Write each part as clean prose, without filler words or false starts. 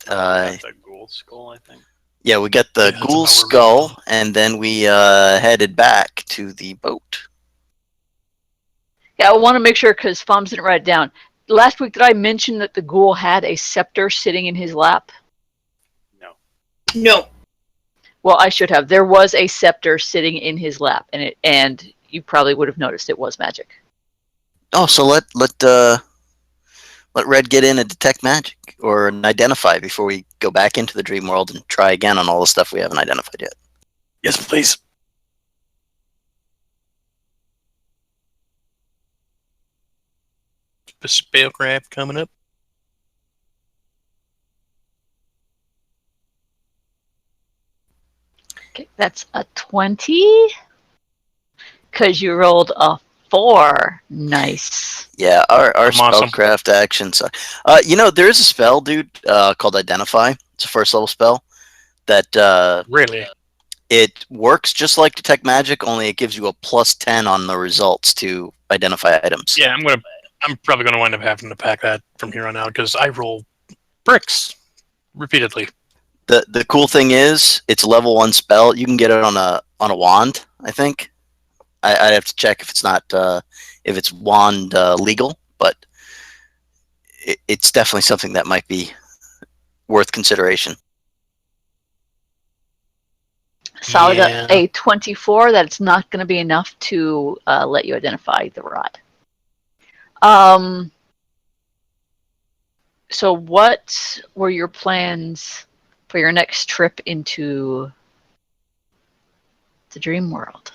The ghoul skull, I think. Yeah, we got the ghoul skull, and then we headed back to the boat. Yeah, I want to make sure, because Fom's didn't write it down. Last week, did I mention that the ghoul had a scepter sitting in his lap? No. Well, I should have. There was a scepter sitting in his lap, and you probably would have noticed it was magic. Oh, so let Red get in and detect magic or an identify before we go back into the dream world and try again on all the stuff we haven't identified yet. Yes, please. The spellcraft coming up. Okay, that's a 20. Because you rolled a 4. Nice. Yeah, our Awesome. spellcraft actions. There is a spell, dude, called Identify. It's a first level spell that Really? it works just like Detect Magic, only it gives you a +10 on the results to identify items. Yeah, I'm probably gonna wind up having to pack that from here on out because I roll bricks repeatedly. The cool thing is it's a level 1 spell. You can get it on a wand, I think. I'd have to check if it's not if it's wand legal, but it's definitely something that might be worth consideration. Solid a 24. That's not going to be enough to let you identify the rod. So what were your plans for your next trip into the dream world?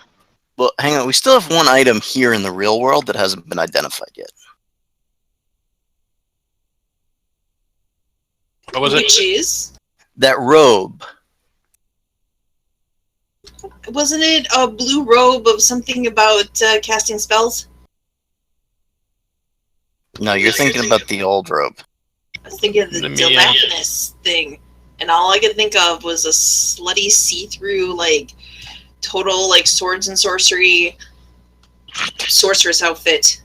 Well, hang on. We still have one item here in the real world that hasn't been identified yet. What was it? Which is? That robe. Wasn't it a blue robe of something about casting spells? No, you're thinking about the old robe. I was thinking of the Dilathinus thing, and all I could think of was a slutty see-through, total, swords and sorcery sorceress outfit.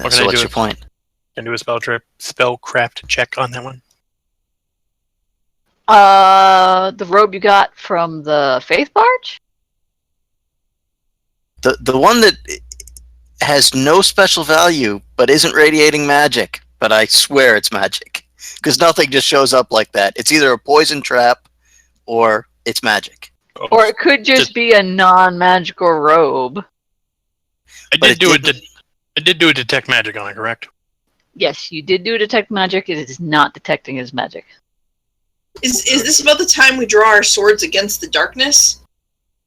So what's your point? Can I do a spellcraft check on that one? The robe you got from the Faith Barge? The one that has no special value but isn't radiating magic, but I swear it's magic. Because nothing just shows up like that. It's either a poison trap or it's magic. Or it could just be a non-magical robe. I did do a detect magic on it, correct? Yes, you did do a detect magic. It is not detecting as magic. Is this about the time we draw our swords against the darkness?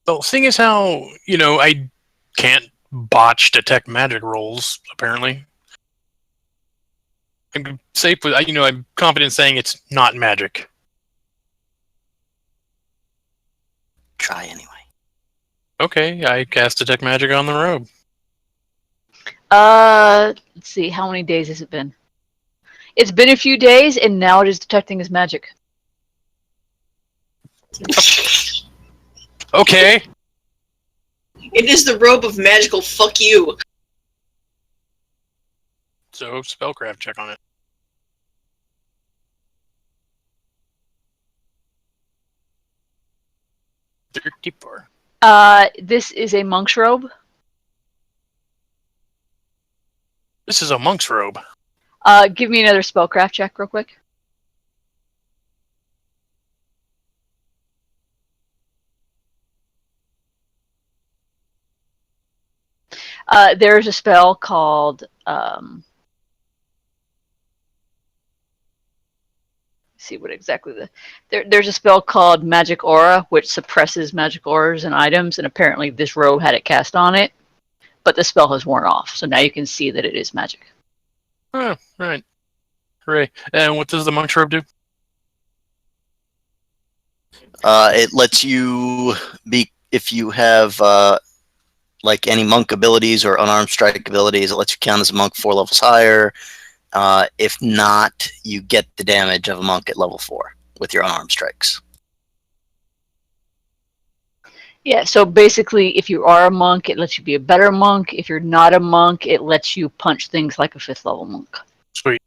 Well, seeing as how, I can't botch detect magic rolls, apparently. I'm safe with, I'm confident saying it's not magic. Try anyway. Okay, I cast detect magic on the robe. Let's see, how many days has it been? It's been a few days, and now it is detecting as magic. Okay. It is the robe of magical fuck you. So, spellcraft check on it. 34. This is a monk's robe. This is a monk's robe. Give me another spellcraft check real quick. There's a spell called see what exactly there's a spell called Magic Aura, which suppresses magic auras and items, and apparently this robe had it cast on it, but the spell has worn off, so now you can see that it is magic. Oh, right. Hooray. And what does the monk's robe do? It lets you be, if you have any monk abilities or unarmed strike abilities, it lets you count as a monk 4 levels higher. If not, you get the damage of a monk at level 4 with your unarmed strikes. Yeah, so basically, if you are a monk, it lets you be a better monk. If you're not a monk, it lets you punch things like a 5th level monk. Sweet.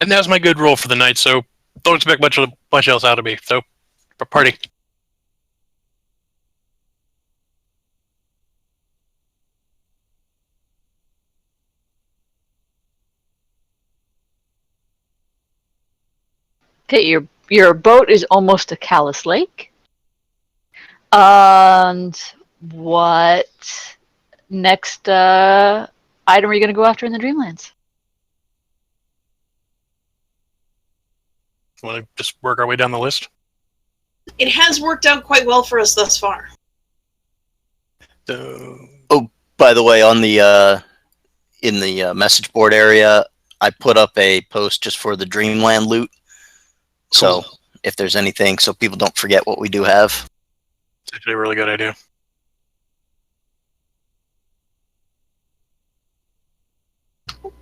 And that was my good roll for the night, so don't expect much else out of me. So, party. Okay, your boat is almost to Callus Lake. And what next item are you going to go after in the Dreamlands? Want to just work our way down the list? It has worked out quite well for us thus far. By the way, on the in the message board area, I put up a post just for the Dreamland loot. Cool. So if there's anything, so people don't forget what we do have. It's actually a really good idea.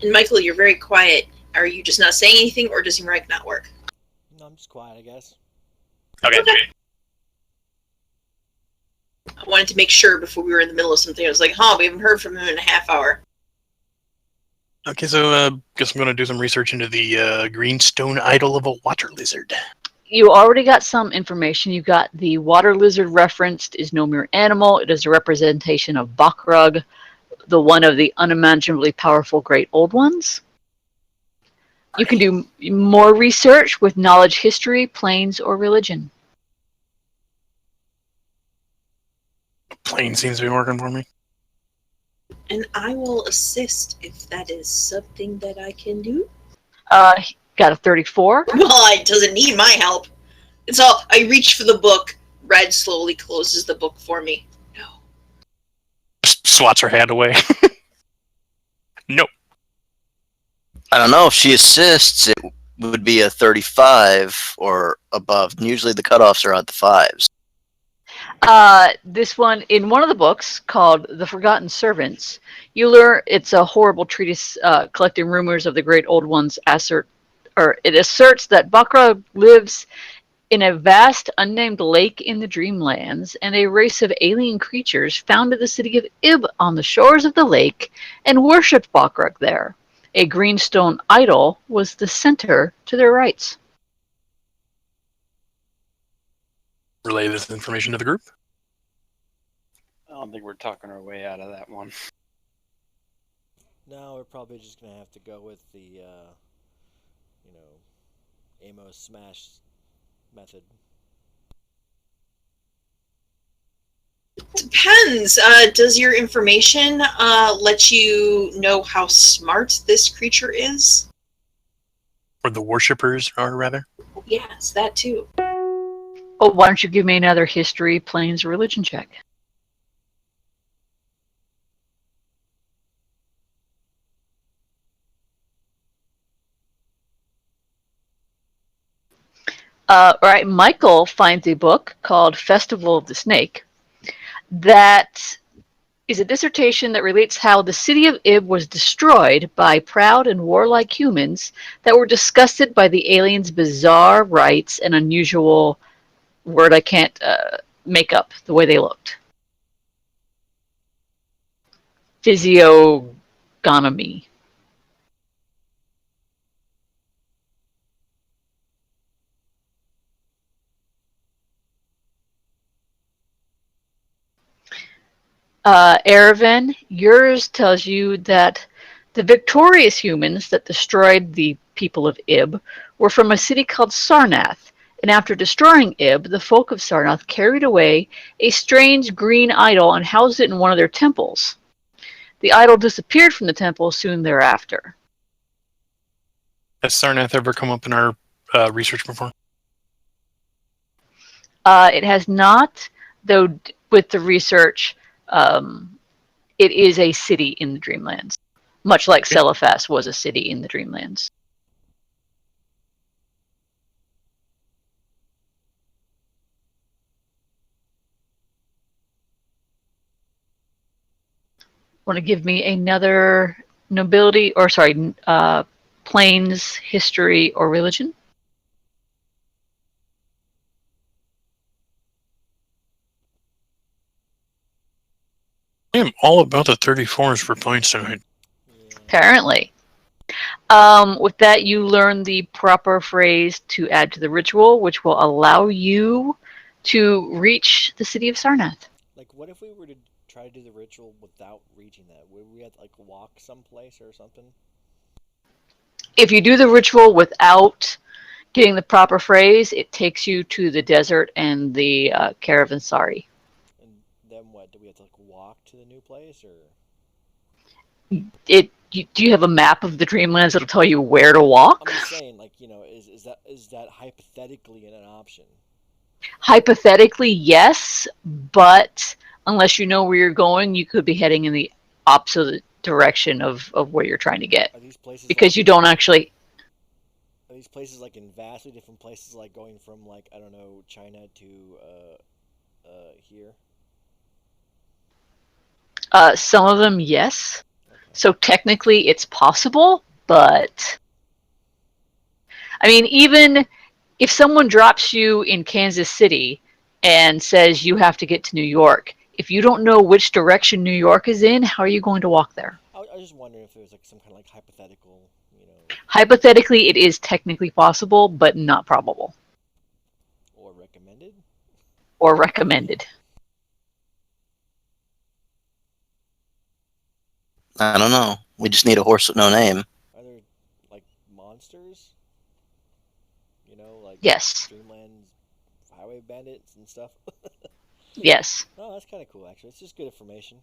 And Michael, you're very quiet. Are you just not saying anything, or does your mic not work? No, I'm just quiet, I guess. Okay. I wanted to make sure before we were in the middle of something. I was like, we haven't heard from him in a half hour. Okay, so guess I'm going to do some research into the greenstone idol of a water lizard. You already got some information. You got the water lizard referenced is no mere animal. It is a representation of Bakrug, the one of the unimaginably powerful great old ones. You can do more research with knowledge, history, planes, or religion. Plane seems to be working for me. And I will assist if that is something that I can do. Got a 34. Well, it doesn't need my help. It's all, I reach for the book. Red slowly closes the book for me. No. Swats her hand away. Nope. I don't know if she assists, it would be a 35 or above. And usually the cutoffs are at the 5s. This one, in one of the books called The Forgotten Servants, you learn it's a horrible treatise collecting rumors of the great old ones. It asserts that Bakrug lives in a vast unnamed lake in the Dreamlands, and a race of alien creatures founded the city of Ib on the shores of the lake and worshipped Bakrug there. A greenstone idol was the center to their rites. Relay this information to the group. I don't think we're talking our way out of that one. No, we're probably just gonna have to go with the, Amos smash method. Depends. Does your information let you know how smart this creature is? Or the worshippers are, rather. Yes, that too. Oh, why don't you give me another history, planes, religion check? All right, Michael finds a book called Festival of the Snake that is a dissertation that relates how the city of Ib was destroyed by proud and warlike humans that were disgusted by the aliens' bizarre rites and unusual word I can't make up the way they looked. Physiognomy. Erevan, yours tells you that the victorious humans that destroyed the people of Ib were from a city called Sarnath, and after destroying Ib, the folk of Sarnath carried away a strange green idol and housed it in one of their temples. The idol disappeared from the temple soon thereafter. Has Sarnath ever come up in our research before? It has not, though with the research, it is a city in the Dreamlands, much like Celephas was a city in the Dreamlands. Want to give me another nobility, or sorry, planes, history, or religion? I am all about the 34s for points tonight. Yeah. Apparently. With that, you learn the proper phrase to add to the ritual, which will allow you to reach the city of Sarnath. Like, what if we were to try to do the ritual without reaching that? Would we have to, like, walk someplace or something? If you do the ritual without getting the proper phrase, it takes you to the desert and the Caravansari. And then what? Do we have to, like, walk to the new place, or? Do you have a map of the Dreamlands that'll tell you where to walk? I'm just saying, like, is that hypothetically an option? Hypothetically, yes, but unless you know where you're going, you could be heading in the opposite direction of where you're trying to get. Are these places Because you don't actually... Are these places, like, in vastly different places, like going from, like, I don't know, China to here? Some of them, yes. Okay. So technically it's possible, but... I mean, even if someone drops you in Kansas City and says you have to get to New York, if you don't know which direction New York is in, how are you going to walk there? I was just wondering if there was, like, some kind of, like, hypothetical, Hypothetically, it is technically possible, but not probable. or recommended? Or recommended. I don't know. We just need a horse with no name. Are there, like, monsters? Like, Yes. Dreamland highway bandits and stuff? Yes. Oh, that's kind of cool, actually. It's just good information.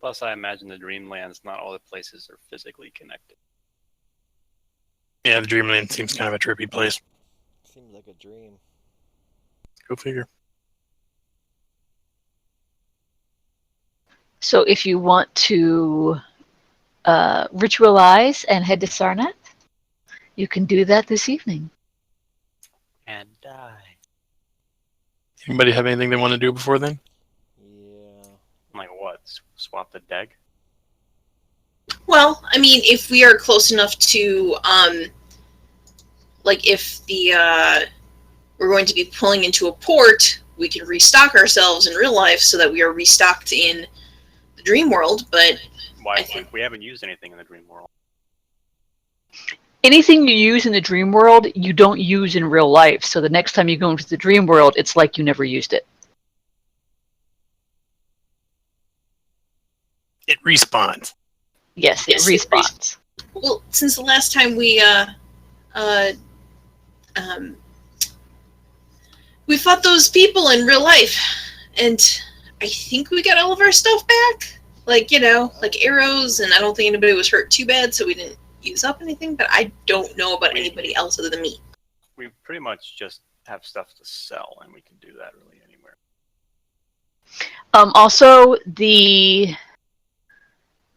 Plus, I imagine the Dreamlands, not all the places are physically connected. Yeah, the Dreamland seems kind of a trippy place. Seems like a dream. Go figure. So if you want to ritualize and head to Sarnath, you can do that this evening. And die. Anybody have anything they want to do before then? Yeah. Like what? Swap the deck? Well, I mean, if we are close enough to, like, if we're going to be pulling into a port, we can restock ourselves in real life so that we are restocked in the dream world. But Why? We haven't used anything in the dream world. Anything you use in the dream world, you don't use in real life. So the next time you go into the dream world, it's like you never used it. It respawns. Yes, it Yes, it respawns. well, since the last time we fought those people in real life, and I think we got all of our stuff back. Like, like arrows, and I don't think anybody was hurt too bad, so we didn't use up anything, but I don't know about anybody else other than me. We pretty much just have stuff to sell, and we can do that really anywhere. Also, the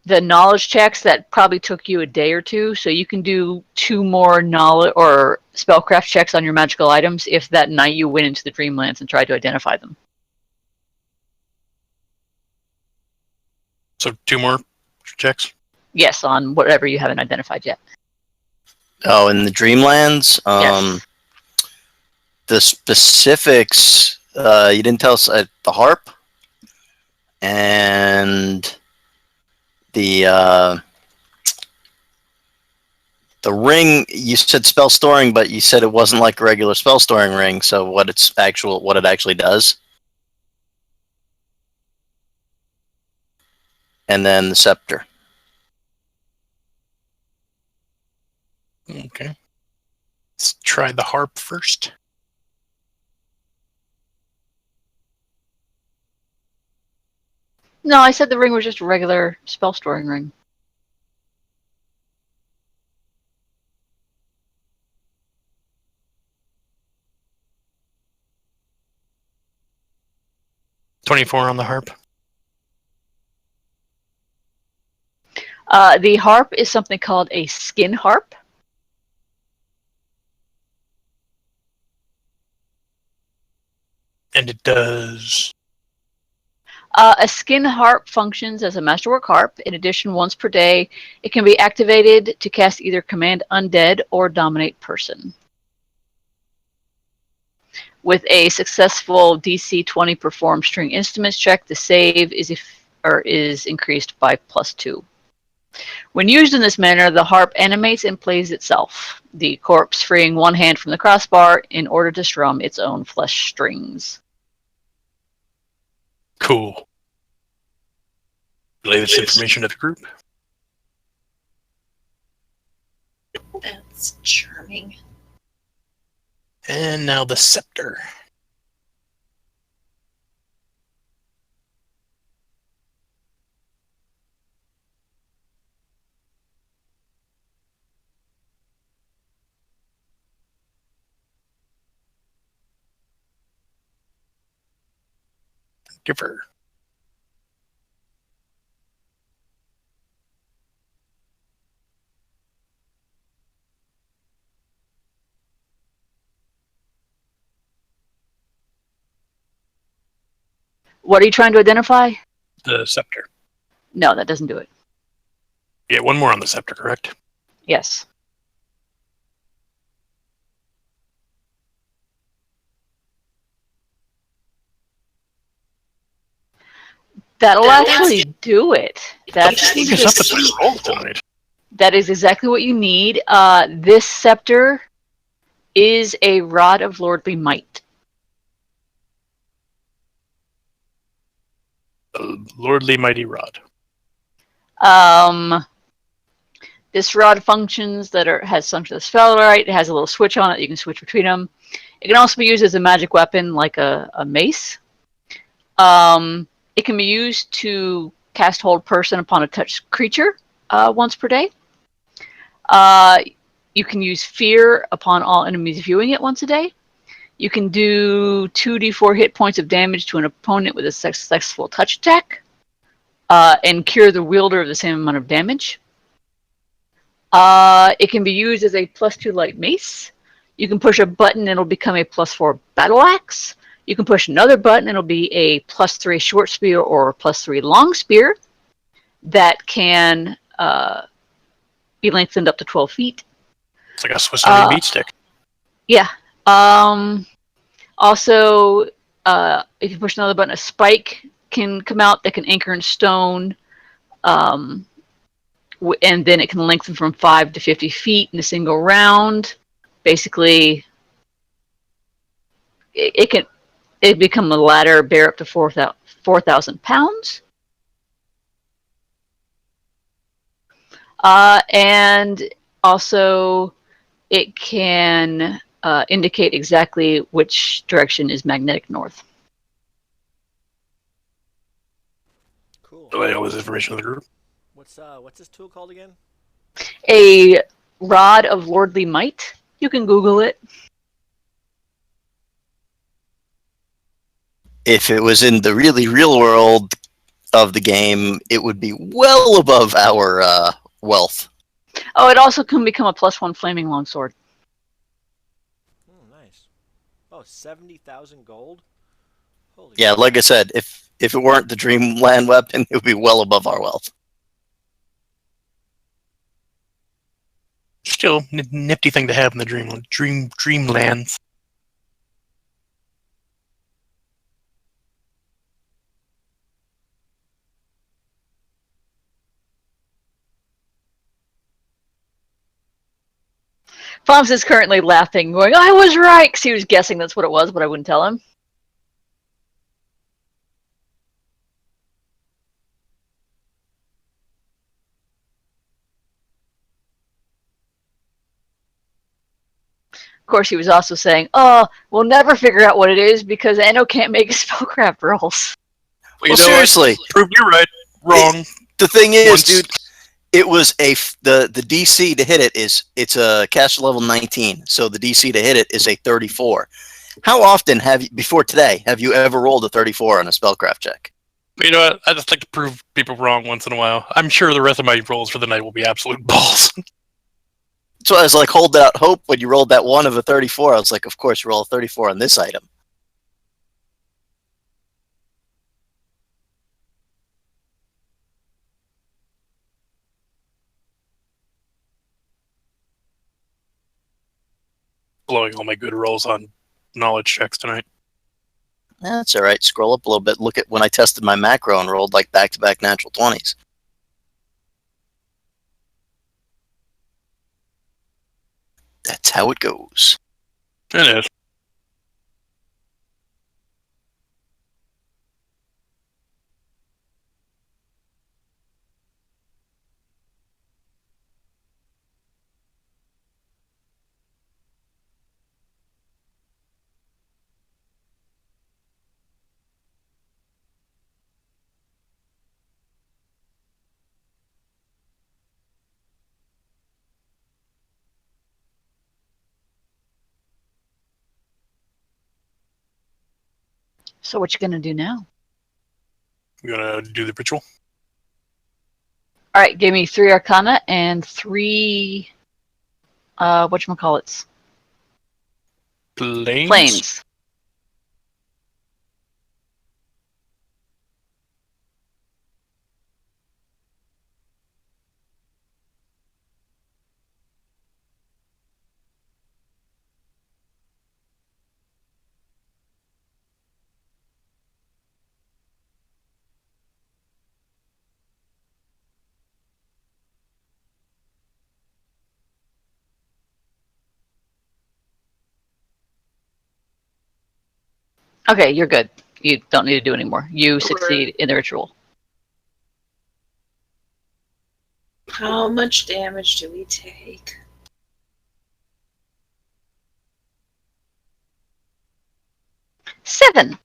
knowledge checks that probably took you a day or two, so you can do 2 more knowledge or spellcraft checks on your magical items if that night you went into the Dreamlands and tried to identify them. So 2 more checks? Yes, on whatever you haven't identified yet. Oh, in the Dreamlands? Yes. The specifics, you didn't tell us the harp and the ring. You said spell storing, but you said it wasn't like a regular spell storing ring. So what it actually does? And then the scepter. Okay. Let's try the harp first. No, I said the ring was just a regular spell storing ring. $24 on the harp. The harp is something called a skin harp. And it does... A skin harp functions as a masterwork harp. In addition, once per day, it can be activated to cast either command undead or dominate person. With a successful DC 20 performed string instruments check, the save is increased by +2. When used in this manner, the harp animates and plays itself, the corpse freeing one hand from the crossbar in order to strum its own flesh strings. Cool. Relay this information to the group. That's charming. And now the scepter. Giver. What are you trying to identify? The scepter. No, that doesn't do it. Yeah, one more on the scepter, correct? Yes. That'll actually do it. That's Hook us up with my roll tonight. That is exactly what you need. This scepter is a rod of lordly might. The lordly mighty rod. This rod functions has some to the spell right. It has a little switch on it. You can switch between them. It can also be used as a magic weapon, like a mace. It can be used to cast hold person upon a touched creature once per day. You can use fear upon all enemies viewing it once a day. You can do 2d4 hit points of damage to an opponent with a successful touch attack, and cure the wielder of the same amount of damage. It can be used as a +2 light mace. You can push a button and it'll become a +4 battle axe. You can push another button and it'll be a +3 short spear or +3 long spear that can be lengthened up to 12 feet. It's like a Swiss Army beat stick. Yeah. Also, if you push another button, a spike can come out that can anchor in stone. And then it can lengthen from 5 to 50 feet in a single round. Basically, it become a ladder, bear up to 4,000 pounds. And also, it can indicate exactly which direction is magnetic north. Cool. Relay all this information to the group. What's this tool called again? A rod of lordly might. You can Google it. If it was in the really real world of the game, it would be well above our wealth. Oh, it also can become a +1 flaming longsword. Nice. Oh, 70,000 gold? Holy Yeah, shit. like I said, if it weren't the Dreamland weapon, it would be well above our wealth. Still, nifty thing to have in the dreamlands. Foms is currently laughing, going, I was right, because he was guessing that's what it was, but I wouldn't tell him. Of course, he was also saying, oh, we'll never figure out what it is because Anno can't make spellcraft rolls. Well, seriously. Prove you're right. Wrong. The thing is, Once. dude, it was the DC to hit it it's a caster level 19, so the DC to hit it is a 34. How often before today have you ever rolled a 34 on a spellcraft check? You know what? I just like to prove people wrong once in a while. I'm sure the rest of my rolls for the night will be absolute balls. So I was like, hold out hope when you rolled that one of a 34. I was like, of course you roll a 34 on this item. Blowing all my good rolls on knowledge checks tonight. That's all right. Scroll up a little bit. Look at when I tested my macro and rolled like back-to-back natural 20s. That's how it goes. It is. So what you gonna do now? You gonna do the ritual? All right, give me 3 Arcana and 3 whatchamacallits? Planes? Planes. Okay, you're good. You don't need to do anymore. You succeed in the ritual. How much damage do we take? Seven.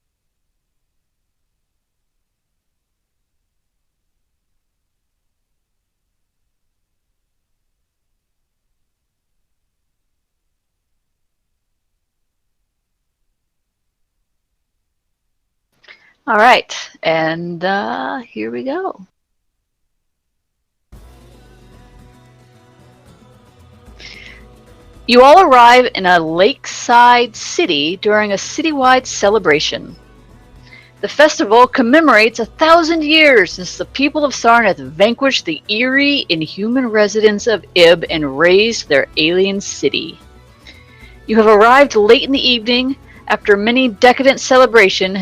All right, and here we go. You all arrive in a lakeside city during a citywide celebration. The festival commemorates 1,000 years since the people of Sarnath vanquished the eerie, inhuman residents of Ib and razed their alien city. You have arrived late in the evening after the decadent celebration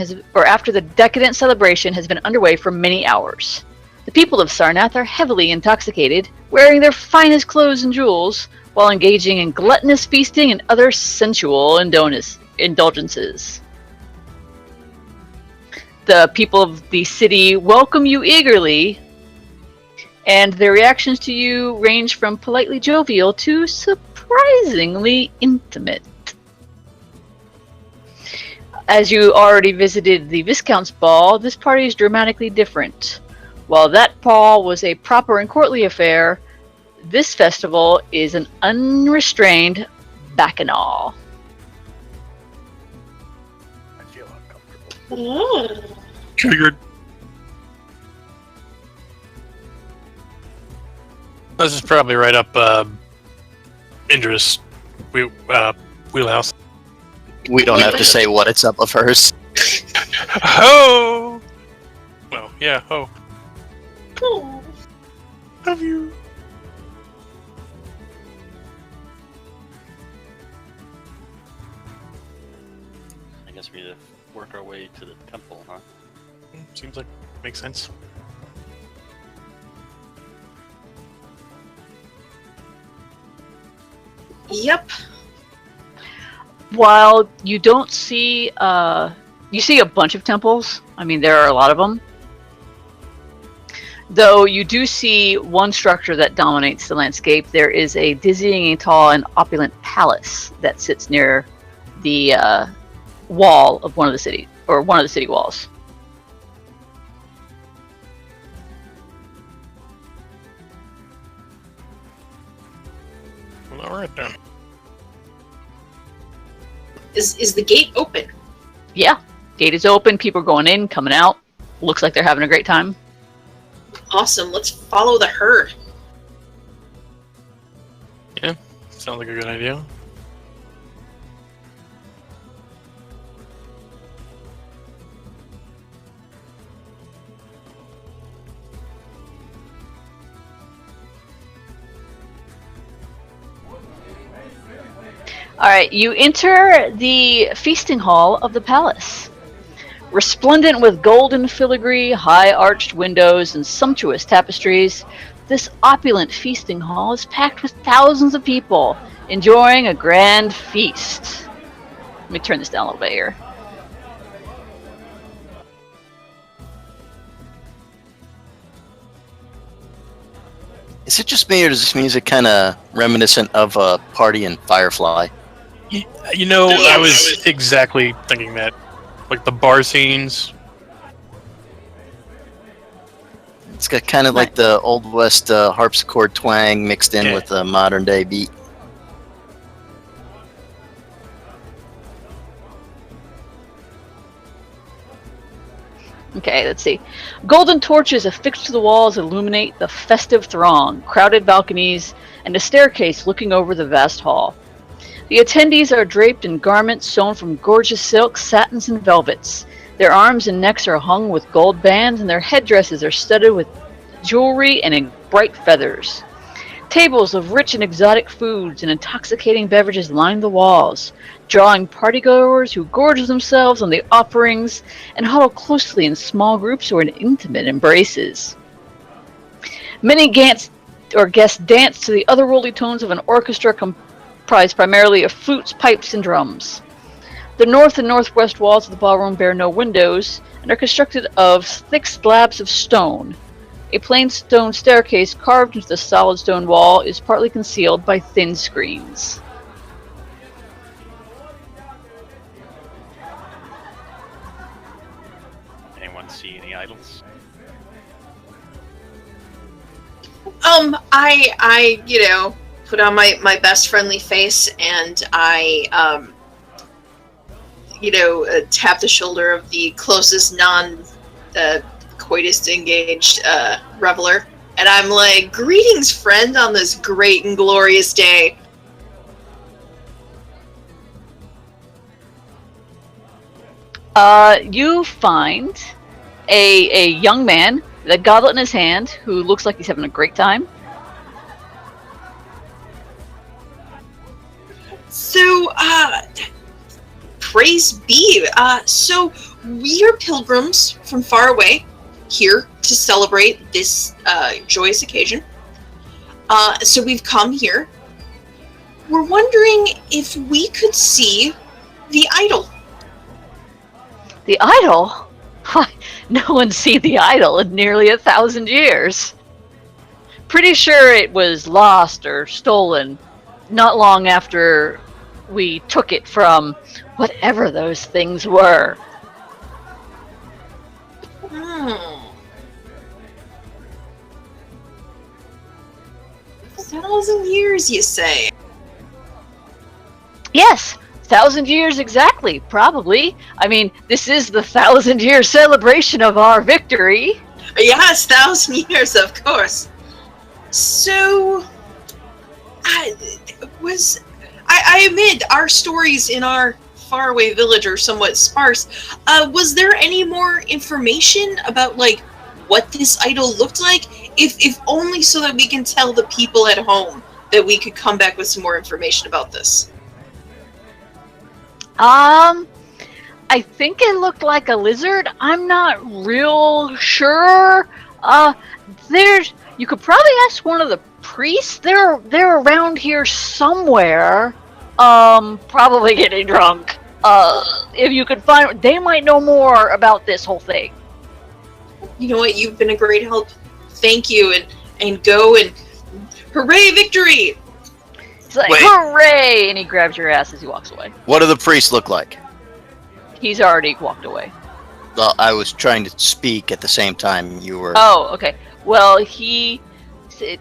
has been underway for many hours. The people of Sarnath are heavily intoxicated, wearing their finest clothes and jewels, while engaging in gluttonous feasting and other sensual indulgences. The people of the city welcome you eagerly, and their reactions to you range from politely jovial to surprisingly intimate. As you already visited the Viscount's ball, this party is dramatically different. While that ball was a proper and courtly affair, this festival is an unrestrained bacchanal. I feel uncomfortable. Oh. Triggered. This is probably right up Indra's wheelhouse. We don't have to say what it's up of hers. Ho! Well, yeah, ho. Oh. Love you. I guess we need to work our way to the temple, huh? Seems like makes sense. Yep. While you don't see, you see a bunch of temples. I mean, there are a lot of them. Though you do see one structure that dominates the landscape. There is a dizzying, tall, and opulent palace that sits near the wall of one of the city walls. Well, all right then. Is the gate open? Yeah, gate is open. People are going in, coming out. Looks like they're having a great time. Awesome. Let's follow the herd. Sounds like a good idea. All All right, you enter the feasting hall of the palace. Resplendent with golden filigree, high arched windows, and sumptuous tapestries, this opulent feasting hall is packed with thousands of people enjoying a grand feast. Let me turn this down a little bit here. Is it just me, or does this music kind of reminiscent of a party in Firefly? You know, I was exactly thinking that. Like the bar scenes. It's got kind of like the Old West harpsichord twang mixed in with a modern day beat. Okay, let's see. Golden torches affixed to the walls illuminate the festive throng, crowded balconies, and a staircase looking over the vast hall. The attendees are draped in garments sewn from gorgeous silks, satins, and velvets. Their arms and necks are hung with gold bands, and their headdresses are studded with jewelry and in bright feathers. Tables of rich and exotic foods and intoxicating beverages line the walls, drawing partygoers who gorge themselves on the offerings and huddle closely in small groups or in intimate embraces. Many guests dance to the otherworldly tones of an orchestra comprised primarily of flutes, pipes, and drums. The north and northwest walls of the ballroom bear no windows and are constructed of thick slabs of stone. A plain stone staircase carved into the solid stone wall is partly concealed by thin screens. Anyone see any idols? I put on my best friendly face and I, tap the shoulder of the closest non-coitus engaged reveler, and I'm like, "Greetings, friend, on this great and glorious day." You find a young man with a goblet in his hand who looks like he's having a great time. So, praise be. So we are pilgrims from far away, here to celebrate this joyous occasion. So we've come here. We're wondering if we could see the idol. The idol? No one's seen the idol in nearly 1,000 years. Pretty sure it was lost or stolen not long after we took it from whatever those things were. 1,000 years, you say? Yes, 1,000 years exactly, probably. I mean, this is the 1,000-year celebration of our victory. Yes, 1,000 years, of course. So, I admit our stories in our faraway village are somewhat sparse. Was there any more information about what this idol looked like? If only so that we can tell the people at home that we could come back with some more information about this. I think it looked like a lizard. I'm not real sure. You could probably ask one of the priests. They're around here somewhere. Probably getting drunk. If you could find, they might know more about this whole thing. You know what? You've been a great help. Thank you, and go and hooray, victory! He's like, Wait. Hooray! And he grabs your ass as he walks away. What do the priests look like? He's already walked away. Well, I was trying to speak at the same time you were. Oh, okay. Well, he said,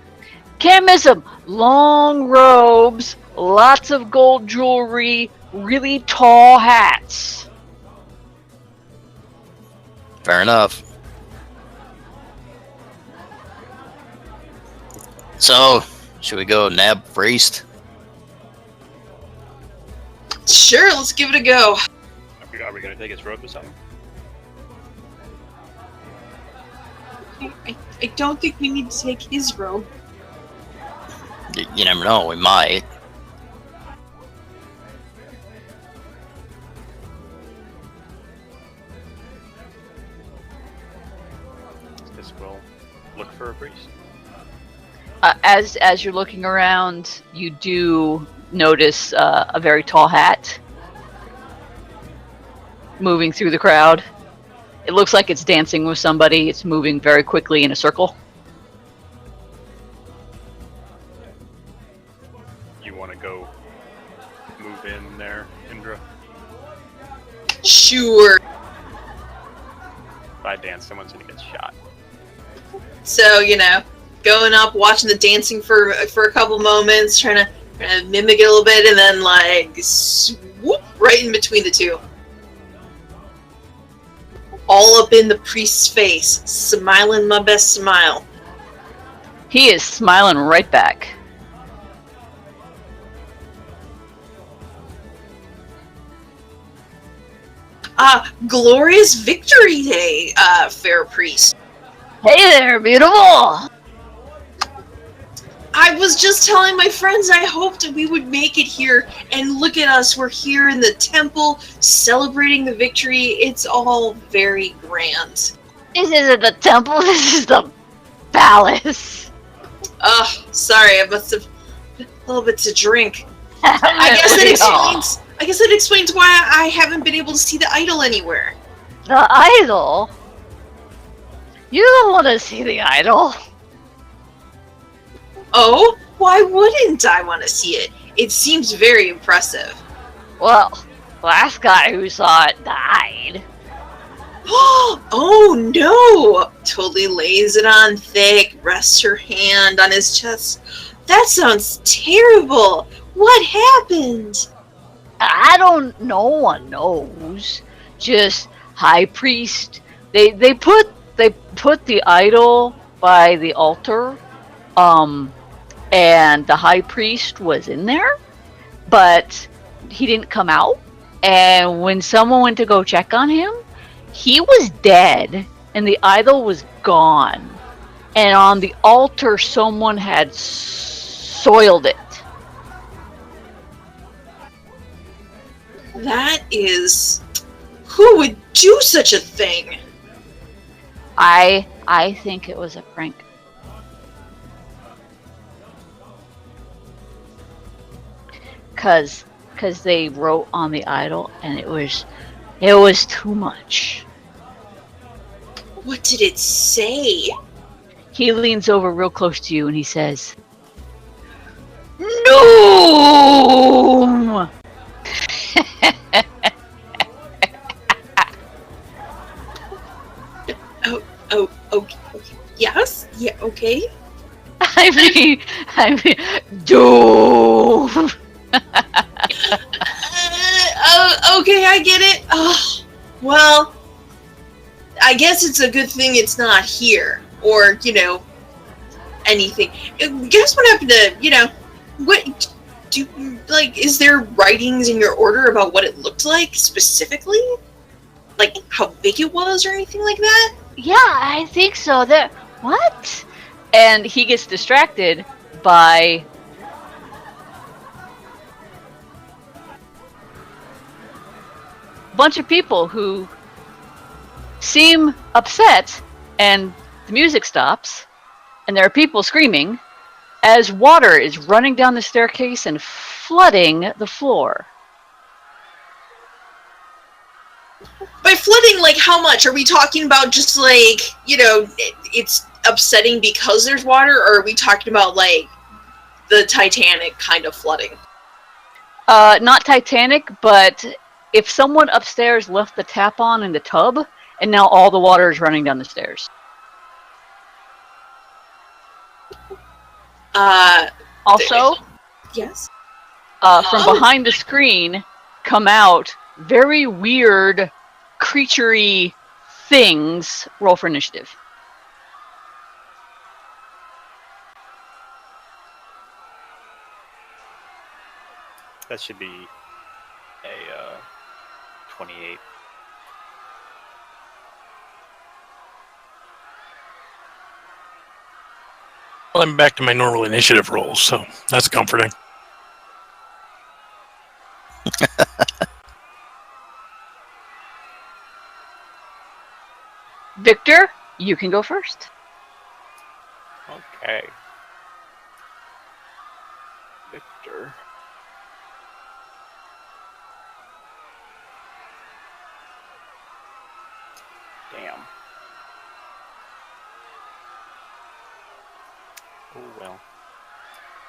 can't miss him. Long robes, lots of gold jewelry, really tall hats. Fair enough. So, should we go nab priest? Sure, let's give it a go. Are we gonna take his rope or something? I don't think we need to take his robe. You never know, we might. priest? As you're looking around, you do notice a very tall hat moving through the crowd. It looks like it's dancing with somebody. It's moving very quickly in a circle. You want to go move in there, Indra? Sure. If I dance, someone's gonna get shot. So, going up, watching the dancing for a couple moments, trying to mimic it a little bit, and then like swoop right in between the two. All up in the priest's face, smiling my best smile. He is smiling right back. Glorious victory day, fair priest. Hey there, beautiful! I was just telling my friends I hoped that we would make it here, and look at us, we're here in the temple, celebrating the victory. It's all very grand. This isn't the temple, this is the palace. Sorry, I must have a little bit to drink. I guess that explains why I haven't been able to see the idol anywhere. The idol? You don't want to see the idol. Oh, why wouldn't I want to see it? It seems very impressive. Well, last guy who saw it died. Oh no! Totally lays it on thick, rests her hand on his chest. That sounds terrible. What happened? I don't. No one knows. Just high priest. They put the idol by the altar, and the high priest was in there, but he didn't come out. And when someone went to go check on him, he was dead, and the idol was gone. And on the altar, someone had soiled it. That is... Who would do such a thing? I think it was a prank. Cause they wrote on the idol, and it was too much. What did it say? He leans over real close to you and he says, "No!" Okay. Yes? Yeah, okay. I mean, doom. Okay, I get it. Well, I guess it's a good thing it's not here. Or, anything. Guess what happened to, what is there writings in your order about what it looked like specifically? Like how big it was or anything like that? Yeah, I think so. What? And he gets distracted by a bunch of people who seem upset, and the music stops, and there are people screaming as water is running down the staircase and flooding the floor. By flooding, like how much? Are we talking about just like, it's upsetting because there's water, or are we talking about like the Titanic kind of flooding? Not Titanic, but if someone upstairs left the tap on in the tub, and now all the water is running down the stairs. Also, yes. From behind the screen come out very weird, creaturey things. Roll for initiative. That should be a 28. Well, I'm back to my normal initiative rolls, so that's comforting. Victor, you can go first. Okay. Victor. Damn. Oh well.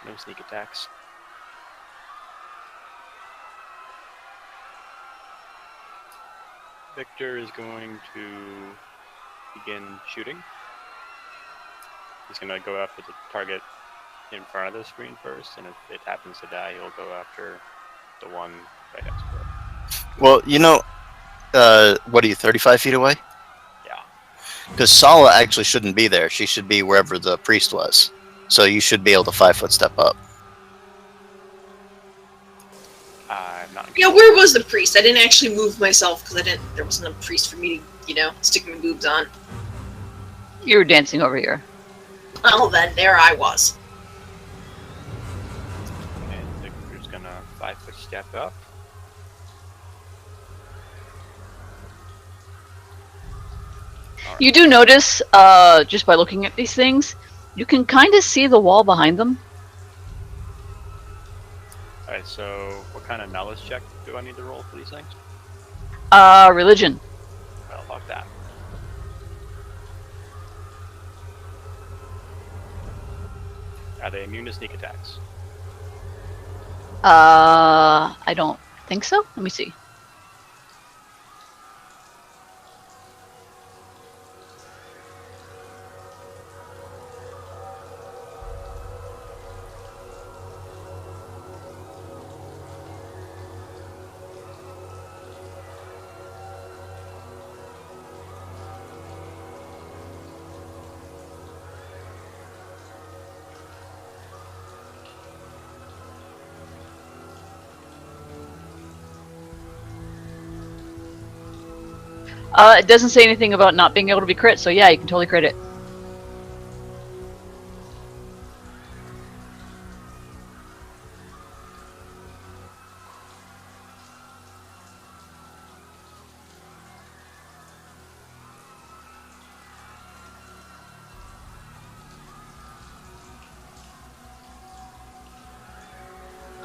No sneak attacks. Victor is going to begin shooting. He's going to go after the target in front of the screen first, and if it happens to die, he'll go after the one right next to it. Well, what are you, 35 feet away? Yeah. Because Sala actually shouldn't be there. She should be wherever the priest was. So you should be able to 5-foot step up. I'm not. Yeah, where was the priest? I didn't actually move myself because there wasn't a priest for me to, stick my boobs on. You were dancing over here. Well, then there I was. And Victor's going to 5-foot step up. You do notice, just by looking at these things, you can kind of see the wall behind them. Alright, so what kind of knowledge check do I need to roll for these things? Religion. Well, fuck that. Are they immune to sneak attacks? I don't think so. Let me see. It doesn't say anything about not being able to be crit, so yeah, you can totally crit it.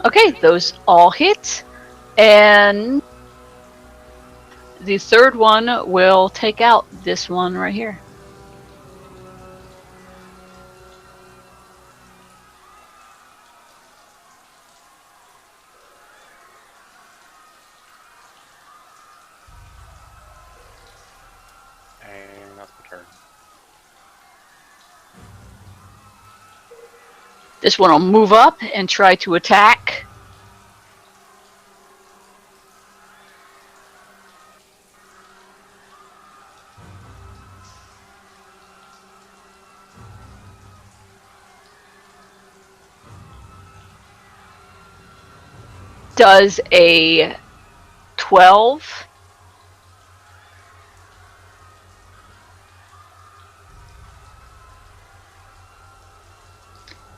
Okay, those all hit, and the third one will take out this one right here. And that's my turn. This one will move up and try to attack. Does a 12.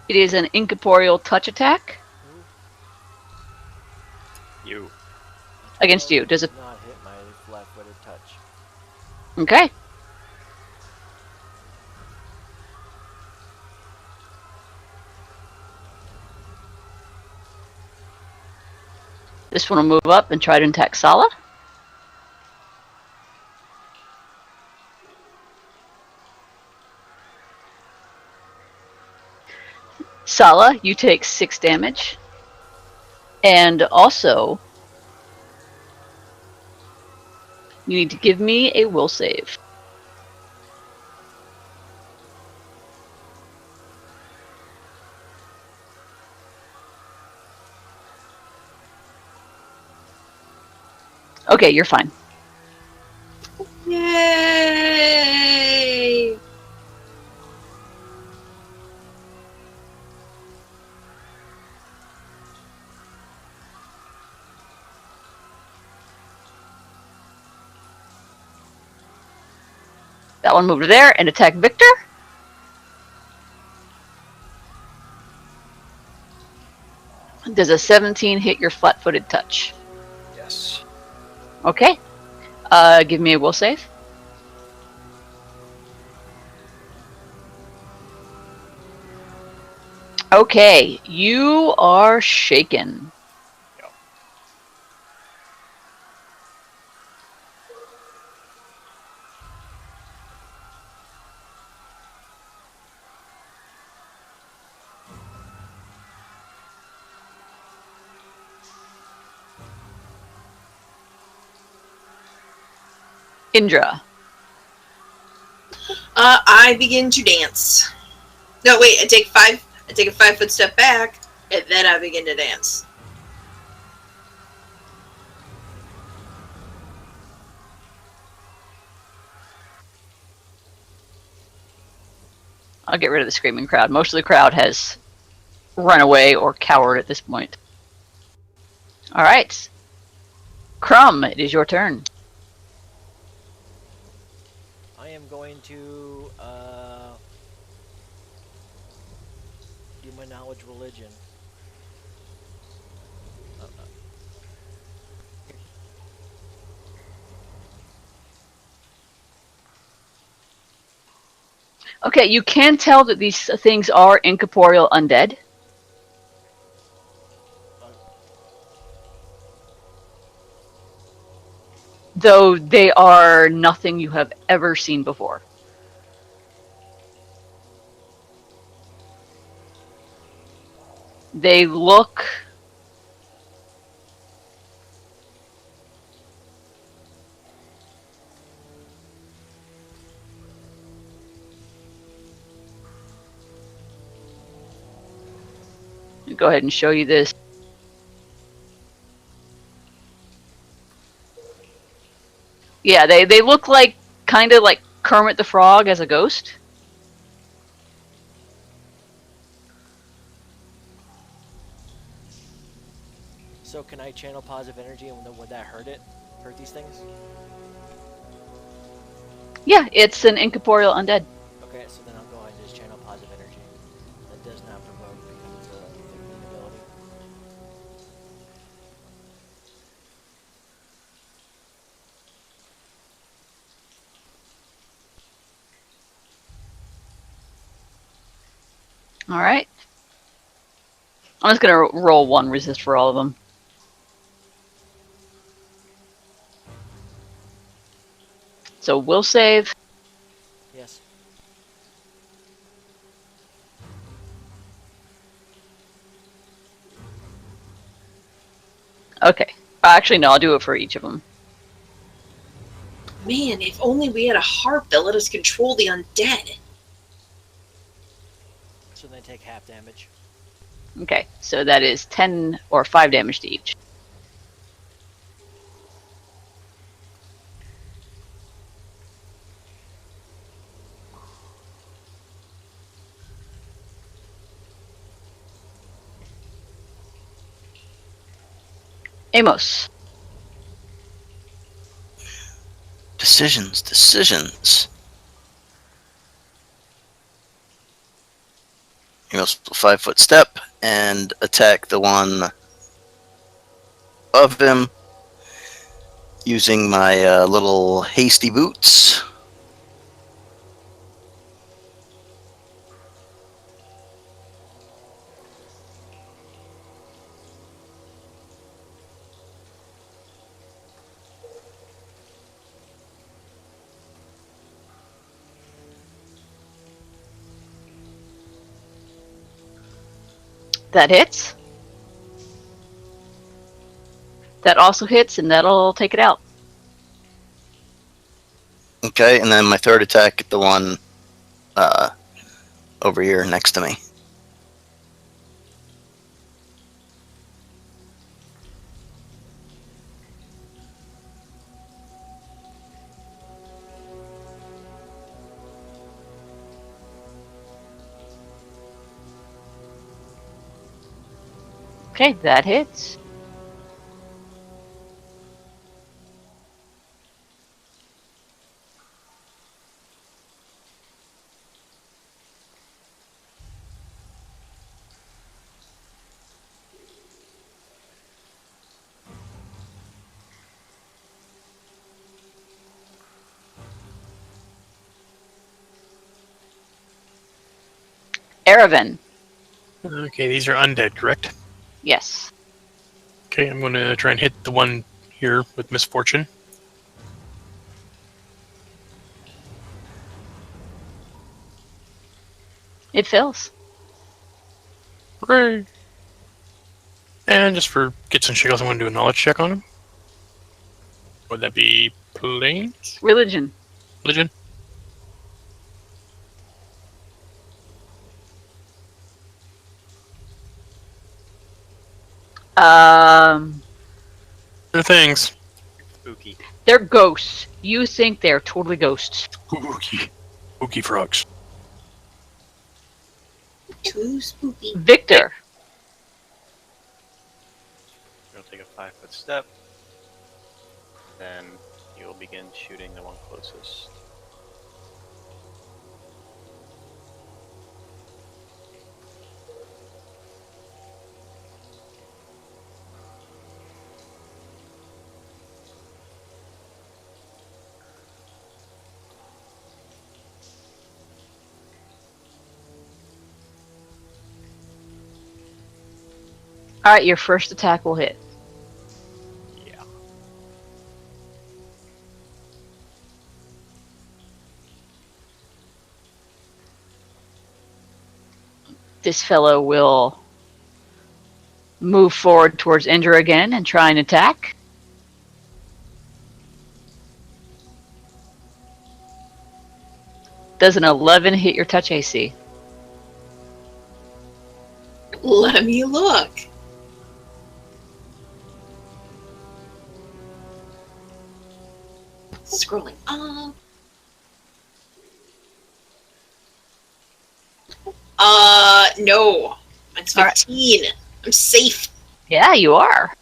It is an incorporeal touch attack You. against you. Does it? Not hit my flat-footed touch. Okay. This one will move up and try to attack Sala. Sala, you take 6 damage. And also, you need to give me a will save. Okay, you're fine. Yay! That one moved to there and attack Victor. Does a 17 hit your flat-footed touch? Yes. Okay. Give me a will save. Okay, you are shaken. Yep. Indra. I begin to dance. No, wait. I take a 5-foot step back, and then I begin to dance. I'll get rid of the screaming crowd. Most of the crowd has run away or cowered at this point. All right. Crumb, it is your turn. I am going to do my knowledge religion. Okay, you can tell that these things are incorporeal undead. Though they are nothing you have ever seen before. They look go ahead and show you this. Yeah, they look like kind of like Kermit the Frog as a ghost. So can I channel positive energy, and would that hurt it? Hurt these things? Yeah, it's an incorporeal undead. Okay, so then I'll go ahead and just channel positive energy. That does not provoke because it's a fifteen ability. All right. I'm just going to roll one resist for all of them. So we'll save. Yes. Okay. Actually, no, I'll do it for each of them. Man, if only we had a harp that let us control the undead. So they take half damage. Okay, so that is 10 or 5 damage to each. Amos. Decisions. Amos will 5-foot step and attack the one above him using my little hasty boots. That hits. That also hits, and that'll take it out. Okay, and then my third attack at the one over here next to me. Okay, that hits. Aravan. Okay, these are undead, correct? Yes. Okay, I'm going to try and hit the one here with misfortune. It fails. Hooray! And just for gets and shiggles, I'm going to do a knowledge check on him. Would that be planes? Religion. Religion? They're things. Spooky. They're ghosts. You think they're totally ghosts. Spooky. Spooky frogs. Too spooky. Victor. You'll take a 5-foot step. Then you'll begin shooting the one closest. Alright, your first attack will hit. Yeah. This fellow will move forward towards Indra again and try and attack. Does an 11 hit your touch AC? Let me look. Scrolling up. No. Mine's 15. Right. I'm safe. Yeah, you are.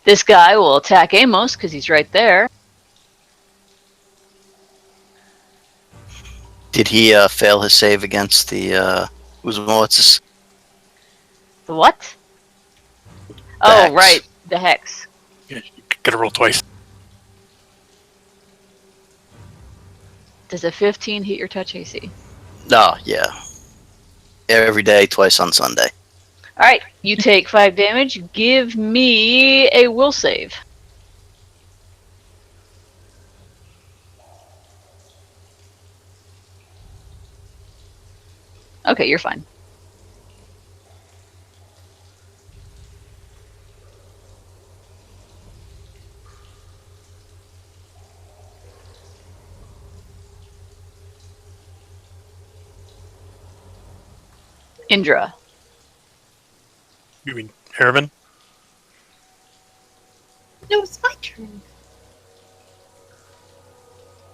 This guy will attack Amos because he's right there. Did he fail his save against the what's The what? Hex. Oh, right. The Hex. Yeah, you gotta roll twice. Does a 15 hit your touch AC? Oh, yeah. Every day, twice on Sunday. Alright, you take 5 damage. Give me a will save. Okay, you're fine. Indra. You mean Ervin? No, it's my turn.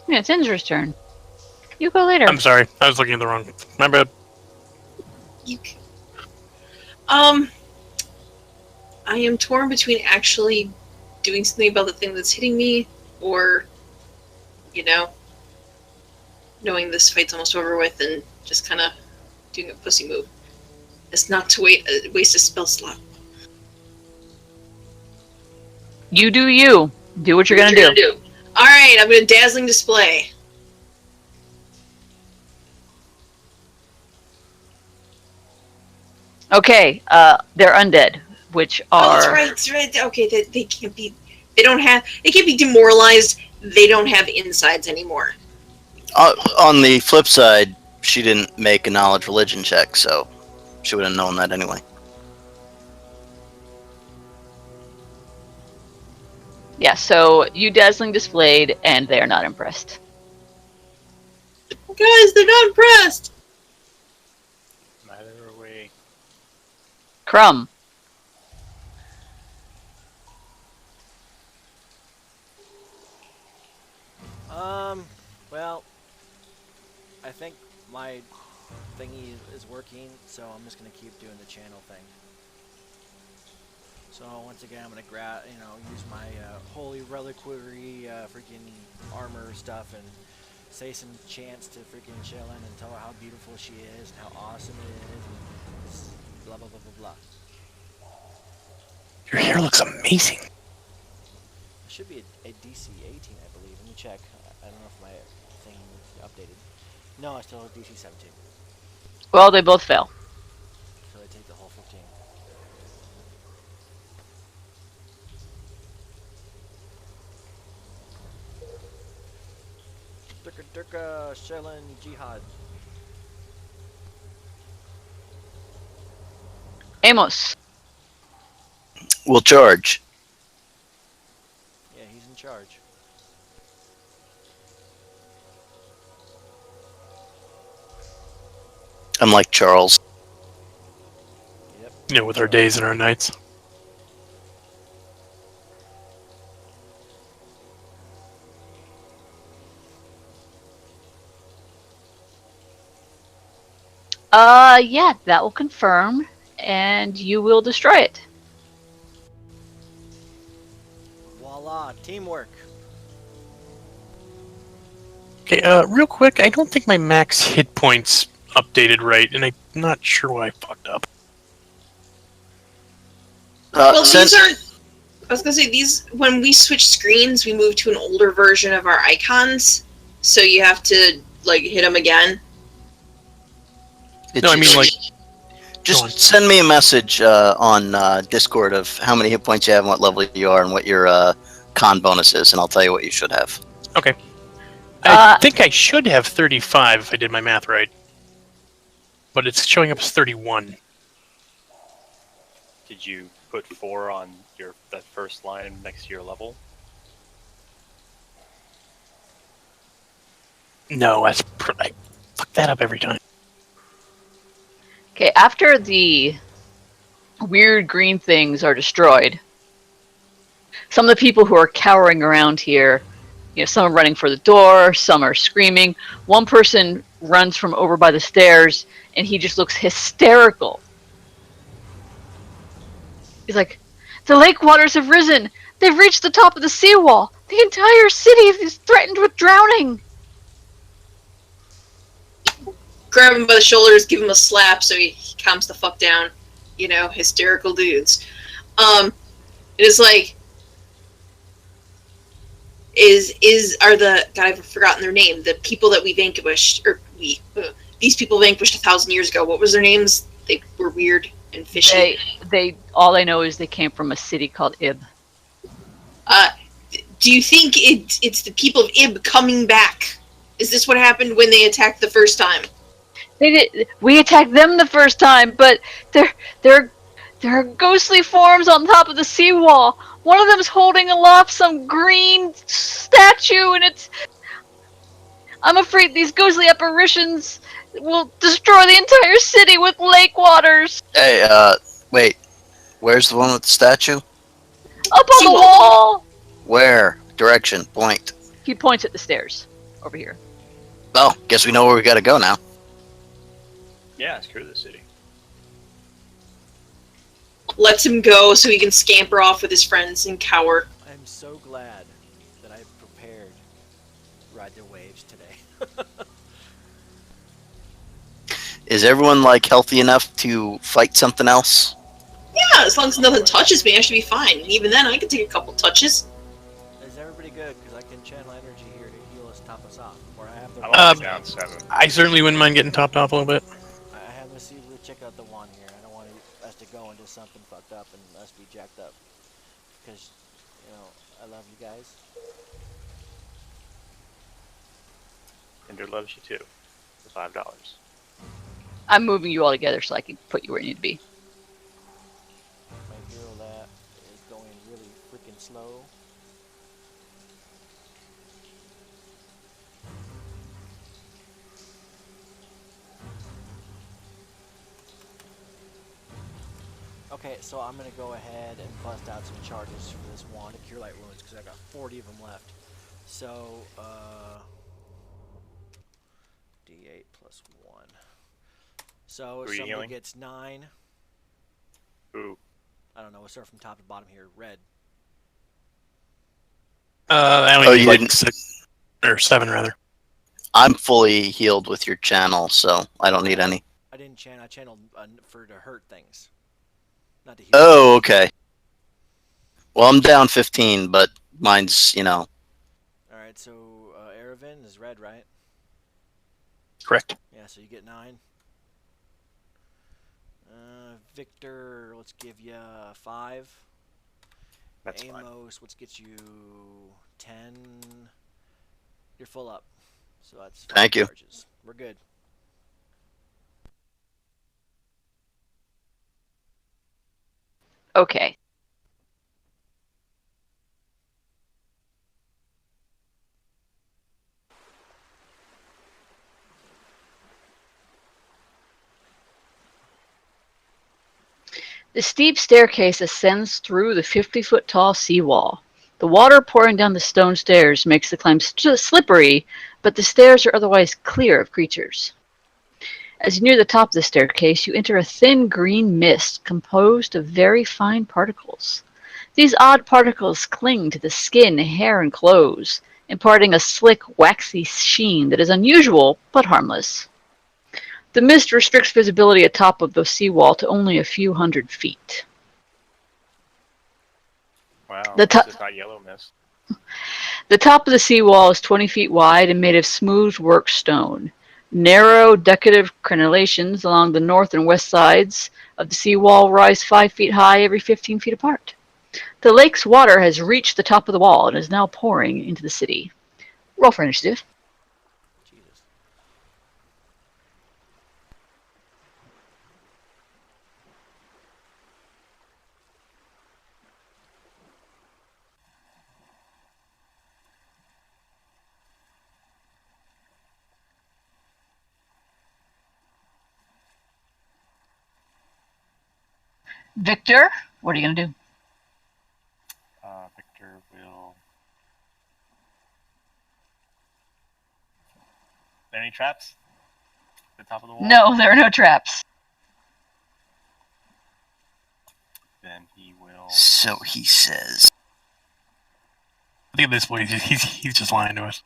Yeah, it's Indra's turn. You go later. I'm sorry, I was looking at the wrong. My bad. You can... I am torn between actually doing something about the thing that's hitting me, or, knowing this fight's almost over with and just kind of doing a pussy move. It's not to waste a spell slot. You do you. Do what you're gonna do. Alright, I'm gonna Dazzling Display. Okay, they're undead, which are... Oh, that's right. Okay, they can't be... They can't be demoralized. They don't have insides anymore. On the flip side, she didn't make a knowledge religion check, so she would have known that anyway. Yeah, so you Dazzling Displayed, and they're not impressed. Guys, they're not impressed! Neither are we. Crumb. Well, I think my thingy is working, so I'm just gonna keep doing the channel thing. So once again, I'm gonna use my holy reliquary freaking armor stuff and say some chants to freaking Shellen and tell her how beautiful she is and how awesome it is and blah blah blah blah blah. Your hair looks amazing. It should be a DC 18, I believe. Let me check. I don't know if my thing is updated. No, I still have DC 17. Well, they both fail. Jihad. Amos. We'll charge. Yeah, he's in charge. I'm like Charles. Yep. You know, with our days and our nights. Yeah, that will confirm, and you will destroy it. Voila, teamwork. Okay, real quick, I don't think my max hit points updated right, and I'm not sure why I fucked up. Well, Send- these aren't. I was gonna say these. When we switch screens, we move to an older version of our icons, so you have to like hit them again. No, I mean, like, just go on. send me a message on Discord of how many hit points you have and what level you are and what your con bonus is, and I'll tell you what you should have. Okay. I think I should have 35 if I did my math right. But it's showing up as 31. Did you put 4 on that first line next to your level? No, I fuck that up every time. Okay, after the weird green things are destroyed, some of the people who are cowering around here, some are running for the door, some are screaming. One person runs from over by the stairs, and he just looks hysterical. He's like, "The lake waters have risen. They've reached the top of the seawall. The entire city is threatened with drowning." Grab him by the shoulders, give him a slap so he calms the fuck down. Hysterical dudes. It is like, are the God, I've forgotten their name. The people that we vanquished, or these people vanquished 1,000 years ago. What was their names? They were weird and fishy. They all I know is they came from a city called Ib. Do you think it's the people of Ib coming back? Is this what happened when they attacked the first time? We attacked them the first time, but there are ghostly forms on top of the seawall. One of them's holding aloft some green statue, and I'm afraid these ghostly apparitions will destroy the entire city with lake waters. Hey, wait. Where's the one with the statue? Up on the wall! Where? Direction. Point. He points at the stairs. Over here. Well, guess we know where we gotta go now. Yeah, screw the city. Lets him go so he can scamper off with his friends and cower. I'm so glad that I prepared to ride the waves today. Is everyone, healthy enough to fight something else? Yeah, as long as nothing touches me, I should be fine. And even then, I can take a couple touches. Is everybody good? Because I can channel energy here to heal us, top us off. Or I have the. I'm only down 7. I certainly wouldn't mind getting topped off a little bit. I have to see. We'll check out the one here. I don't want us to go into something fucked up and us be jacked up. Because, I love you guys. Ender loves you too. For $5. I'm moving you all together so I can put you where you need to be. My hero that is going really freaking slow. Okay, so I'm gonna go ahead and bust out some charges for this wand to cure light wounds because I got 40 of them left. So, D8 plus 1. So if somebody healing? gets 9, Ooh. I don't know. We'll start from top to bottom here. Red. I only Oh, need you didn't- 6 or 7 rather. I'm fully healed with your channel, so I don't need any. I didn't channel. I channeled for to hurt things, not to heal. Oh, okay. Well, I'm down 15, but mine's, All right. So Aravan is red, right? Correct. Yeah. So you get 9. Victor, let's give you 5. That's fine. Amos, let's get you 10. You're full up. So that's 5 Thank you. charges. We're good. Okay. The steep staircase ascends through the 50-foot tall seawall. The water pouring down the stone stairs makes the climb slippery, but the stairs are otherwise clear of creatures. As you near the top of the staircase, you enter a thin green mist composed of very fine particles. These odd particles cling to the skin, hair, and clothes, imparting a slick, waxy sheen that is unusual but harmless. The mist restricts visibility atop of the seawall to only a few hundred feet. Wow, The, this is not yellow mist. the top of the seawall is 20 feet wide and made of smooth worked stone. Narrow, decorative crenellations along the north and west sides of the seawall rise 5 feet high every 15 feet apart. The lake's water has reached the top of the wall and is now pouring into the city. Roll for initiative. Jesus. Victor, what are you going to do? Victor will. Any traps? At the top of the wall? No, there are no traps. Then he will. So he says. I think at this point he's just lying to us.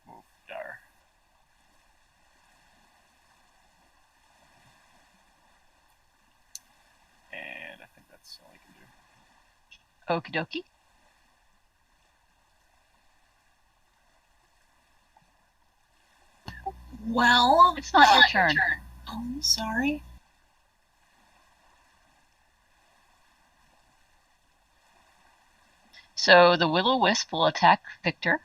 Move Dar. And I think that's all I can do. Okie dokie. Well, It's not your turn. Oh, I'm sorry. So the will-o-wisp will attack Victor.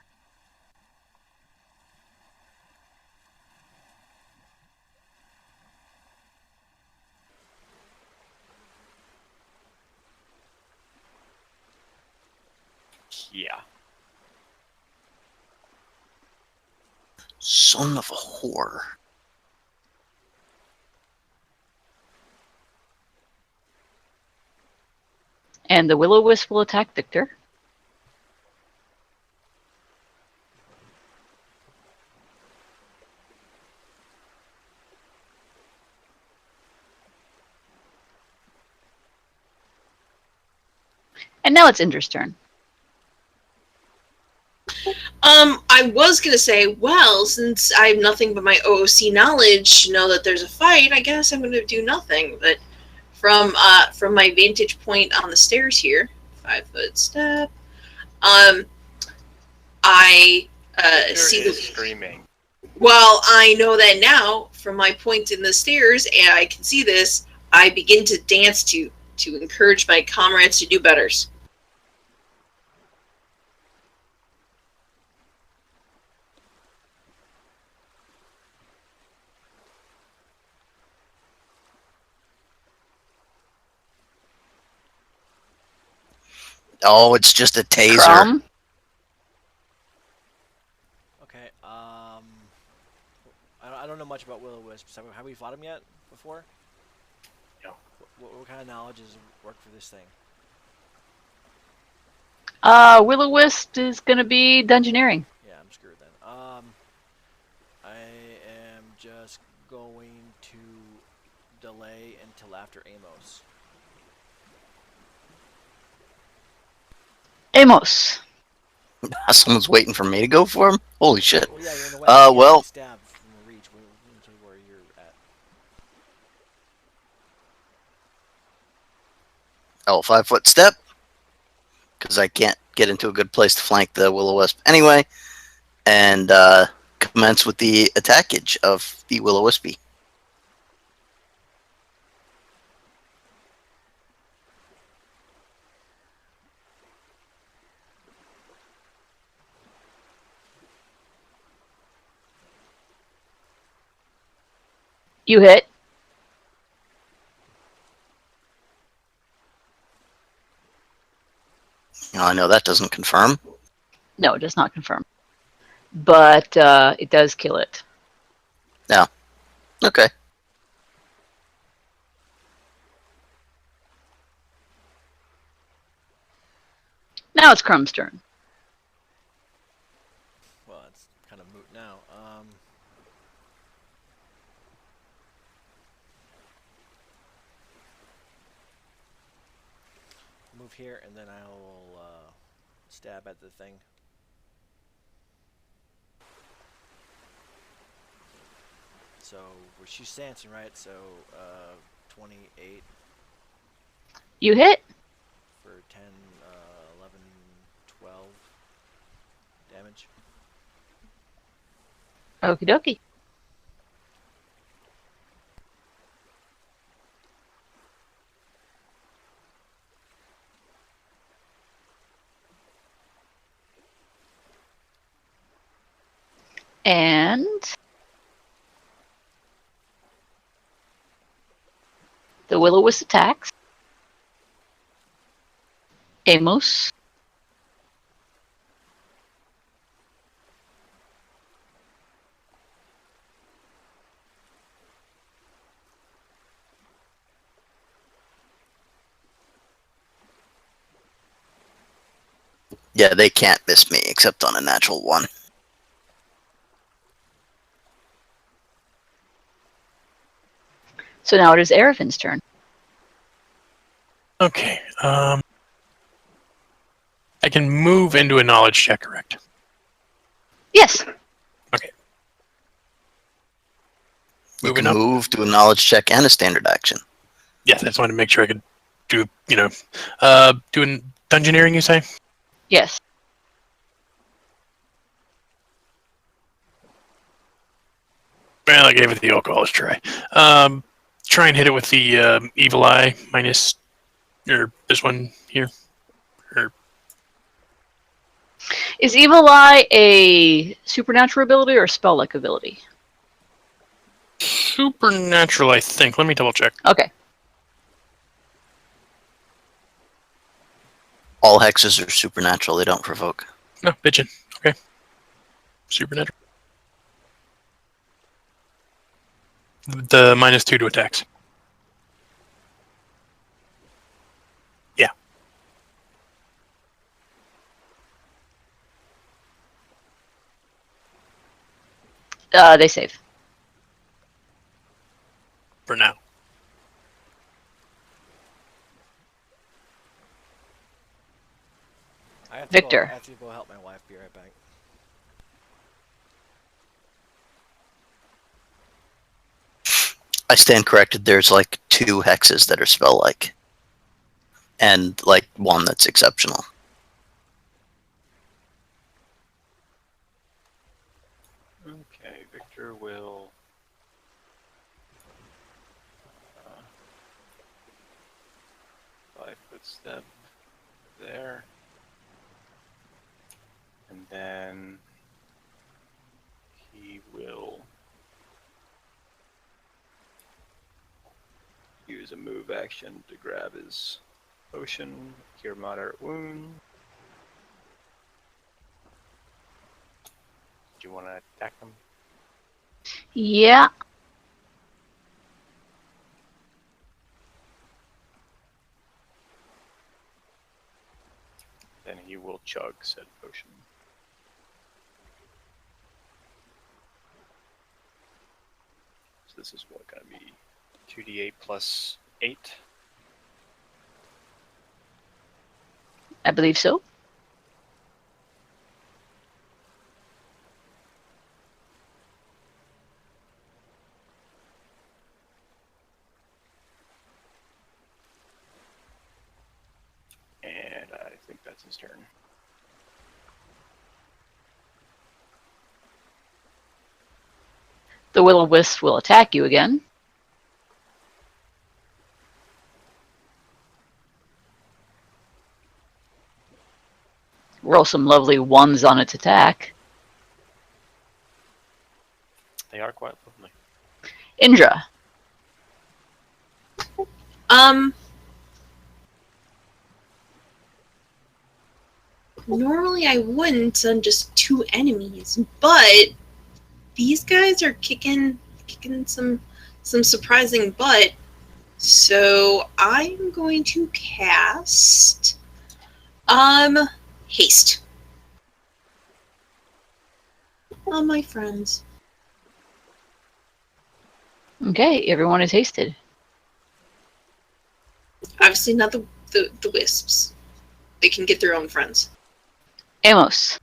Yeah. Son of a whore. And the will-o-wisp will attack Victor. And now it's Indra's turn. I was gonna say, well, since I have nothing but my OOC knowledge to know that there's a fight, I guess I'm gonna do nothing. But from my vantage point on the stairs here, 5-foot step, I see the screaming. Well, I know that now from my point in the stairs, and I can see this. I begin to dance to encourage my comrades to do better. Oh, it's just a taser. Crumb. Okay. I don't know much about will-o-wisps. Have we fought him yet before? No. What kind of knowledge has worked for this thing? Will-o-wisp is going to be dungeoneering. Yeah, I'm screwed then. I am just going to delay until after Amos. Amos. Someone's waiting for me to go for him? Holy shit. Well, yeah, you're in the way. Well. Stab from the reach. We'll tell you where you're at. Oh, 5-foot step? Because I can't get into a good place to flank the will-o-wisp anyway. And commence with the attackage of the will-o-wispy. You hit. I know that doesn't confirm. No, it does not confirm. But it does kill it. Okay. Now it's Crumb's turn. Well, it's kind of moot now. Move here, and then I will stab at the thing. So, she's dancing, right? So, 28 You hit. for 10, 11, 12 damage. Okie dokie. And the Will-O-Wisp attacks. Amos. Yeah, they can't miss me except on a natural one. So now it is Aravin's turn. Okay. I can move into a knowledge check, correct? Yes. You Moving can up. move, do a knowledge check, and a standard action. Yes, I just wanted to make sure I could do, doing dungeoneering, you say? Yes. Well, I gave it the old college try. Try and hit it with the evil eye minus, or this one here. Or Is Evil Eye a supernatural ability or a spell-like ability? supernatural, I think. Let me double check. Okay. All hexes are supernatural, they don't provoke. No, bitchin'. Okay. Supernatural. The -2 to attacks. Yeah. They save. For now. Victor. I have to go help my wife. Be right back. I stand corrected, there's like 2 hexes that are spell-like. And like 1 that's exceptional. Okay, Victor will 5-foot step there. And then he will use a move action to grab his potion, cure moderate wound. Do you want to attack him? Yeah. Then he will chug said potion. So this is what going to be 2d8 plus 8. I believe so. And I think that's his turn. The Will-O-Wisp will attack you again. Roll some lovely ones on its attack. They are quite lovely. Indra. Normally I wouldn't on just 2 enemies, but these guys are kicking some surprising butt. So I'm going to cast haste on my friends. Okay, everyone is hasted. Obviously not the wisps. They can get their own friends. Amos.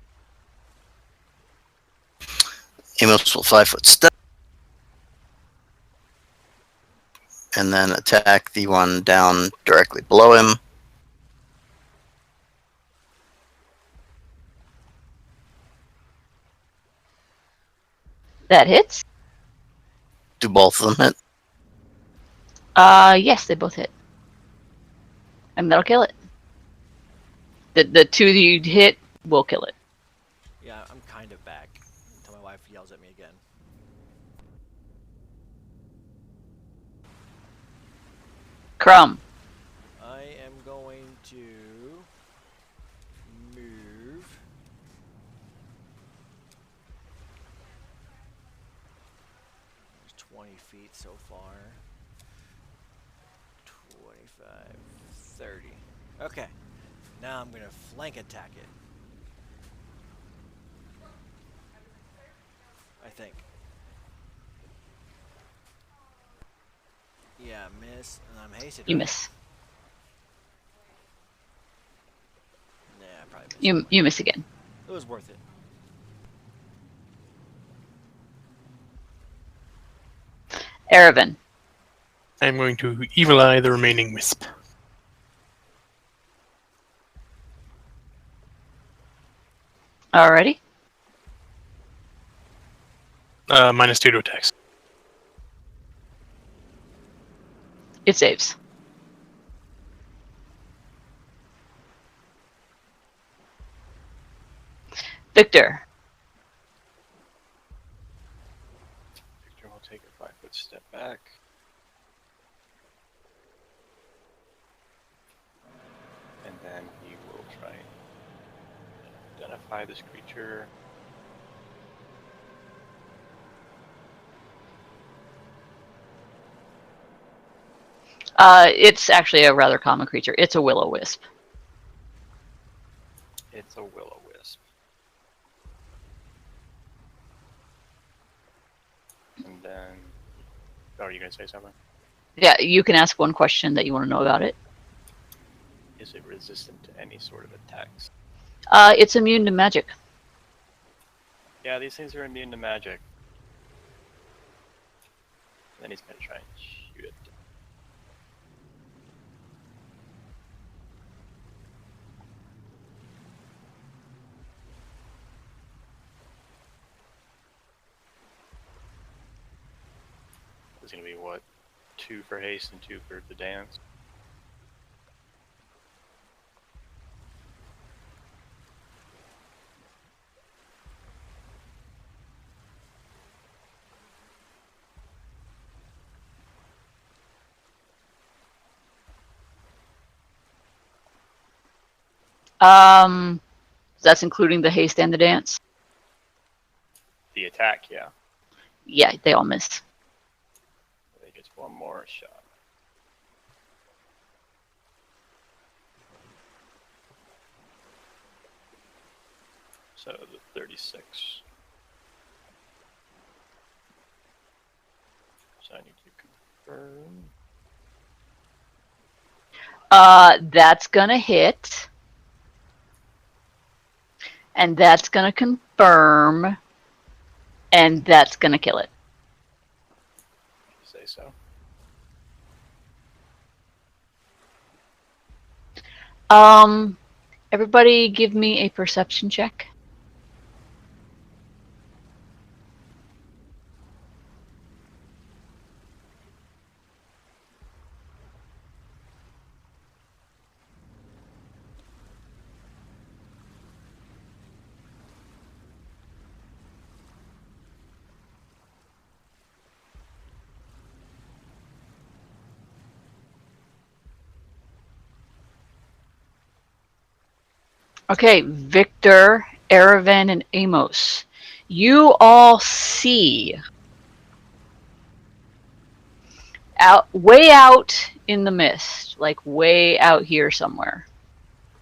Amos will 5-foot step. And then attack the one down directly below him. That hits. Do both of them hit? Yes, they both hit. And that'll kill it. The 2 that you hit will kill it. Yeah, I'm kind of back until my wife yells at me again. Crumb. I am going to move. There's 20 feet so far. 25, 30. Okay. Now I'm going to flank attack it. I think. Yeah, miss, and I'm hasted. You right? miss. Nah, I probably missed. You miss again. It was worth it. Erevan. I'm going to Evil Eye the remaining wisp. Alrighty. -2 to attacks. It saves. Victor. Victor will take a 5-foot step back. And then he will try and identify this creature. It's actually a rather common creature. It's a will-o-wisp. It's a will-o-wisp. And then, oh, are you going to say something? Yeah, you can ask one question that you want to know about it. Is it resistant to any sort of attacks? It's immune to magic. Yeah, these things are immune to magic. Then he's going to try and shoot it. It's going to be what? 2 for haste and 2 for the dance. That's including the haste and the dance. The attack, yeah. Yeah, they all miss. I think it's 1 more shot. So the 36. So I need to confirm. That's gonna hit. And that's gonna confirm. And that's gonna kill it. Say so. Everybody give me a perception check. Okay, Victor, Aravan, and Amos. You all see way out in the mist, like way out here somewhere,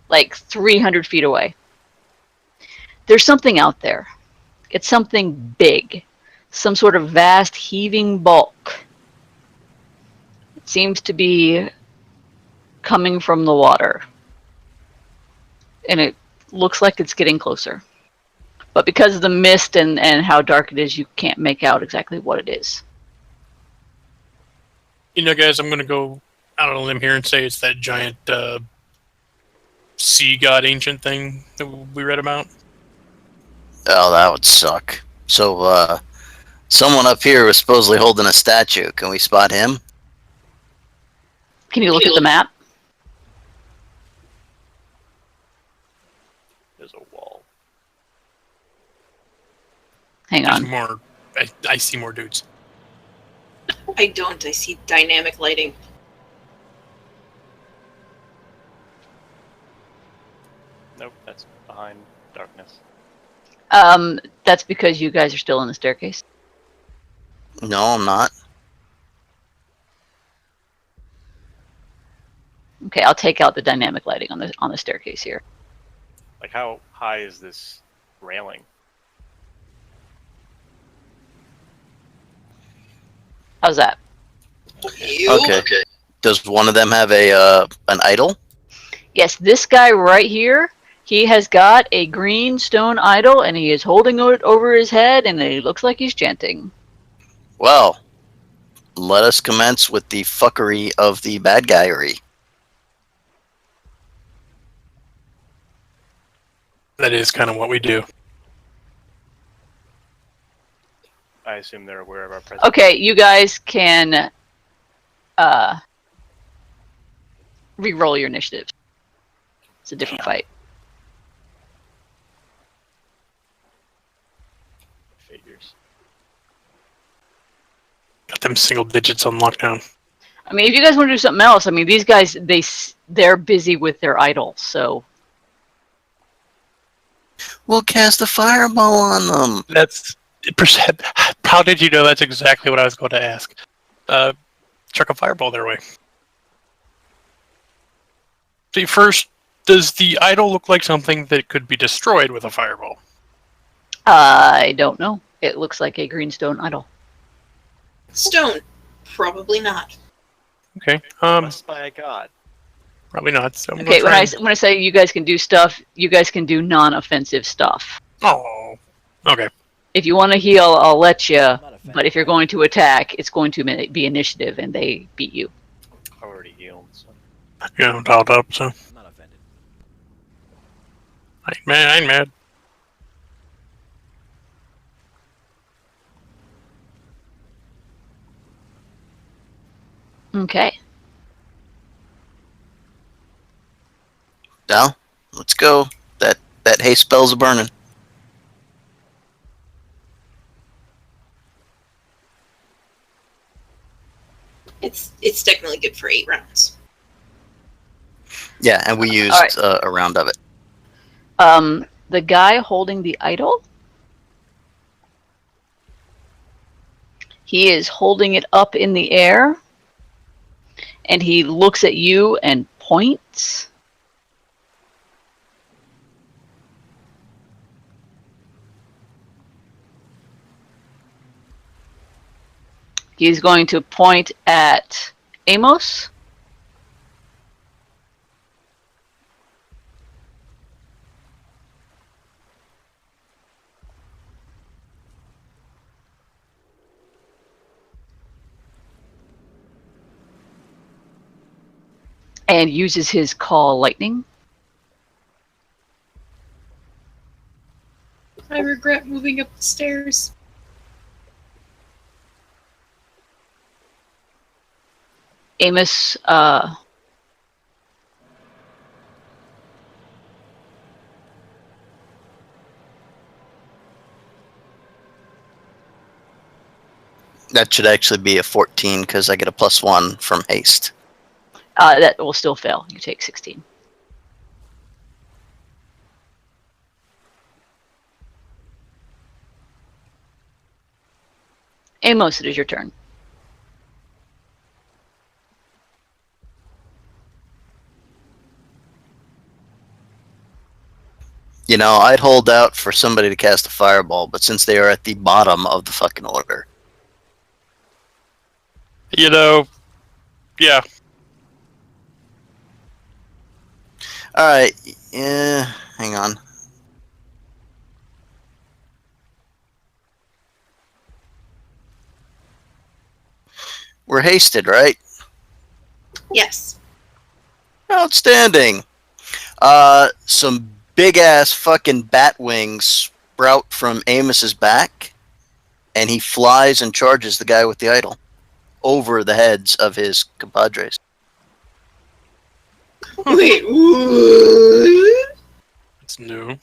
like 300 feet away. There's something out there. It's something big, some sort of vast heaving bulk. It seems to be coming from the water. And it looks like it's getting closer. But because of the mist and how dark it is, you can't make out exactly what it is. You know, guys, I'm going to go out on a limb here and say it's that giant sea god ancient thing that we read about. Oh, that would suck. So, someone up here was supposedly holding a statue. Can we spot him? Can you look at the map? There's a wall. Hang There's on. more. I see more dudes. I don't. I see dynamic lighting. Nope, that's behind darkness. That's because you guys are still in the staircase. No, I'm not. Okay, I'll take out the dynamic lighting on the staircase here. Like, how high is this railing? How's that? Okay. Does one of them have an idol? Yes, this guy right here, he has got a green stone idol, and he is holding it over his head, and it looks like he's chanting. Well, let us commence with the fuckery of the bad guyery. That is kind of what we do. I assume they're aware of our presence. Okay, you guys can re-roll your initiative. It's a different fight. Figures. Got them single digits on lockdown. I mean, if you guys want to do something else, I mean, these guys, they're busy with their idol, so... We'll cast a fireball on them. That's percent. How did you know that's exactly what I was going to ask? Chuck a fireball their way. See, first, does the idol look like something that could be destroyed with a fireball? I don't know. It looks like a greenstone idol. Stone. Probably not. Okay. Blessed by a god. Probably not. So I'm Okay, gonna when I say you guys can do stuff, you guys can do non-offensive stuff. Oh. Okay. If you want to heal, I'll let you. Not offended. But if you're going to attack, it's going to be initiative, and they beat you. I already healed, so. Yeah, I'm dialed up, so I'm not offended. I ain't mad. Okay. Now, let's go. That haste spell's a burning. It's technically good for 8 rounds. Yeah, and we used Alright. a round of it. The guy holding the idol, he is holding it up in the air, and he looks at you and points. He's going to point at Amos. And uses his call lightning. I regret moving up the stairs. Amos, That should actually be a 14 because I get a +1 from haste. that will still fail. You take 16. Amos, it is your turn. You know, I'd hold out for somebody to cast a fireball, but since they are at the bottom of the fucking order. You know, yeah. Alright, yeah, hang on. We're hasted, right? Yes. Outstanding. Some big ass fucking bat wings sprout from Amos's back, and he flies and charges the guy with the idol over the heads of his compadres. Wait, what? It's new.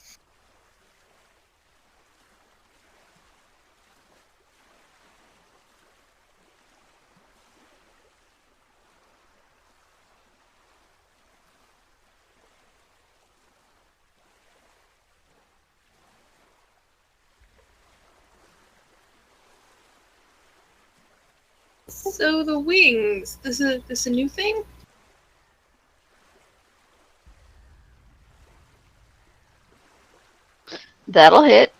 So the wings. This a new thing? That'll hit.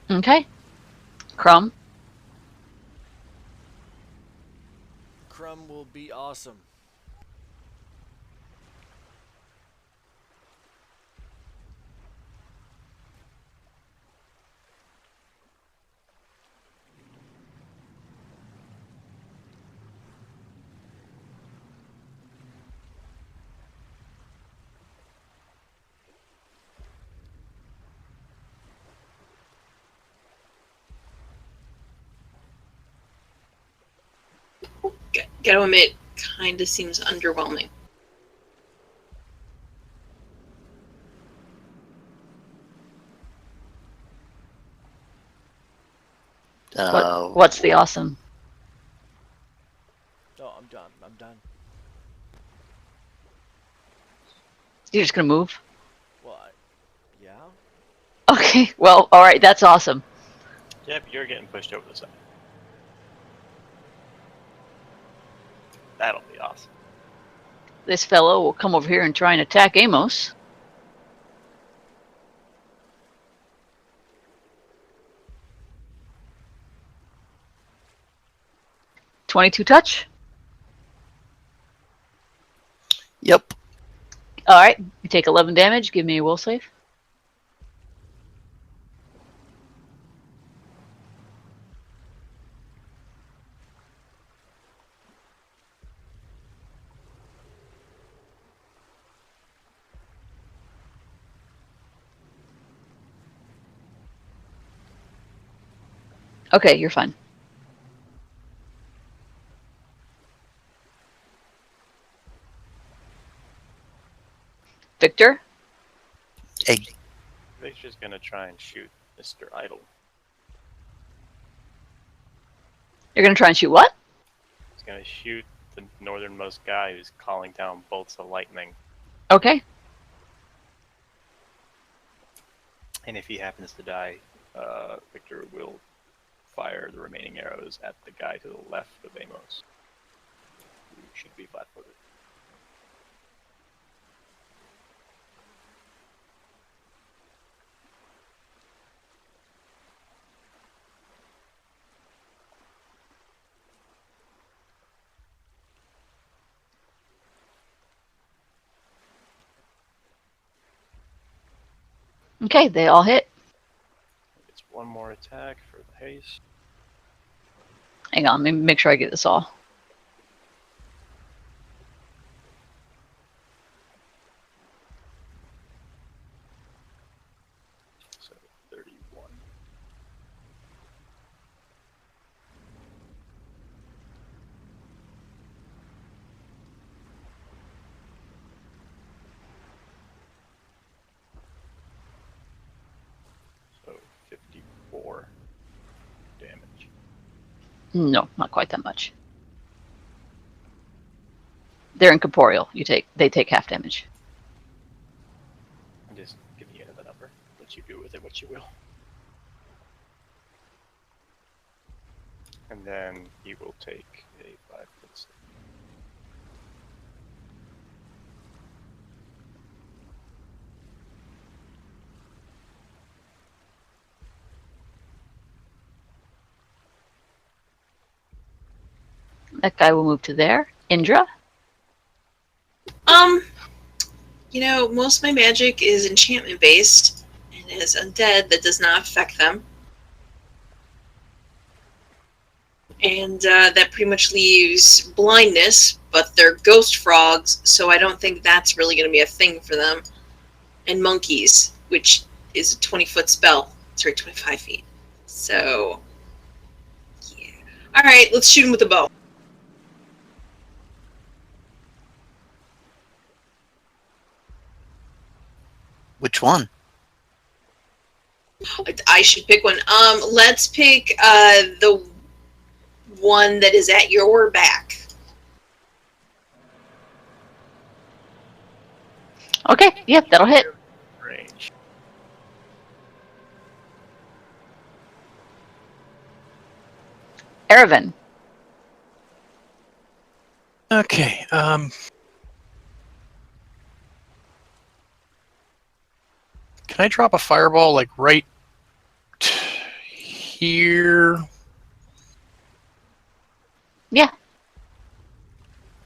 Okay. Crumb. Crumb will be awesome. Gotta admit, kind of seems underwhelming. What's the awesome? Oh, I'm done. I'm done. You're just gonna move? Well, yeah. Okay. Well, all right. That's awesome. Yep, you're getting pushed over the side. That'll be awesome. This fellow will come over here and try and attack Amos. .22 touch. Yep. All right. You take 11 damage. Give me a will save. Okay, you're fine. Victor? Hey, Victor's gonna try and shoot Mr. Idol. You're gonna try and shoot what? He's gonna shoot the northernmost guy who's calling down bolts of lightning. Okay. And if he happens to die, Victor will fire the remaining arrows at the guy to the left of Amos, who should be flat-footed. Okay, they all hit. It's one more attack for the haste. Hang on, let me make sure I get this all. So 31. So 54 damage. No, not quite that much. They're incorporeal. They take half damage. I'm just giving you the number. Let you do with it what you will. And then he will take a 5-foot step. That guy will move to there. Indra? Most of my magic is enchantment based and is undead that does not affect them. And that pretty much leaves blindness, but they're ghost frogs, so I don't think that's really going to be a thing for them. And monkeys, which is a 20-foot spell. Sorry, 25 feet. So, yeah. Alright, let's shoot him with a bow. Which one? I should pick one. Let's pick the one that is at your back. Okay, yep, that'll hit. Range. Erevan. Okay. Can I drop a fireball like right here? Yeah.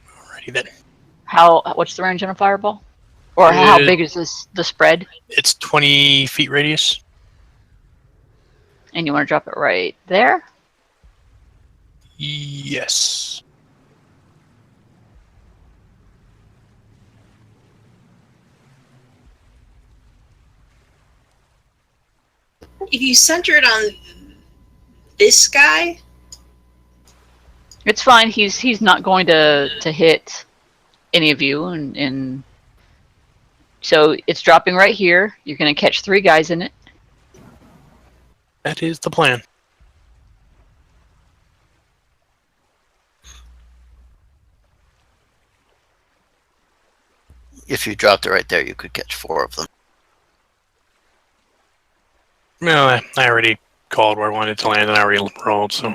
Alrighty then. What's the range on a fireball? Or how big is the spread? It's 20 feet radius. And you want to drop it right there? Yes. If you center it on this guy, It's fine. He's not going to hit any of you, and so it's dropping right here. You're going to catch 3 guys in it. That is the plan. If you dropped it right there, you could catch 4 of them. Well, I already called where I wanted to land and I already rolled, so.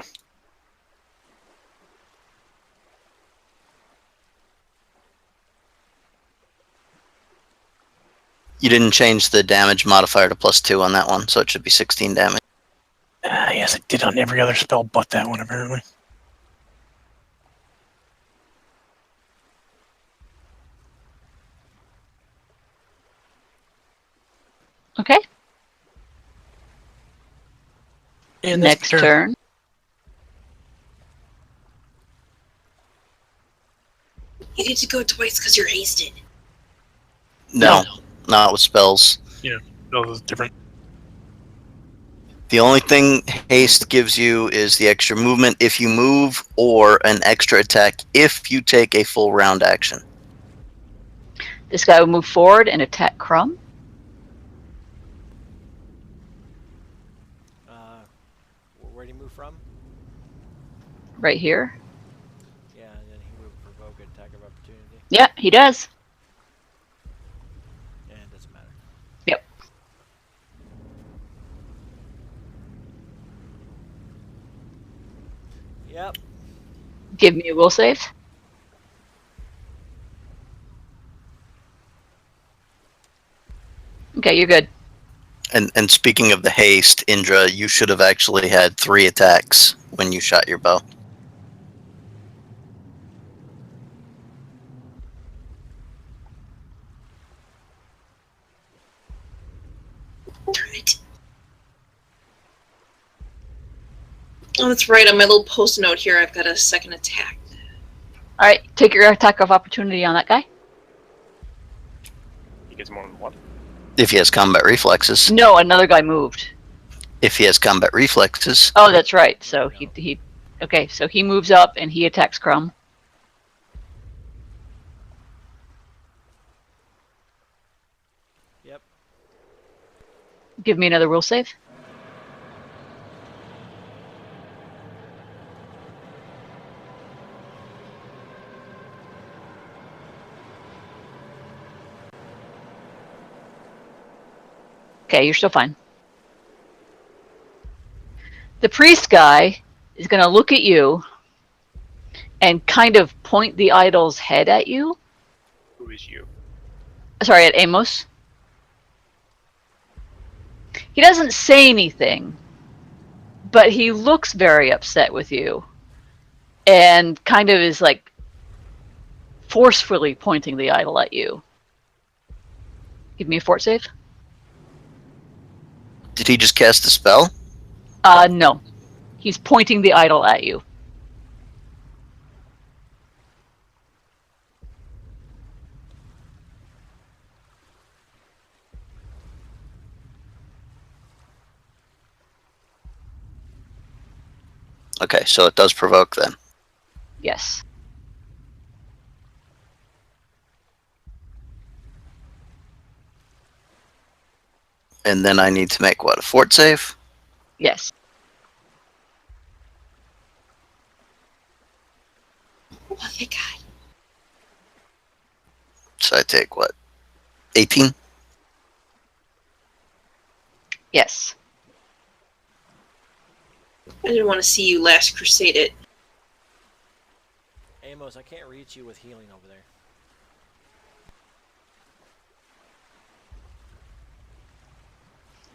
You didn't change the damage modifier to +2 on that one, so it should be 16 damage. Yes, I did on every other spell but that one, apparently. Okay. And Next turn. you get to go twice because you're hasted. No, not with spells. That was different. The only thing haste gives you is the extra movement if you move, or an extra attack if you take a full round action. This guy will move forward and attack Crumb. Where'd he move from? Right here. Yeah, and then he would provoke an attack of opportunity. Yeah, he does. Yeah, it doesn't matter. Yep. Yep. Give me a will save. Okay, you're good. And speaking of the haste, Indra, you should have actually had 3 attacks when you shot your bow. Darn it. Oh, that's right. On my little post note here, I've got a second attack. All right, take your attack of opportunity on that guy. He gets more than one. If he has combat reflexes. No, another guy moved. If he has combat reflexes. Oh, that's right. So No. he okay. So he moves up and he attacks Crumb. Yep. Give me another will save. Okay, you're still fine. The priest guy is going to look at you and kind of point the idol's head at you. Who is you? Sorry, at Amos. He doesn't say anything, but he looks very upset with you and kind of is like forcefully pointing the idol at you. Give me a fort save. Did he just cast a spell? No. He's pointing the idol at you. Okay, so it does provoke then. Yes. And then I need to make what, a fort save? Yes. Oh, thank God. So I take what, 18? Yes. I didn't want to see you last crusade it. Amos, I can't reach you with healing over there.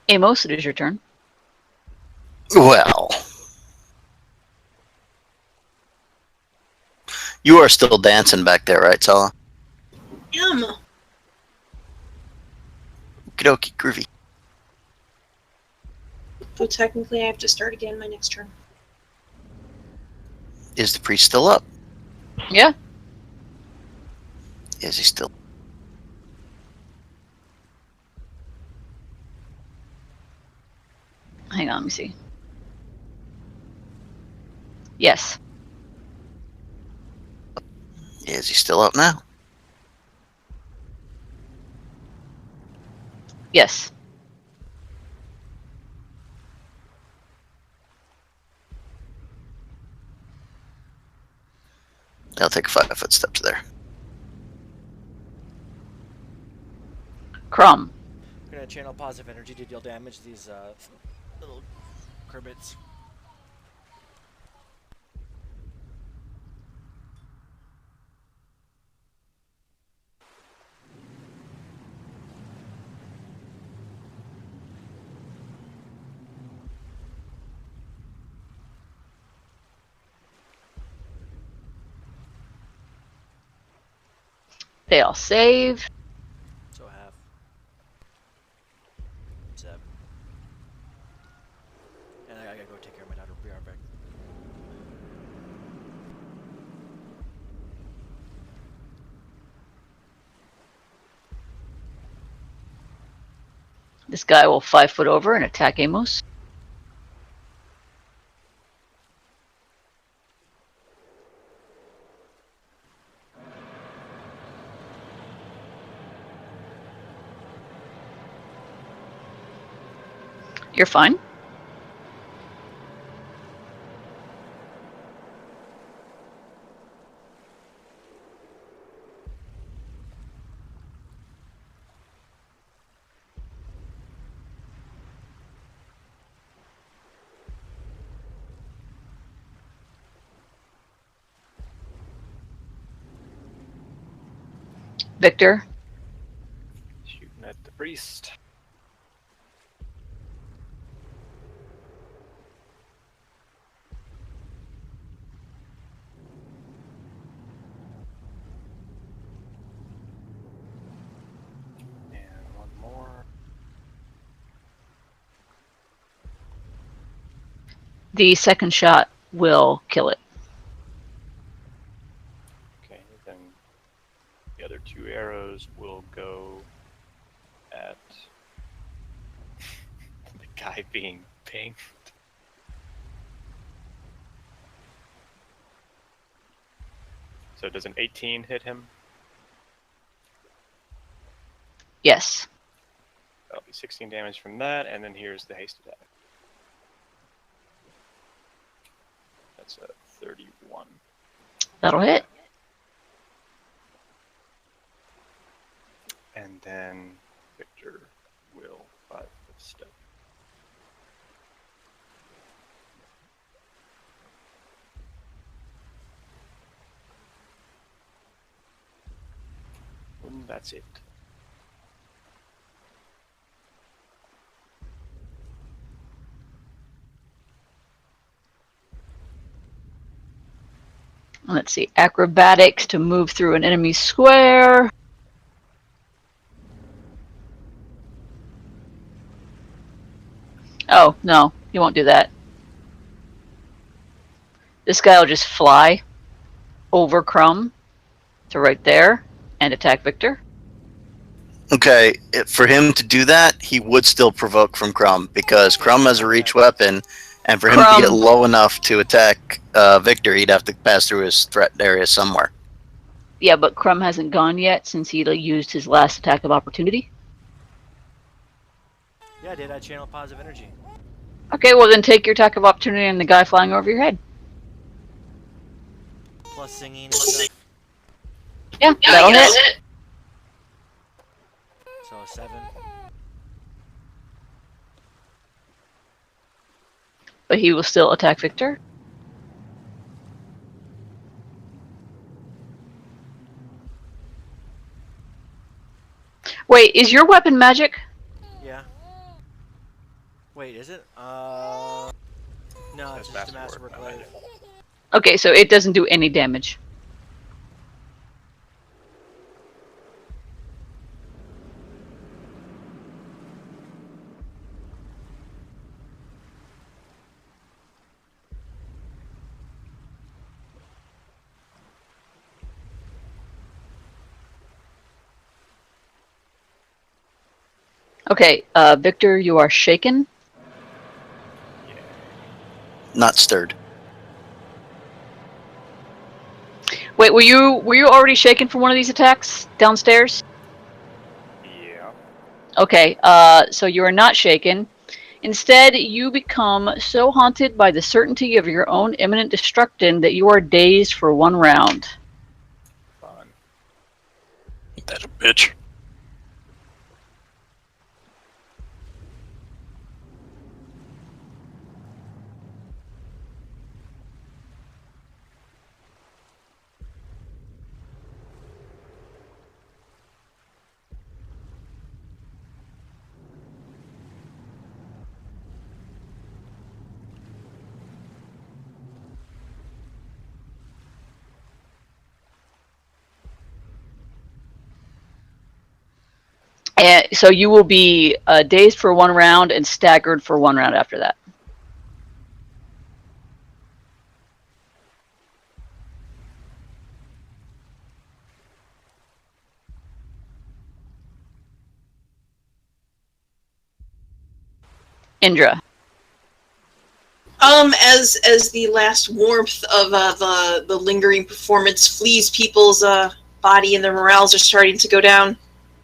Amos, it is your turn. Well. You are still dancing back there, right, Sala? Yum. Okie dokie, groovy. So technically, I have to start again my next turn. Is the priest still up? Yeah. Is he still? Hang on, let me see. Yes. Is he still up now? Yes. I'll take 5 footsteps there. Crumb. I'm gonna channel positive energy to deal damage to these little cribbits. They all save. So have 7. And I gotta go take care of my daughter. Be right back. This guy will 5 foot over and attack Amos. You're fine. Victor. Shooting at the priest. And one more. The second shot will kill it. Okay, then the other 2 arrows will go at the guy being pinged. So does an 18 hit him? Yes. That'll be 16 damage from that, and then here's the haste attack. That's a 31. That'll hit. And then Victor will 5-foot step. And that's it. Let's see. Acrobatics to move through an enemy square. Oh, no. You won't do that. This guy will just fly over Crumb to right there and attack Victor. Okay, for him to do that, he would still provoke from Crumb because Crumb has a reach weapon, and for him to get low enough to attack Victor, he'd have to pass through his threat area somewhere. Yeah, but Crumb hasn't gone yet since he used his last attack of opportunity. Yeah, I did. I channeled positive energy. Okay, well then take your attack of opportunity on the guy flying over your head. Plus singing and stuff. Yeah, that'll hit. So 7. But he will still attack Victor. Wait, is your weapon magic? Yeah. Wait, is it? No, it's That's just a masterwork masterwork, glaive. Okay, so it doesn't do any damage. Okay, Victor, you are shaken. Not stirred. Wait, were you already shaken from one of these attacks downstairs? Yeah. Okay, so you are not shaken. Instead, you become so haunted by the certainty of your own imminent destruction that you are dazed for 1 round. Fun. That a bitch. And so you will be dazed for 1 round and staggered for 1 round after that. Indra. As the last warmth of the lingering performance flees people's body and their morales are starting to go down,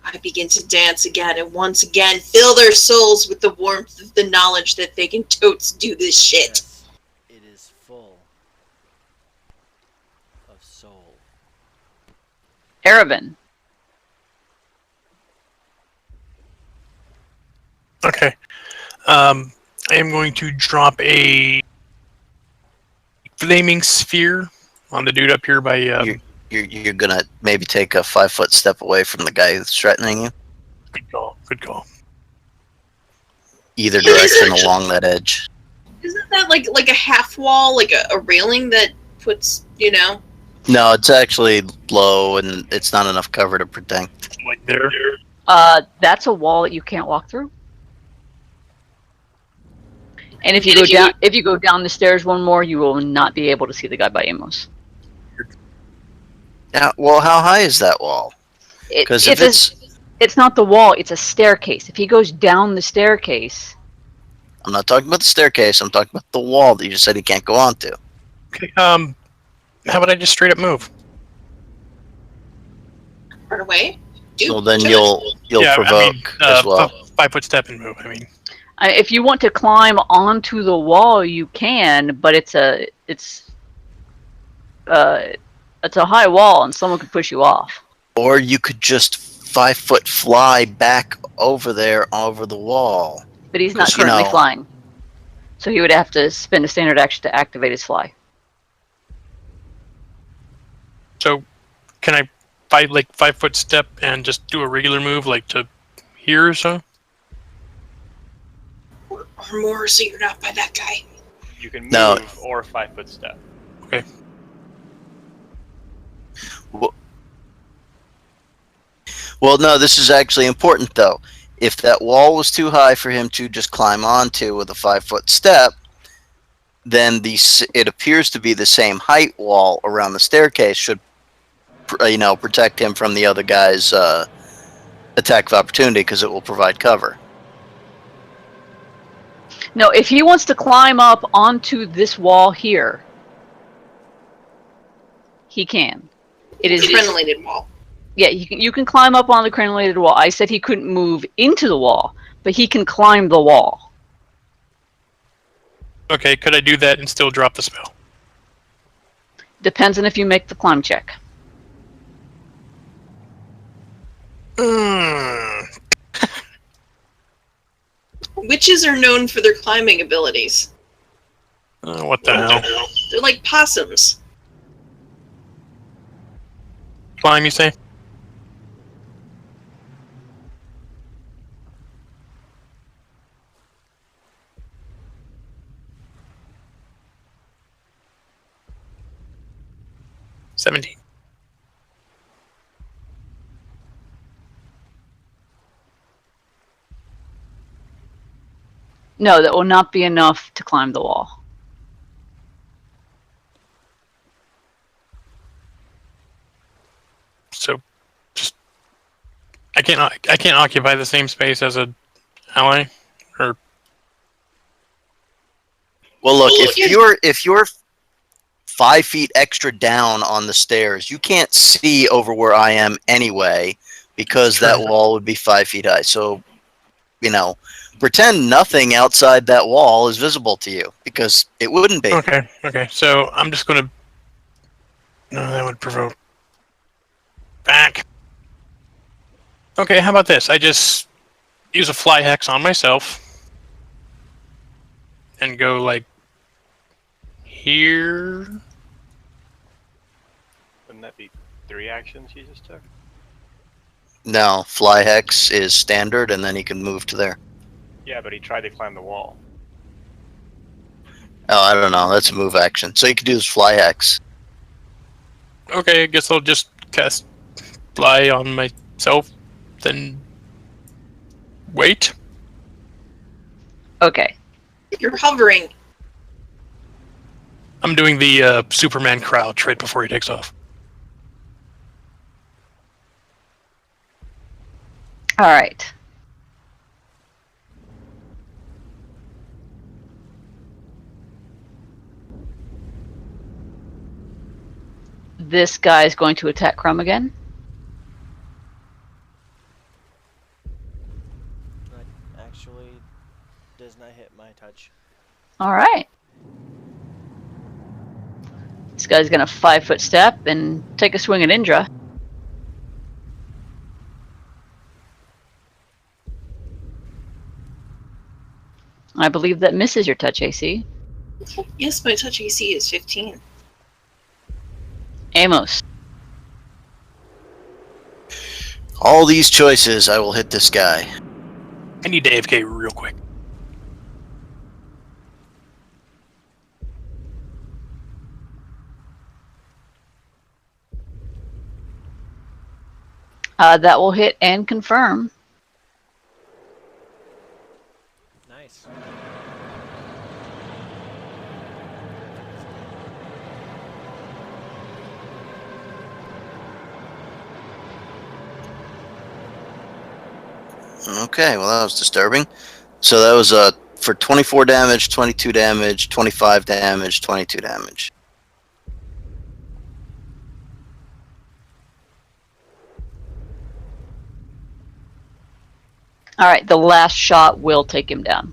I begin to dance again and once again fill their souls with the warmth of the knowledge that they can totes do this shit. Yes, it is full of soul. Erebin. Okay. I am going to drop a flaming sphere on the dude up here by. You're gonna maybe take a 5-foot step away from the guy who's threatening you. Good call. Good call. Either direction along that edge. Isn't that like a half wall, like a railing that puts, No, it's actually low and it's not enough cover to protect. Like there. That's a wall that you can't walk through. And if you go down the stairs one more, you will not be able to see the guy by Amos. Now, well, how high is that wall? Because if it's not the wall, it's a staircase. If he goes down the staircase, I'm not talking about the staircase. I'm talking about the wall that you just said he can't go onto. Okay. How about I just straight up move? Run away. Well, then you'll provoke as well. 5-foot step and move. I mean, if you want to climb onto the wall, you can, but it's a high wall, and someone could push you off. Or you could just 5-foot fly back over there over the wall. But he's not currently flying, so he would have to spend a standard action to activate his fly. so can I 5-foot step and just do a regular move, like to here or so? Or more, so you're not by that guy. You can move No. or 5-foot step. Okay. Well, no, this is actually important, though. If that wall was too high for him to just climb onto with a 5-foot step, then it appears to be the same height wall around the staircase should, protect him from the other guy's attack of opportunity, because it will provide cover. No, if he wants to climb up onto this wall here, he can. It is Crenellated wall. Yeah, you can climb up on the crenellated wall. I said he couldn't move into the wall, but he can climb the wall. Okay, could I do that and still drop the spell? Depends on if you make the climb check. Witches are known for their climbing abilities. What the hell? They're like possums. Climb, you say? $17. No, that will not be enough to climb the wall. So, just I can't occupy the same space as a ally, or Well, look, if you're 5 feet extra down on the stairs, you can't see over where I am anyway, because that wall would be 5 feet high. So, pretend nothing outside that wall is visible to you, because it wouldn't be. Okay. So I'm just gonna. No, that would provoke. Back. Okay, how about this? I just use a fly hex on myself and go like here. Wouldn't that be 3 actions you just took? No, fly hex is standard, and then he can move to there. Yeah, but he tried to climb the wall. Oh, I don't know. That's a move action. So you could do this fly hex. Okay, I guess I'll just cast fly on myself, then wait. Okay. You're hovering. I'm doing the Superman crouch right before he takes off. All right. This guy is going to attack Crumb again. Actually, does not hit my touch. All right. This guy's going to 5-foot step and take a swing at Indra. I believe that misses your touch AC. Yes, my touch AC is 15. Amos. All these choices, I will hit this guy. I need to AFK real quick. That will hit and confirm. Nice. Okay, well that was disturbing. So that was for 24 damage, 22 damage, 25 damage, 22 damage. All right, the last shot will take him down.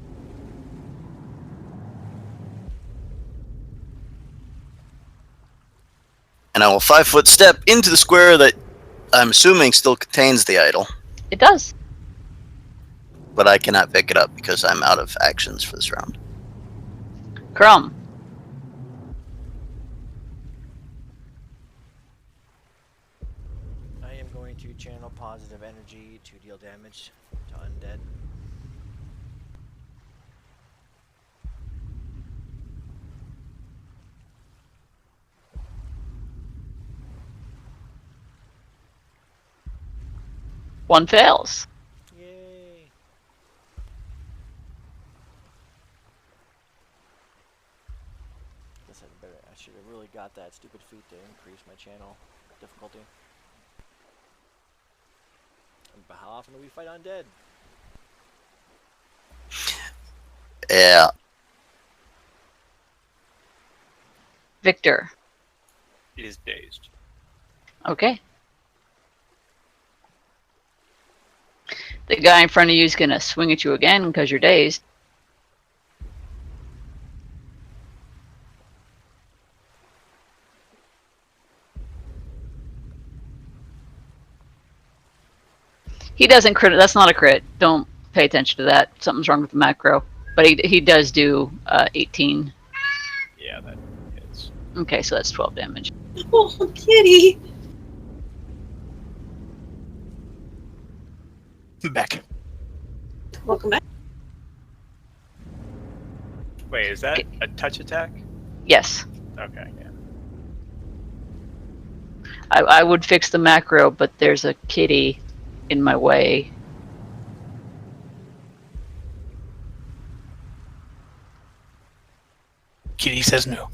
And I will 5-foot step into the square that I'm assuming still contains the idol, It does. but I cannot pick it up because I'm out of actions for this round. Crumb. I am going to channel positive energy to deal damage to undead. One fails. Yay! Guess I should have really got that stupid feat to increase my channel difficulty. But how often do we fight undead? Yeah. Victor. He is dazed. Okay. The guy in front of you is going to swing at you again because you're dazed. He doesn't crit. That's not a crit. Don't pay attention to that. Something's wrong with the macro. But he does do 18. Yeah, that hits. Okay, so that's 12 damage. Oh, kitty. Back. Welcome back. Wait, is that a touch attack? Yes. Okay, yeah. I would fix the macro, but there's a kitty in my way. Kitty says no.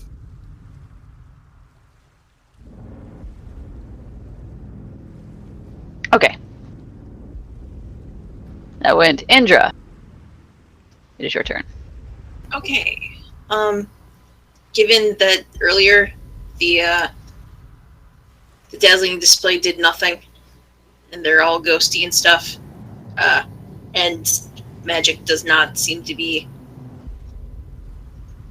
Okay. That went Indra. It is your turn. Okay. Given that earlier the dazzling display did nothing, and they're all ghosty and stuff, and magic does not seem to be.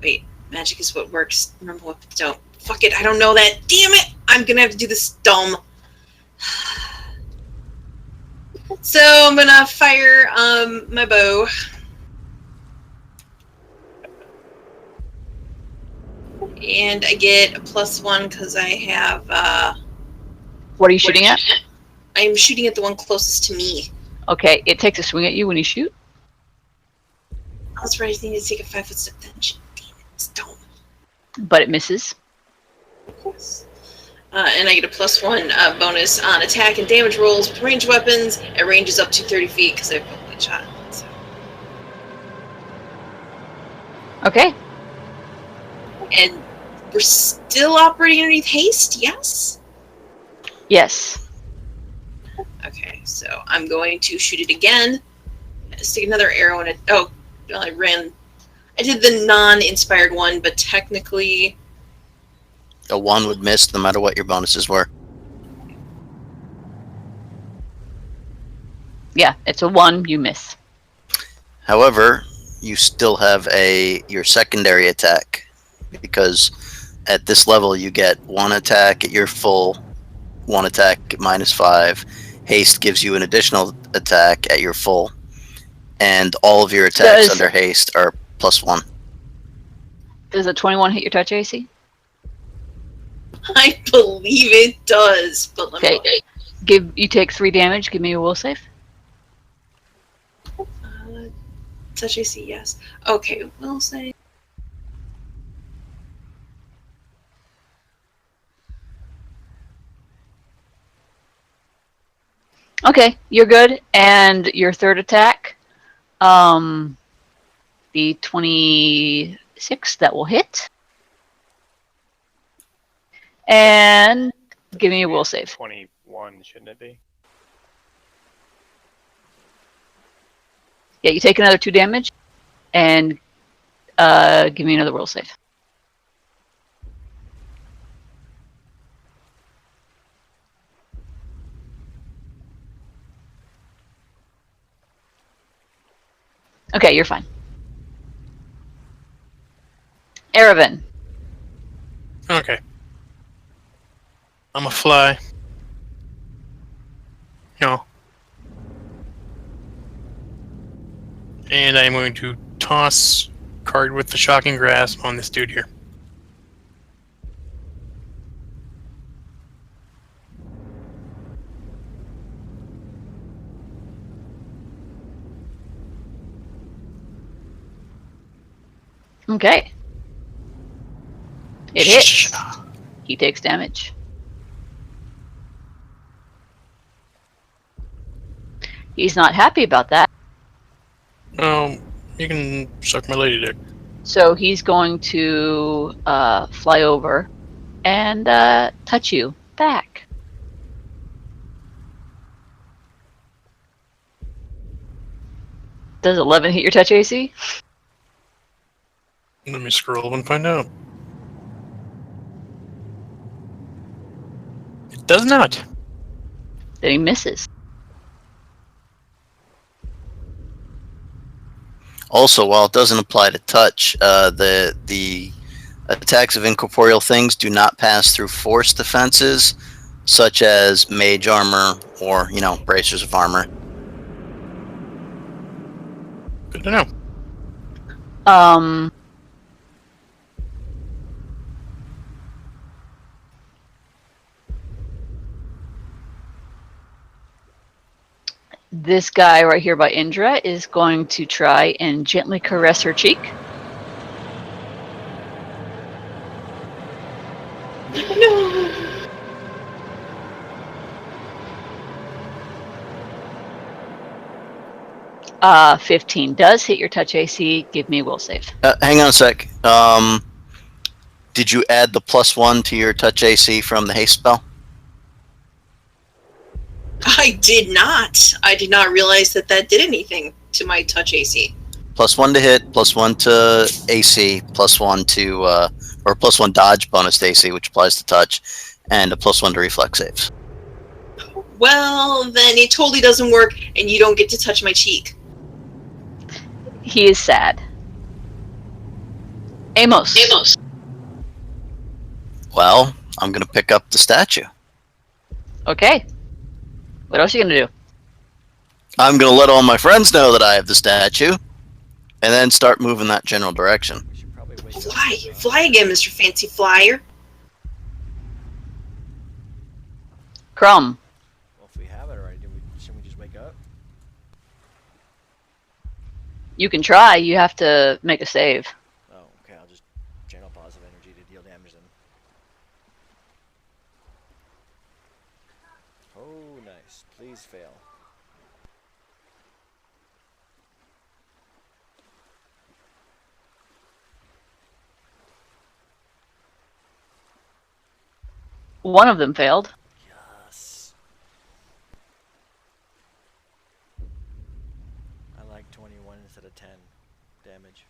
Wait, magic is what works. Remember what? Don't. Fuck it. I don't know that. Damn it! I'm gonna have to do this dumb. So I'm gonna fire my bow. And I get a +1 because I have. What are you shooting at? I'm shooting at the one closest to me. Okay, it takes a swing at you when you shoot. That's right. I need to take a 5-foot step. Then, damn it, it's dumb. But it misses. Yes. And I get a +1 bonus on attack and damage rolls with ranged weapons. It ranges up to 30 feet because I have a blade shot. So. Okay. And we're still operating underneath haste, yes? Yes. Okay, so I'm going to shoot it again. Stick another arrow in it. Oh, well, I did the non-inspired one, but technically... A 1 would miss no matter what your bonuses were. Yeah, it's a 1, you miss. However, you still have your secondary attack, because at this level you get 1 attack at your full, 1 attack at -5. Haste gives you an additional attack at your full, and all of your attacks under haste are +1. Does a 21 hit your touch AC? I believe it does, but let me Okay. You take 3 damage. Give me a will save. touch AC, yes. Okay, will save. Okay, you're good. And your third attack, the 26, that will hit. And give me a will save. 21, shouldn't it be? Yeah, you take another 2 damage, and give me another will save. Okay, you're fine. Erevan. Okay. I'm a fly. No. And I'm going to toss card with the shocking grasp on this dude here. Okay. It hits. He takes damage. He's not happy about that. You can suck my lady dick. So he's going to fly over and touch you back. Does 11 hit your touch AC? Let me scroll and find out. It does not. Then he misses. Also, while it doesn't apply to touch, the attacks of incorporeal things do not pass through force defenses, such as mage armor or bracers of armor. Good to know. This guy right here by Indra is going to try and gently caress her cheek. No. 15 does hit your touch AC. Give me a will save. Hang on a sec. Did you add the +1 to your touch AC from the haste spell? I did not. I did not realize that did anything to my touch AC. +1 to hit, +1 to AC, +1 to or +1 dodge bonus to AC, which applies to touch, and a +1 to reflex saves. Well, then it totally doesn't work, and you don't get to touch my cheek. He is sad. Amos. Well, I'm gonna pick up the statue. Okay. What else are you gonna do? I'm gonna let all my friends know that I have the statue, and then start moving that general direction. We should probably wait. Fly again, Mr. Fancy Flyer. Crumb. Well, if we have it already, shouldn't we just wake up? You can try. You have to make a save. Oh, okay. I'll just channel positive energy to deal damage then. Oh, nice. Please fail. One of them failed. Yes. I like 21 instead of 10 damage.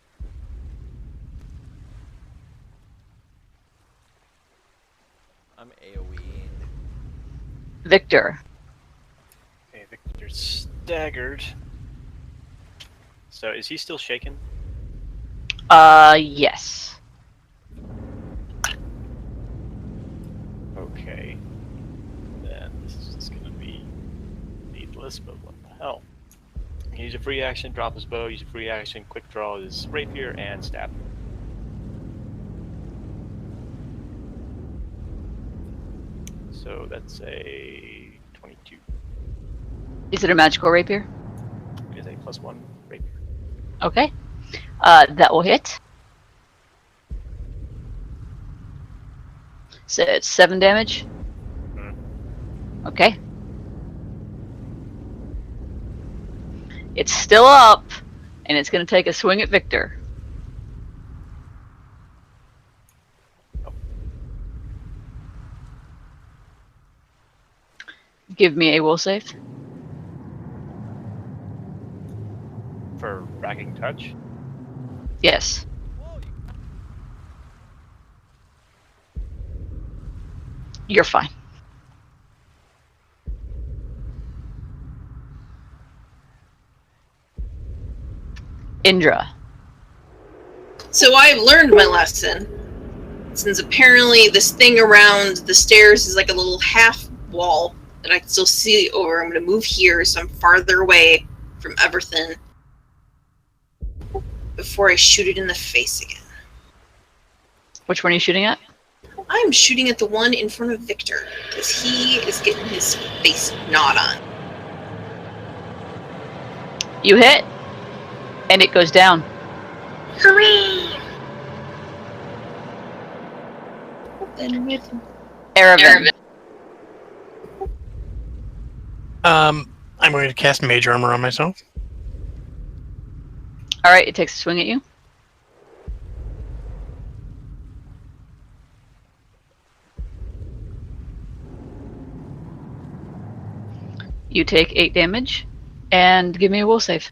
I'm AoEing. Victor. Okay, Victor's staggered. So is he still shaken? Yes. Okay. Then this is just gonna be needless, but what the hell? Use a free action, drop his bow, use a free action, quick draw his rapier, and stab. So that's a 22. Is it a magical rapier? Is a +1 rapier. Okay. That will hit. So it's 7 damage. Okay. It's still up, and it's going to take a swing at Victor. Give me a will save. For blocking touch? Yes. You're fine. Indra. So I've learned my lesson. Since apparently this thing around the stairs is like a little half wall that I can still see over, I'm going to move here so I'm farther away from everything before I shoot it in the face again. Which one are you shooting at? I'm shooting at the one in front of Victor, because he is getting his face gnawed on. You hit, and it goes down. Hooray! Then with Aravan. I'm going to cast Mage Armor on myself. Alright, it takes a swing at you. You take 8 damage, and give me a will save.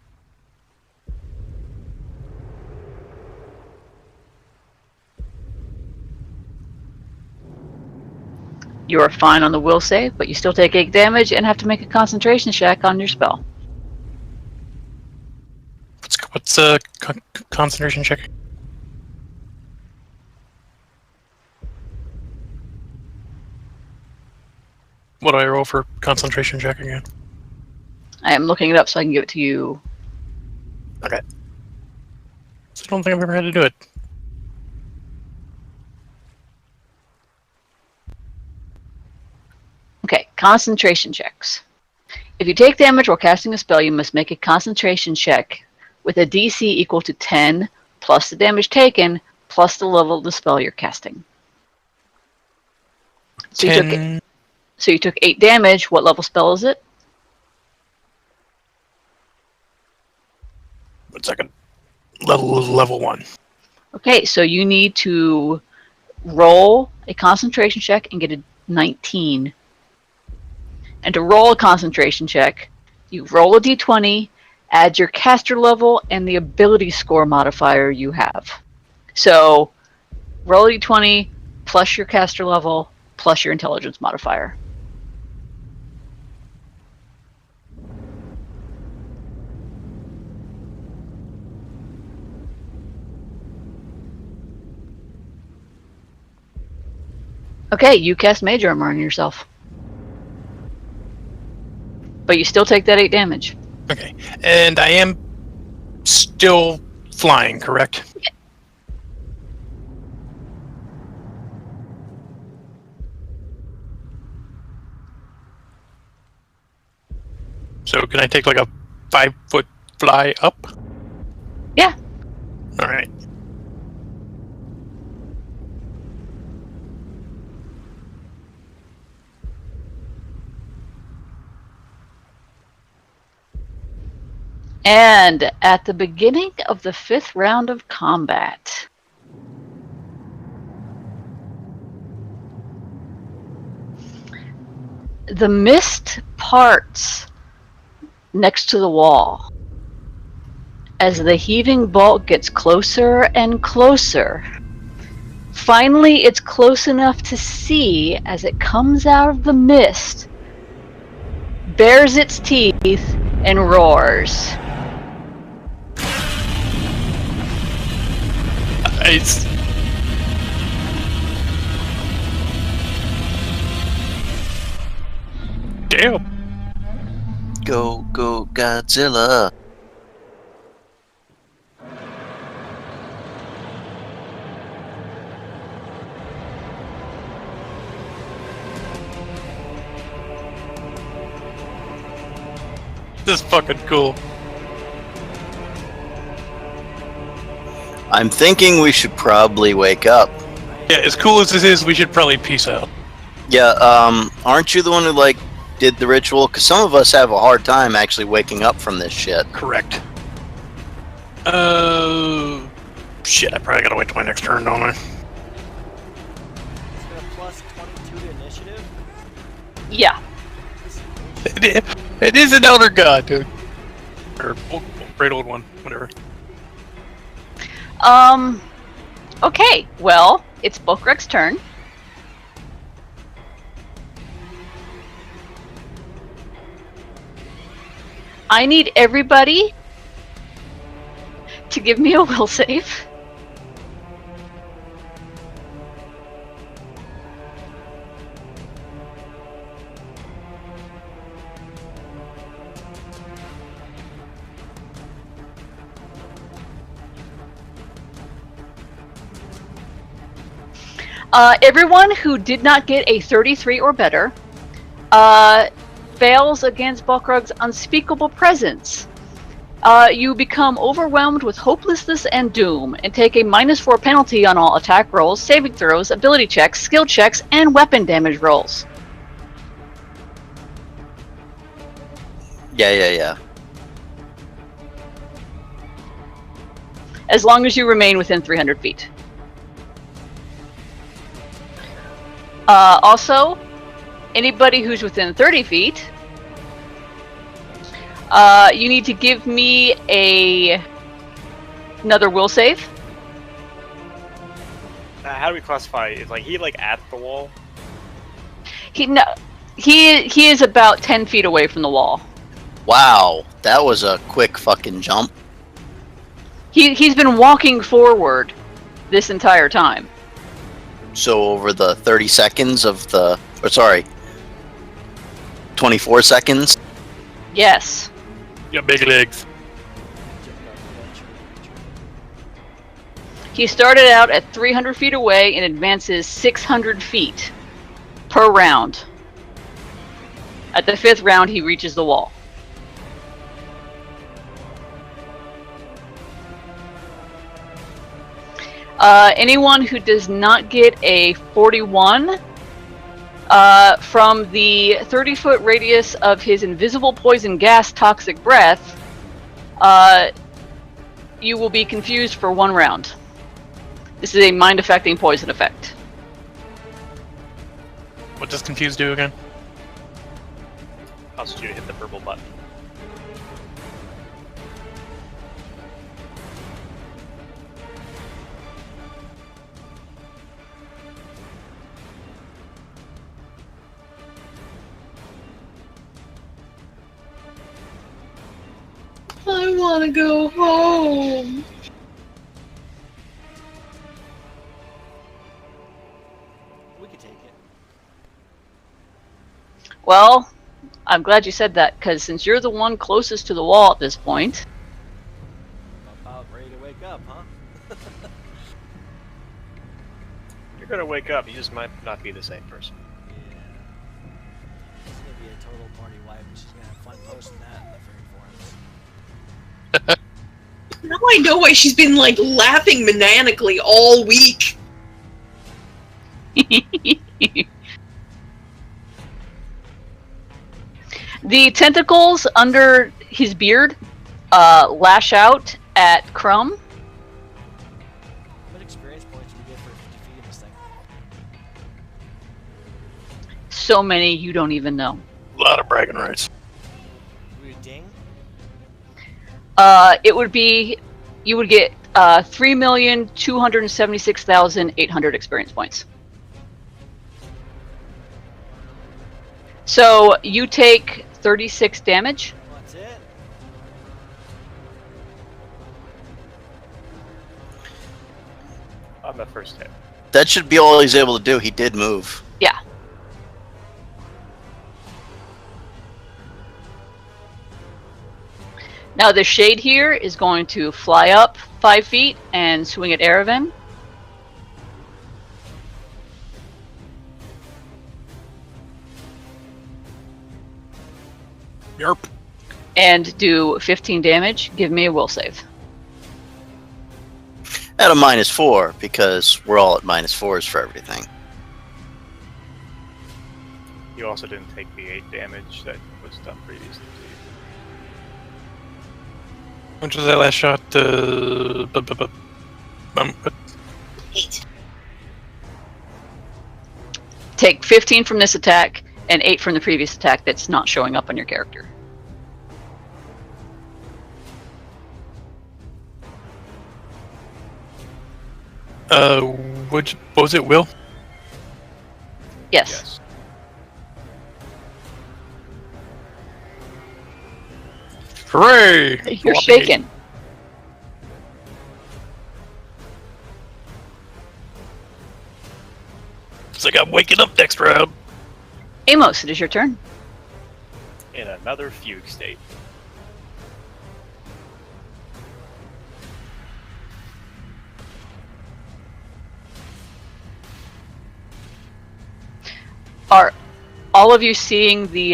You are fine on the will save, but you still take 8 damage and have to make a concentration check on your spell. What's a concentration check? What do I roll for concentration check again? I am looking it up so I can give it to you. Okay. So I don't think I've ever had to do it. Okay, concentration checks. If you take damage while casting a spell, you must make a concentration check with a DC equal to 10 plus the damage taken plus the level of the spell you're casting. So 10. You took 8 damage. What level spell is it? 1 second. Level 1. Okay, so you need to roll a concentration check and get a 19. And to roll a concentration check, you roll a d20, add your caster level and the ability score modifier you have. So roll a d20 plus your caster level plus your intelligence modifier. Okay, you cast Mage Armor on yourself. But you still take that 8 damage. Okay. And I am still flying, correct? So can I take like a 5-foot fly up? Yeah. Alright. And at the beginning of the 5th round of combat, the mist parts next to the wall as the heaving bulk gets closer and closer. Finally, it's close enough to see as it comes out of the mist, bares its teeth, and roars. It's... Damn. Go, go, Godzilla. This is fucking cool. I'm thinking we should probably wake up. Yeah, as cool as this is, we should probably peace out. Yeah, aren't you the one who, like, did the ritual? Because some of us have a hard time actually waking up from this shit. Correct. Shit, I probably gotta wait till my next turn, don't I? It's got a plus 22 to initiative. Yeah. It is an Elder God, dude. Or great old one, whatever. Okay, well, it's Bulkrek's turn. I need everybody to give me a will save. Everyone who did not get a 33 or better fails against Bulkrug's unspeakable presence. You become overwhelmed with hopelessness and doom, and take a -4 penalty on all attack rolls, saving throws, ability checks, skill checks, and weapon damage rolls. Yeah. As long as you remain within 300 feet. Also, anybody who's within 30 feet, you need to give me another will save. How do we classify? Is he at the wall? He is about 10 feet away from the wall. Wow, that was a quick fucking jump. He's been walking forward this entire time. So over the 30 seconds of the... Or sorry, 24 seconds? Yes. You got big legs. He started out at 300 feet away and advances 600 feet per round. At the 5th round, he reaches the wall. Anyone who does not get a 41 from the 30-foot radius of his invisible poison gas toxic breath, you will be confused for 1 round. This is a mind-affecting poison effect. What does confuse do again? Causes you to hit the purple button. I want to go home. We could take it. Well, I'm glad you said that, because since you're the one closest to the wall at this point... I'm about ready to wake up, huh? You're gonna wake up. You just might not be the same person. Yeah. It's gonna be a total party wipe. She's gonna have fun posting that in the furry forums. Now I know why she's been laughing maniacally all week. The tentacles under his beard lash out at Crumb. How many experience points do you get for defeating this thing? So many you don't even know. A lot of bragging rights. We would ding? It would be, you would get 3,276,800 experience points. So you take 36 damage. That's it? On the first hit. That should be all he's able to do. He did move. Yeah. Now the shade here is going to fly up 5 feet and swing at Erevan. Yerp. And do 15 damage. Give me a will save. At a -4, because we're all at -4s for everything. You also didn't take the 8 damage that was done previously to you. Which was that last shot? 8. Take 15 from this attack and 8 from the previous attack that's not showing up on your character. What was it, Will? Yes. Hooray! You're shaking. It's like I'm waking up next round. Amos, it is your turn. In another fugue state. Are all of you seeing the,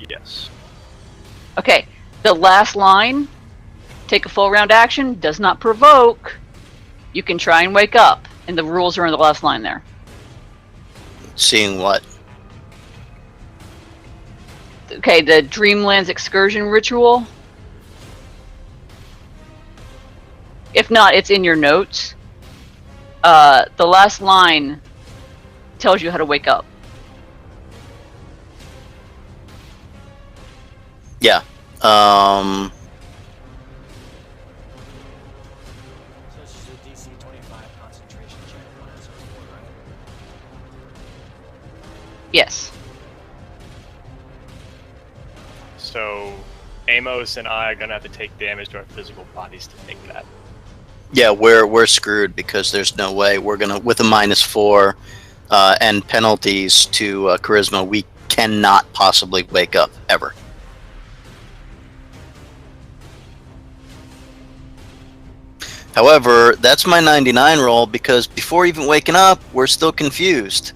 Yes. Okay, the last line, take a full round action, does not provoke. You can try and wake up, and the rules are in the last line there. Seeing what? Okay, the Dreamlands excursion ritual. If not, it's in your notes. The last line tells you how to wake up. Yeah. So it's just a DC 25 concentration check on it, so it's 4, right? Yes. So Amos and I are gonna have to take damage to our physical bodies to make that. Yeah, we're screwed because there's no way we're gonna, with a -4 and penalties to charisma, we cannot possibly wake up ever. However, that's my 99 roll because before even waking up, we're still confused.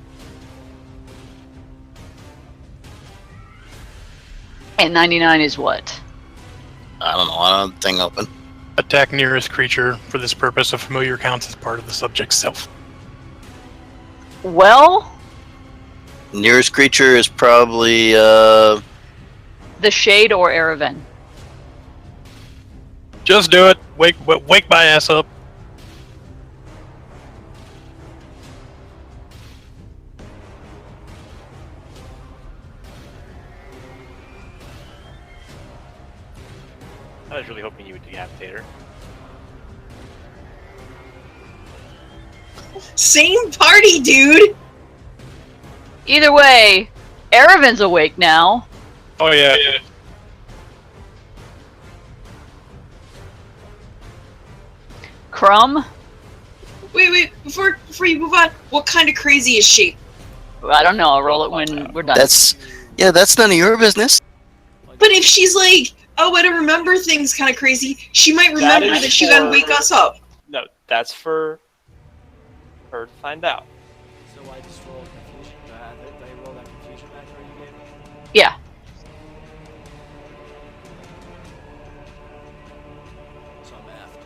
And 99 is what? I don't know. I don't have the thing open. Attack nearest creature. For this purpose, a familiar counts as part of the subject's self. Well, Nearest creature is probably the Shade or Ereven. Just do it. Wake my ass up. I was really hoping you would decapitate her. Same party, dude. Either way, Ereven's awake now. Oh yeah. Crumb? Wait, before you move on, what kind of crazy is she? I don't know. I'll roll it when we're done. that's none of your business. But if she's like, oh, I don't remember things kind of crazy, she might That remember is that she gotta for- wake us up. No, that's for her to find out. So I just roll confusion. Did I roll that confusion back where you gave me? Yeah. So I'm effed.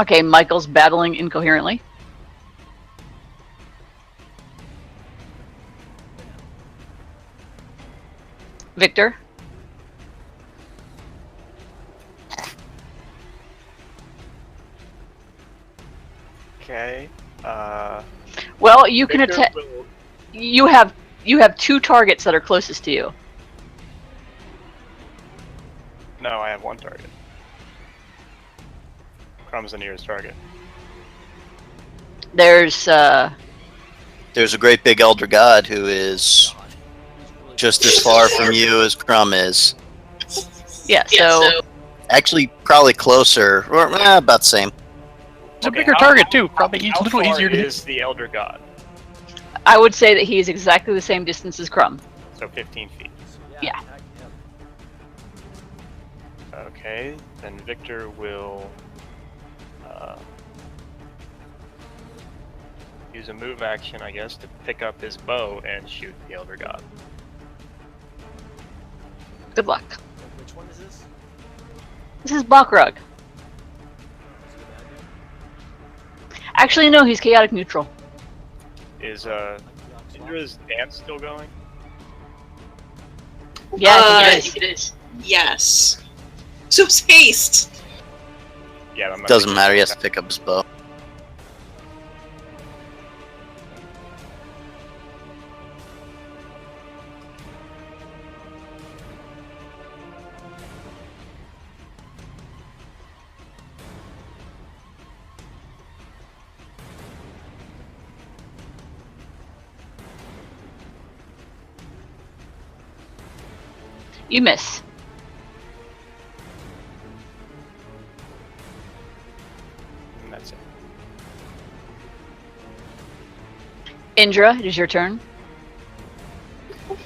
Okay, Michael's battling incoherently. Victor? Okay. Well, you can Victor attack. will- You have two targets that are closest to you. No, I have one target. Crumb's the nearest target. There's There's a great big elder god who is God. Who's really just as far from you as Crumb is. yeah. So Actually, probably closer, or about the same. It's a Okay, bigger how- target too. Probably a How little far easier to hit. is the Elder God? I would say that he is exactly the same distance as Crumb. So 15 feet. Yeah. attack him. Okay, then Victor will use a move action, I guess, to pick up his bow and shoot the Elder God. Good luck. Which one is this? This is Bakrug. Is he a bad guy? Actually, no, he's chaotic neutral. Is Like the Ox Indra's dance still going? Yeah, I think it is. Yes. So it's haste. Yeah, I'm not Doesn't thinking matter. He about has to pick up his bow. You miss. And that's it. Indra, it is your turn.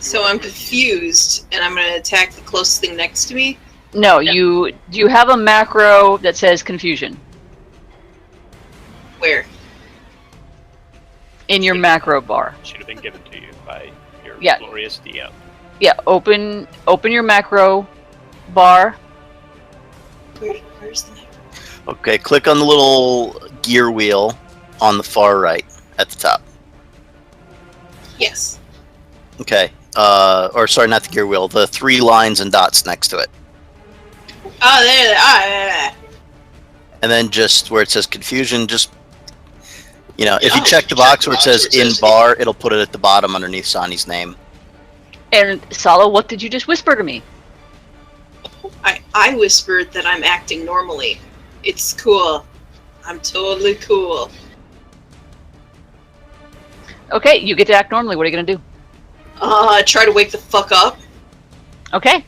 So I'm confused, and I'm gonna attack the closest thing next to me. No, you have a macro that says confusion Where? in your macro bar. Should have been given to you by your Yeah. glorious DM. Yeah, open your macro bar. Where's the next? Okay, click on the little gear wheel on the far right at the top. Yes. Okay. Or sorry, not the gear wheel. The 3 lines and dots next to it. Oh, there. Ah. And then just where it says confusion, just, you know, if you Oh, check the box where it says in bar, it'll put it at the bottom underneath Sani's name. And Salo, what did you just whisper to me? I whispered that I'm acting normally. It's cool. I'm totally cool. Okay, you get to act normally. What are you gonna do? Try to wake the fuck up. Okay.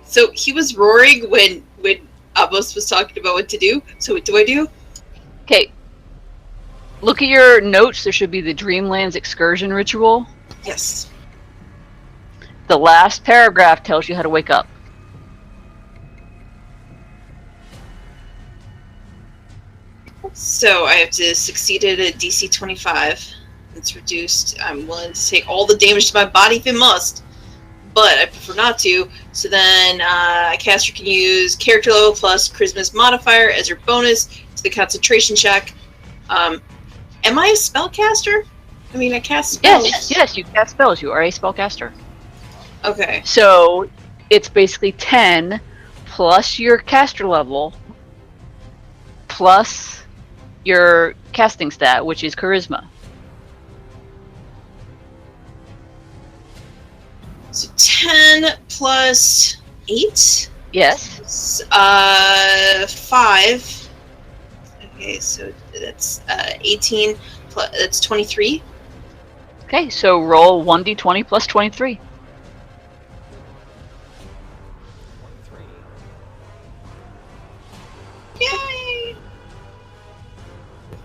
So he was roaring when Amos was talking about what to do. So what do I do? Okay. Look at your notes. There should be the Dreamlands excursion ritual. Yes. The last paragraph tells you how to wake up. So I have to succeed at a DC 25. It's reduced. I'm willing to take all the damage to my body if it must, but I prefer not to. So then a caster can use character level plus charisma's modifier as your bonus to the concentration check. Am I a spellcaster? I mean, I cast spells. Yes, you cast spells. You are a spellcaster. Okay. So it's basically 10 plus your caster level plus your casting stat, which is charisma. So 10 plus 8? Yes. 5. Okay, so that's 18. Plus, that's 23. Okay, so roll 1d20 plus 23. 23. Yay!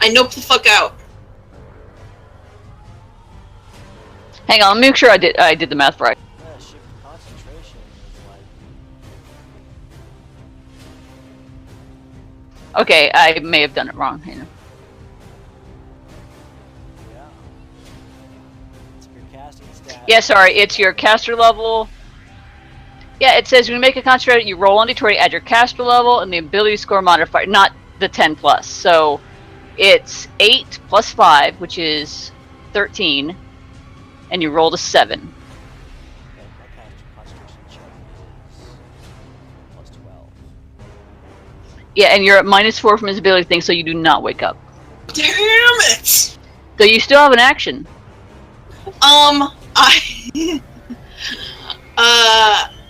I nope the fuck out. Hang on, let me make sure I did the math right. Yeah, shift concentration is like. Okay, I may have done it wrong. Hang on. Yeah. It's your casting stat. Yeah, sorry, it's your caster level. Yeah, it says when you make a concentration, you roll on d20, add your caster level and the ability score modifier, not the 10 plus. So it's 8 plus 5, which is 13, and you rolled a 7. Okay, my concentration check is plus 12. Yeah, and you're at -4 from his ability thing, so you do not wake up. Damn it! So you still have an action.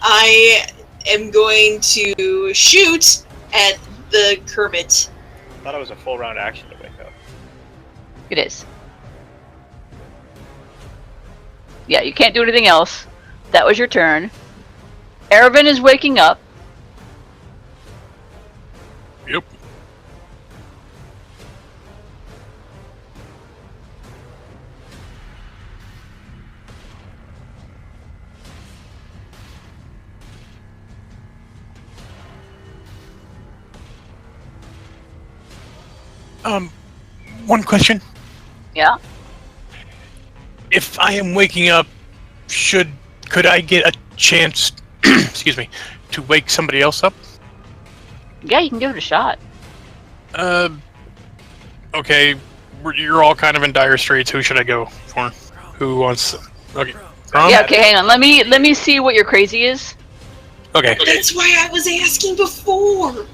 I am going to shoot at the Kermit. I thought it was a full round action to wake up. It is. Yeah, you can't do anything else. That was your turn. Erebin is waking up. Yep. One question. Yeah. If I am waking up, could I get a chance, excuse me, to wake somebody else up? Yeah, you can give it a shot. Okay, you're all kind of in dire straits. Who should I go for? Who wants? Okay. Yeah, okay, hang on. Let me see what your crazy is. Okay. That's why I was asking before.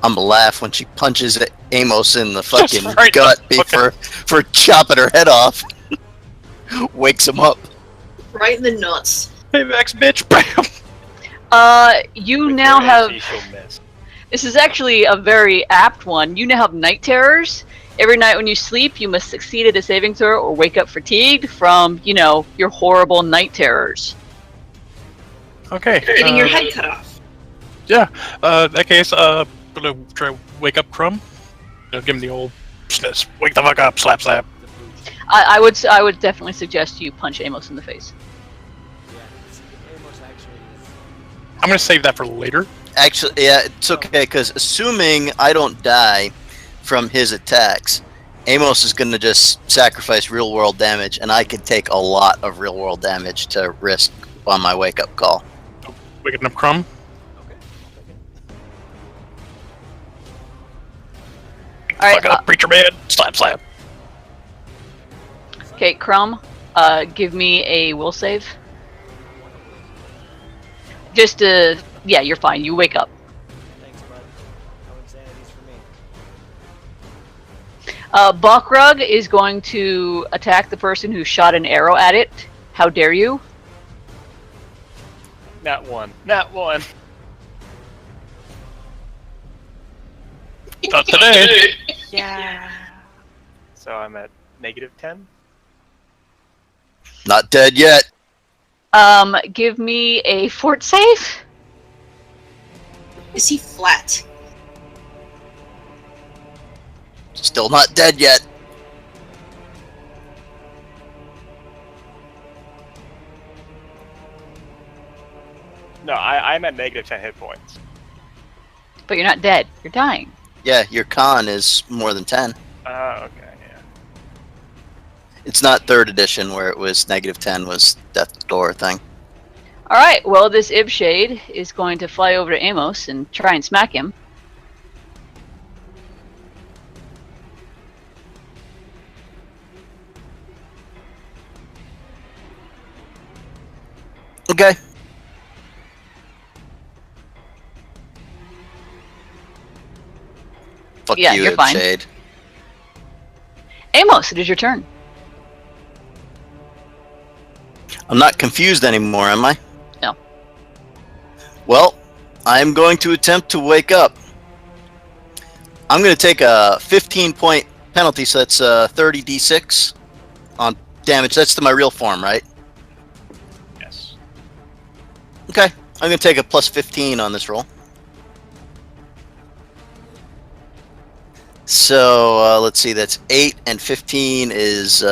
I'm gonna laugh when she punches Amos in the fucking right, gut okay. for chopping her head off. Wakes him up. Right in the nuts. Payback's bitch. Bam. You With now your have. AC, she'll miss. This is actually a very apt one. You now have night terrors. Every night when you sleep, you must succeed at a saving throw or wake up fatigued from, your horrible night terrors. Okay. Getting your head cut off. Yeah. In that case, gonna try to wake up Crumb. Give him the old wake the fuck up, slap, slap. The boot. I would definitely suggest you punch Amos in the face. Yeah, Amos actually is. I'm gonna save that for later. Actually, yeah, it's okay, because assuming I don't die from his attacks, Amos is going to just sacrifice real-world damage, and I could take a lot of real-world damage to risk on my wake-up call. Waking up Crumb. Okay, I'll take it. All right. Fuck up, preacher man. Slap, slap. Okay, Crumb. Give me a will save. Just yeah, you're fine. You wake up. Thanks, bud. No insanities for me. Balkrug is going to attack the person who shot an arrow at it. How dare you? Not one. Not one. Not today. Yeah. So I'm at -10. Not dead yet. Give me a fort save. Is he flat? Still not dead yet. No, I'm at -10 hit points. But you're not dead. You're dying. Yeah, your con is more than 10. Okay, yeah. It's not 3rd edition where it was -10 was death door thing. All right. Well, this Ibshade is going to fly over to Amos and try and smack him. Okay. Fuck Yeah, you, you're fine. Shade. Amos, it is your turn. I'm not confused anymore, am I? No. Well, I'm going to attempt to wake up. I'm going to take a 15-point penalty, so that's 30d6 on damage. That's to my real form, right? Yes. Okay. I'm going to take a plus 15 on this roll. So, let's see, that's 8 and 15 is,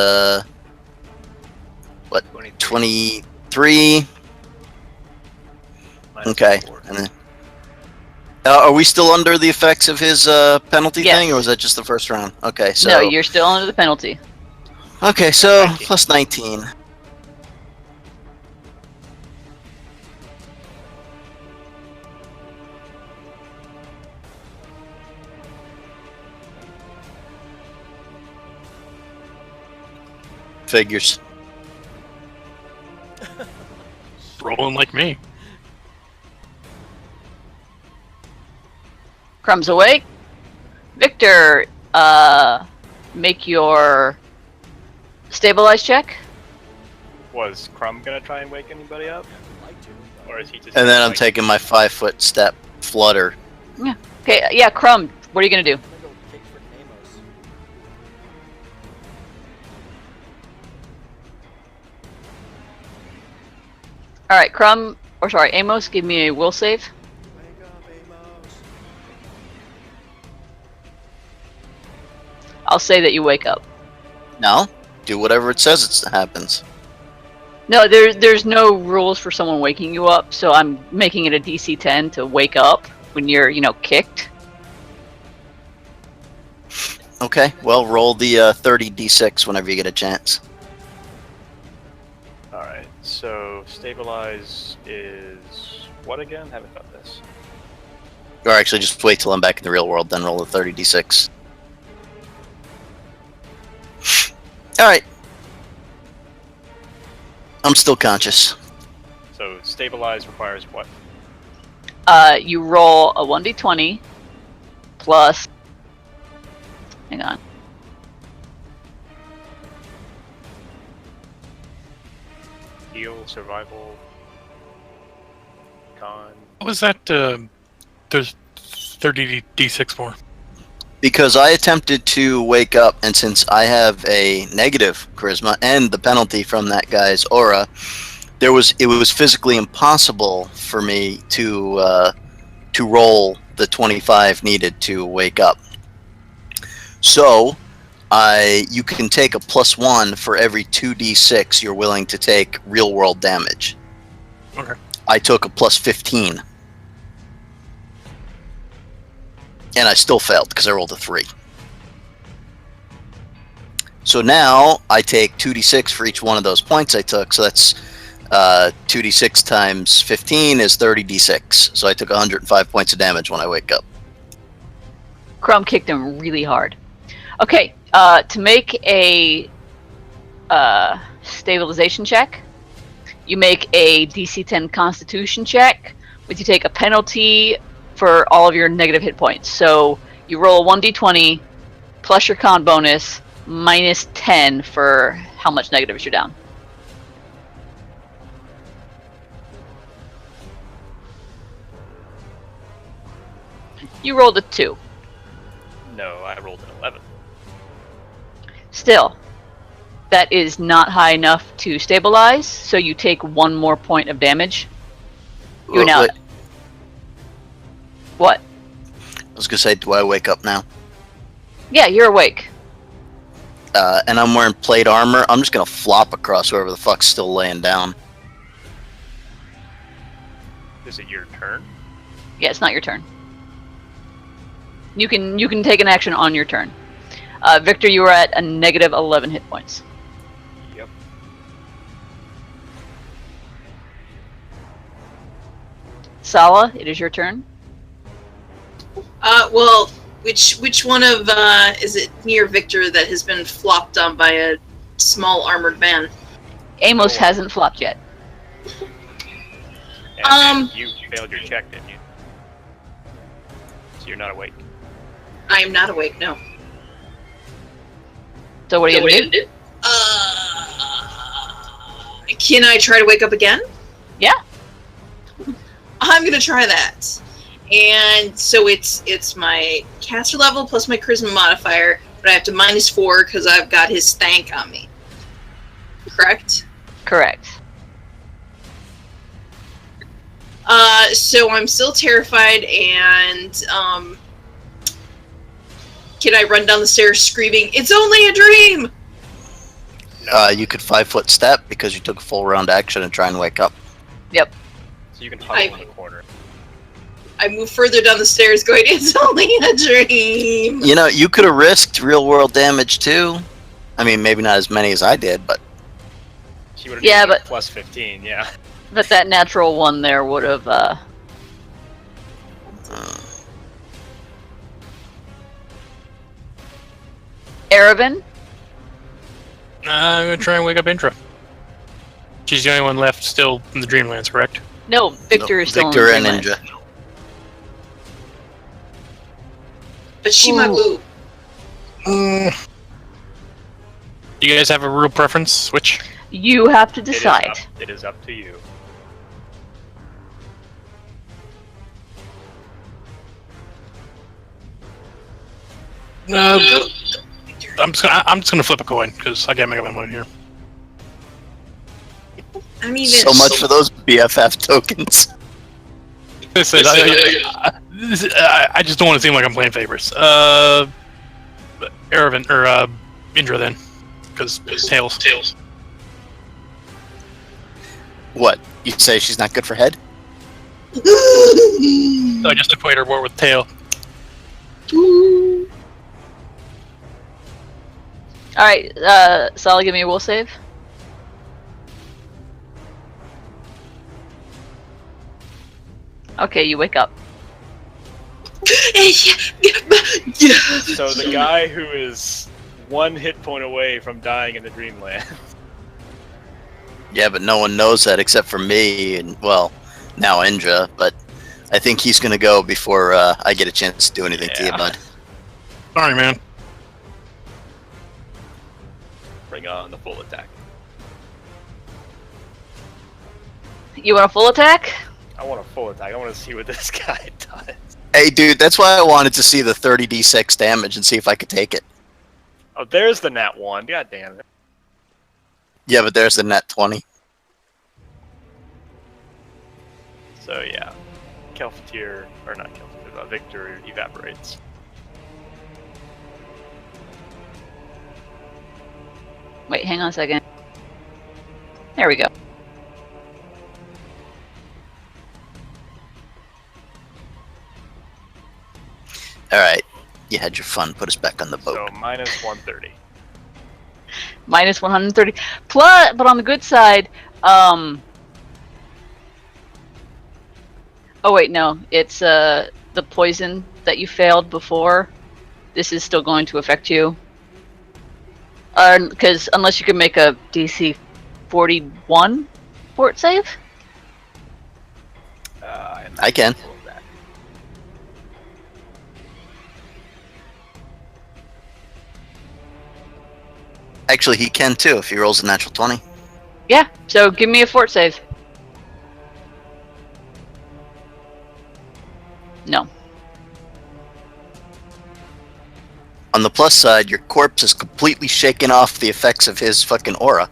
what, 23? Okay. And then, are we still under the effects of his penalty Yes. thing, or was that just the first round? Okay, so... No, you're still under the penalty. Okay, so 19. plus 19. Figures. Rolling like me. Crumb's awake. Victor, make your stabilize check. Was Crumb gonna try and wake anybody up, I'd like to. or is he just? And then I'm like, taking my 5-foot step flutter. Okay, yeah, Crumb, what are you gonna do? I'm gonna go kick freaking Amos. All right, Crumb, or sorry, Amos, give me a will save. Wake up, Amos. I'll say that you wake up. No, do whatever it says it happens. No, there's no rules for someone waking you up, so I'm making it a DC 10 to wake up when you're, kicked. Okay, well, roll the 30d6 whenever you get a chance. All right. So stabilize is what again? Haven't got this. Or actually, just wait till I'm back in the real world, then roll the 30d6. Alright. I'm still conscious. So stabilize requires what? You roll a 1d20 plus. Hang on. heal, survival, con. What was that? There's 30 d6 for. Because I attempted to wake up, and since I have a negative charisma and the penalty from that guy's aura, it was physically impossible for me to roll the 25 needed to wake up. So you can take a +1 for every 2d6 you're willing to take real world damage. Okay. I took a +15. And I still failed because I rolled a 3. So now I take 2d6 for each one of those points I took. So that's 2d6 times 15 is 30d6. So I took 105 points of damage when I wake up. Crumb kicked him really hard. Okay, to make a stabilization check, you make a DC 10 Constitution check, which you take a penalty for all of your negative hit points. So you roll a 1d20 plus your con bonus minus 10 for how much negatives you're down. You rolled a 2. No, I rolled an 11. Still, that is not high enough to stabilize, so you take 1 more point of damage. You're now... Wait, What? I was going to say, do I wake up now? Yeah, you're awake. And I'm wearing plate armor. I'm just going to flop across whoever the fuck's still laying down. Is it your turn? Yeah, it's not your turn. You can take an action on your turn. Victor, you are at a negative 11 hit points. Yep. Sala, it is your turn. Well, which one of is it near Victor that has been flopped on by a small armored man? Amos hasn't flopped yet. And you failed your check, didn't you? So you're not awake. I am not awake. No. So what are you gonna do? Can I try to wake up again? Yeah. I'm gonna try that. And so it's my caster level plus my charisma modifier, but I have to -4 because I've got his stank on me. Correct? Correct. So I'm still terrified, and can I run down the stairs screaming, "It's only a dream"? You could 5-foot step because you took a full round action and try and wake up. Yep. So you can huddle in the corner. I move further down the stairs going, "It's only a dream." You know, you could have risked real world damage too. I mean, maybe not as many as I did, but She would have Yeah, but- plus 15, yeah. But that natural one there would have. Erevan? I'm gonna try and wake up Indra. She's the only one left still in the Dreamlands, correct? No, Victor is still Victor in and the Dreamlands. Ninja. But she might move. You guys have a real preference? Which? You have to decide. It is up to you. I'm just gonna flip a coin because I can't make up my mind here. I mean, So much for those BFF tokens. This is, I just don't want to seem like I'm playing favorites. Erevan or Indra then, because tails. What? You say she's not good for head? So I just equate her more with tail. Alright, Sala, give me a will save. Okay, you wake up. So the guy who is 1 hit point away from dying in the Dreamland. Yeah, but no one knows that except for me and, well, now Indra, but I think he's going to go before I get a chance to do anything to you, bud. Sorry, man. Bring on the full attack. You want a full attack? I want a full attack. I want to see what this guy does. Hey, dude, that's why I wanted to see the 30d6 damage and see if I could take it. Oh, there's the nat 1. God damn it. Yeah, but there's the net 20. So, yeah. Kelfeteer, or not Kelfeteer, Victor evaporates. Wait, hang on a second. There we go. Alright, you had your fun. Put us back on the boat. So, minus 130. Minus 130. Plus, but on the good side, oh wait, no. It's the poison that you failed before. This is still going to affect you. Because unless you can make a DC 41 fort save? I can. Actually, he can too if he rolls a natural 20. Yeah, so give me a fort save. No. On the plus side, your corpse is completely shaken off the effects of his fucking aura.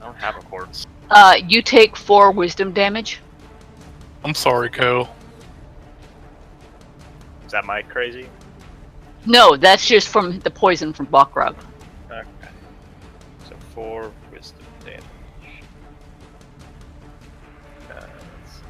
I don't have a corpse. You take 4 wisdom damage. I'm sorry, Co. Is that my crazy? No, that's just from the poison from Balrog. Okay. So 4 wisdom damage. Let's see.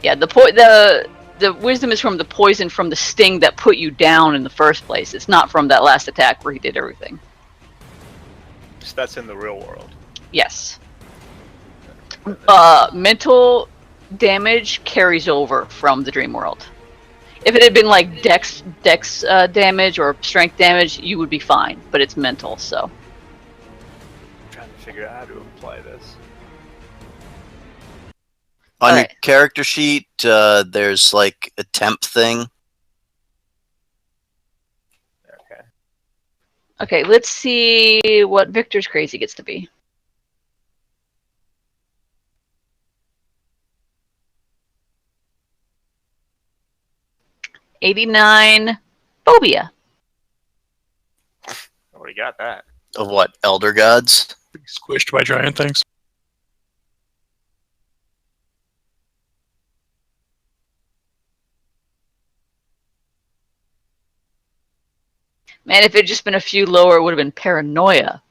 Yeah, the wisdom is from the poison from the sting that put you down in the first place. It's not from that last attack where he did everything. So that's in the real world. Yes. Mental damage carries over from the dream world. If it had been like dex damage or strength damage, you would be fine. But it's mental, so. I'm trying to figure out how to apply this. On your Alright. character sheet, there's like a temp thing. Okay. Okay, let's see what Victor's crazy gets to be. '89 phobia. Already got that. Of what? Elder gods? Squished by giant things. Man, if it had just been a few lower, it would have been paranoia.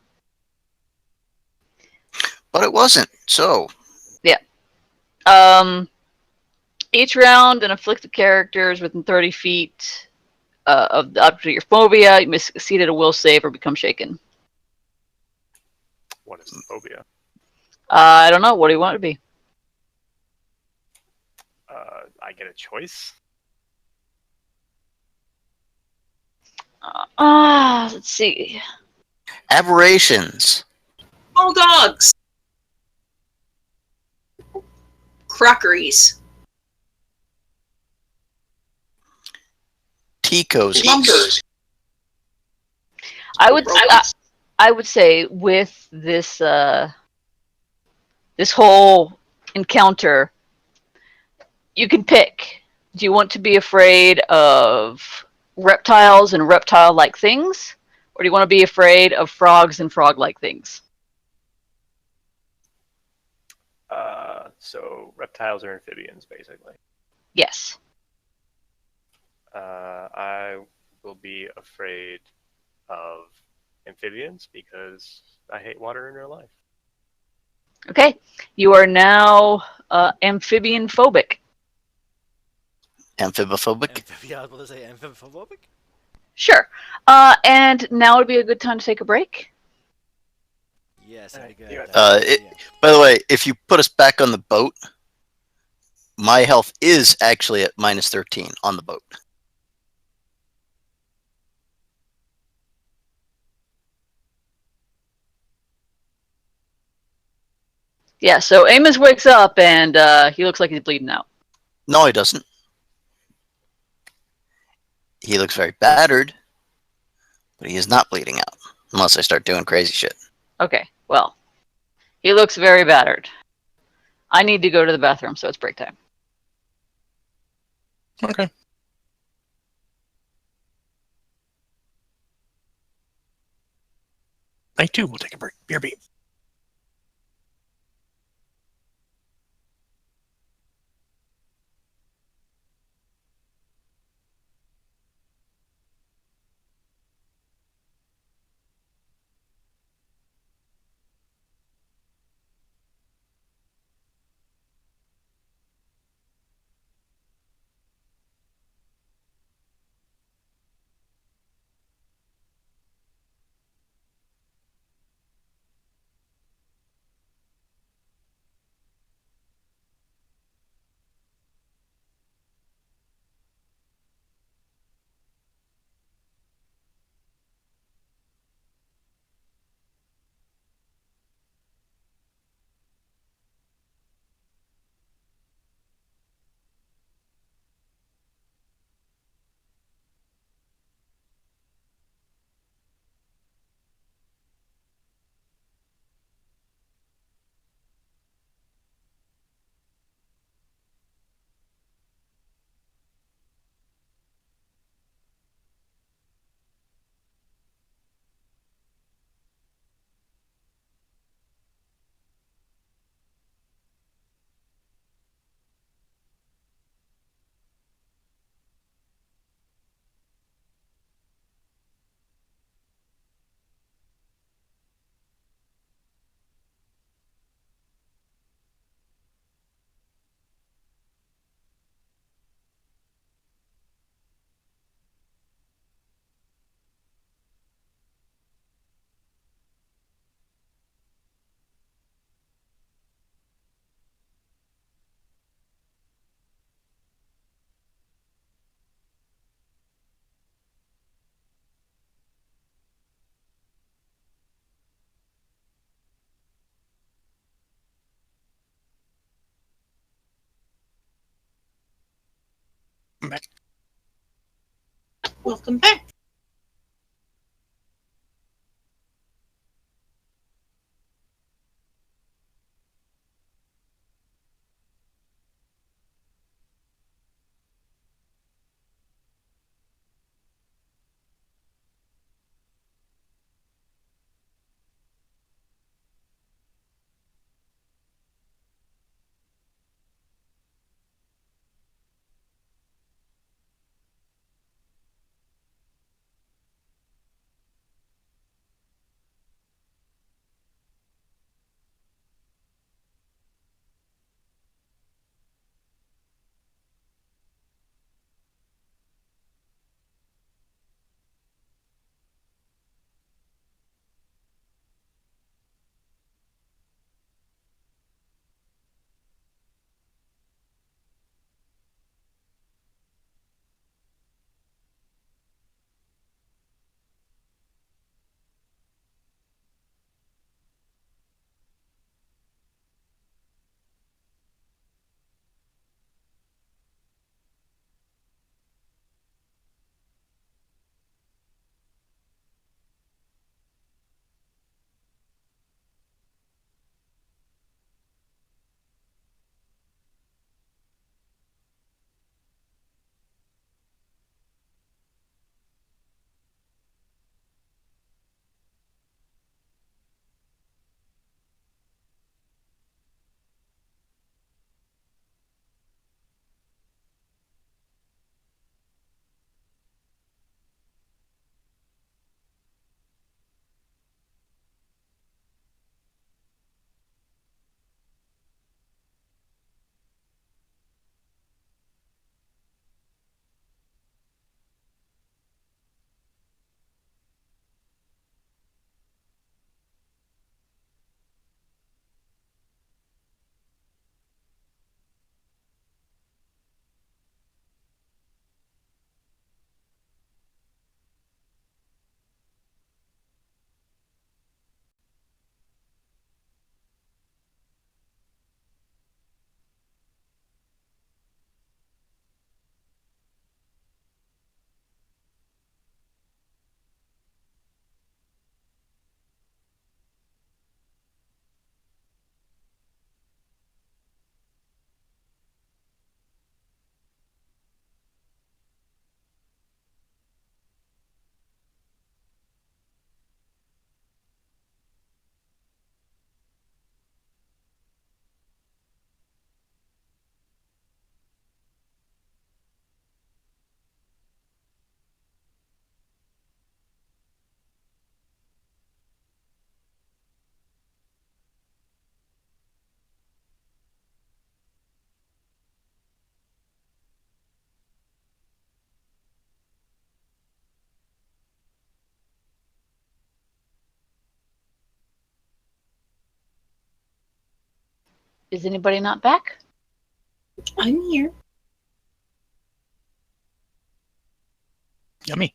But it wasn't, so. Each round, an afflicted characters within 30 feet of the object of your phobia, you must succeed at a will save or become shaken. What is the phobia? I don't know. What do you want it to be? I get a choice? Let's see. Aberrations. All dogs. Crockeries. Ticos. Lumbers. I would say with this this whole encounter, you can pick. Do you want to be afraid of reptiles and reptile-like things, or do you want to be afraid of frogs and frog-like things? So reptiles or amphibians, basically. Yes. I will be afraid of amphibians because I hate water in real life. Okay. You are now amphibian phobic. Amphibophobic. Yeah, I was about to say amphibophobic. Sure. And now would be a good time to take a break. Yes, I got Yeah. By the way, if you put us back on the boat, my health is actually at minus 13 on the boat. Yeah, so Amos wakes up and he looks like he's bleeding out. No, he doesn't. He looks very battered, but he is not bleeding out. Unless I start doing crazy shit. Okay, well, he looks very battered. I need to go to the bathroom, so it's break time. Okay. I too will take a break. BRB. I'm back. Welcome back. Is anybody not back? I'm here. Yummy.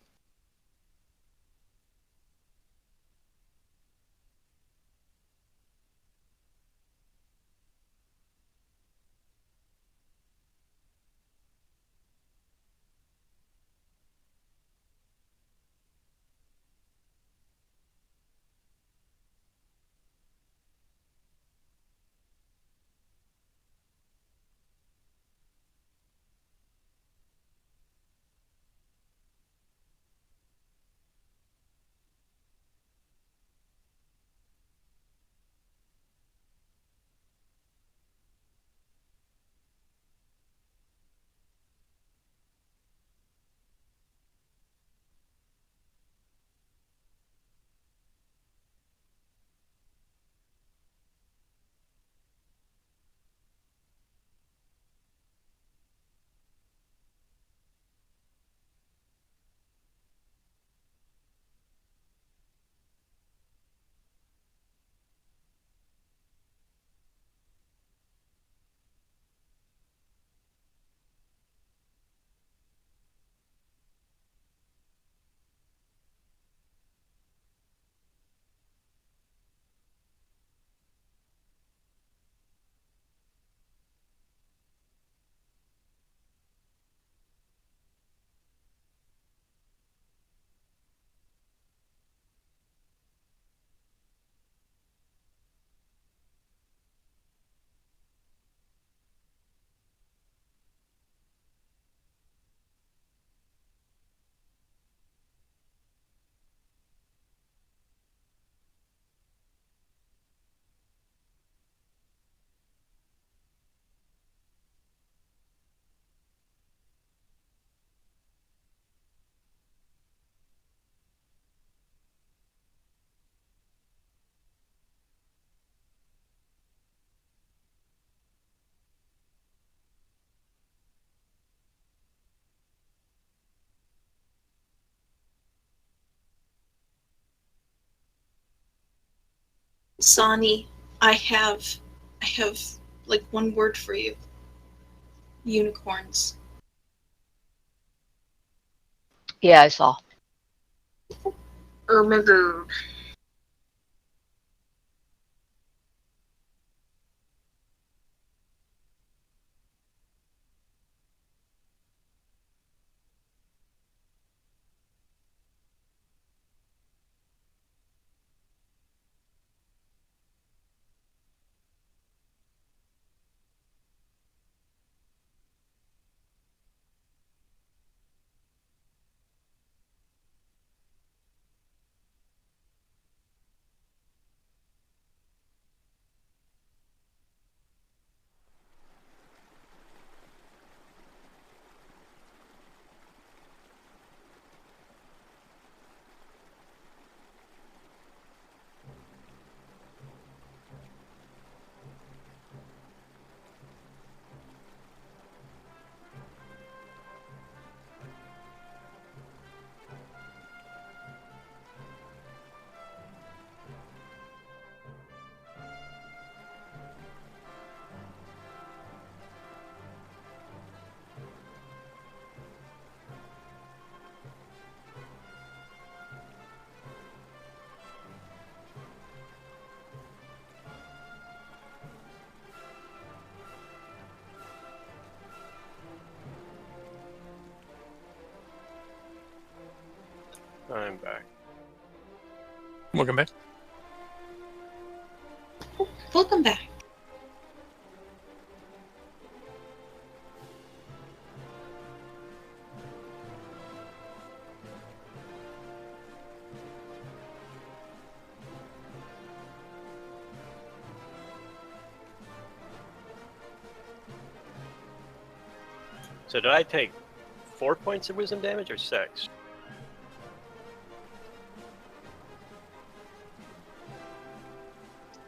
Sani, I have like one word for you. Unicorns. Yeah, I saw. Remember. I'm back. Welcome back. Welcome back. So did I take 4 points of wisdom damage or 6?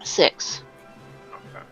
Six. Okay.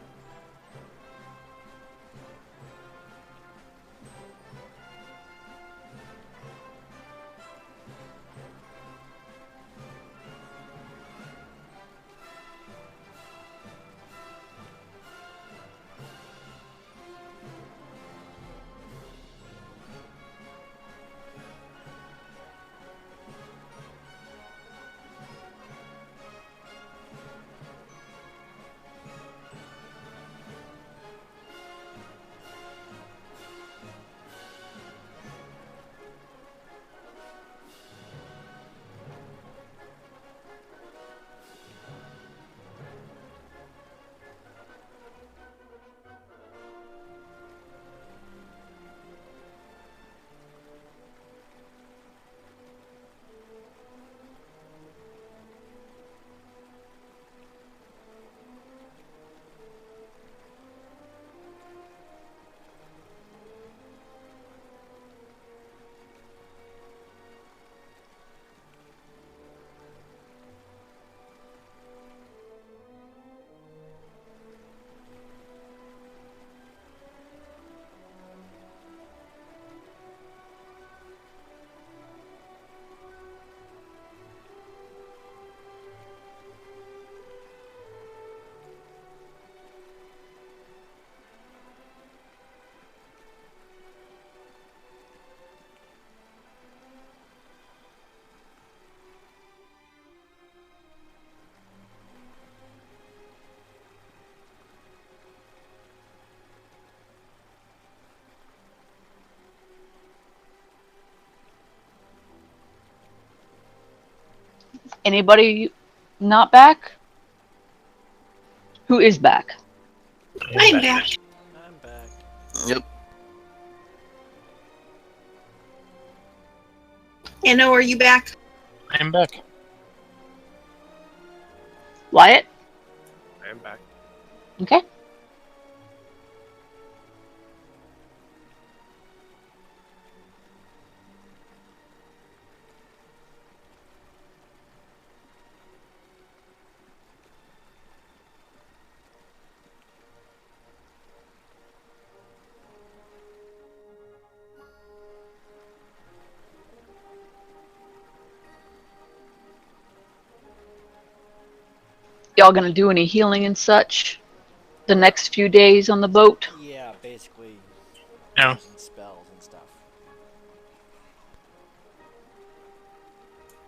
Anybody not back? Who is back? I'm back. I'm back. Yep. Anno, are you back? I am back. Wyatt? I am back. Okay. Y'all gonna do any healing and such the next few days on the boat? Yeah, basically. No. Using spells and stuff.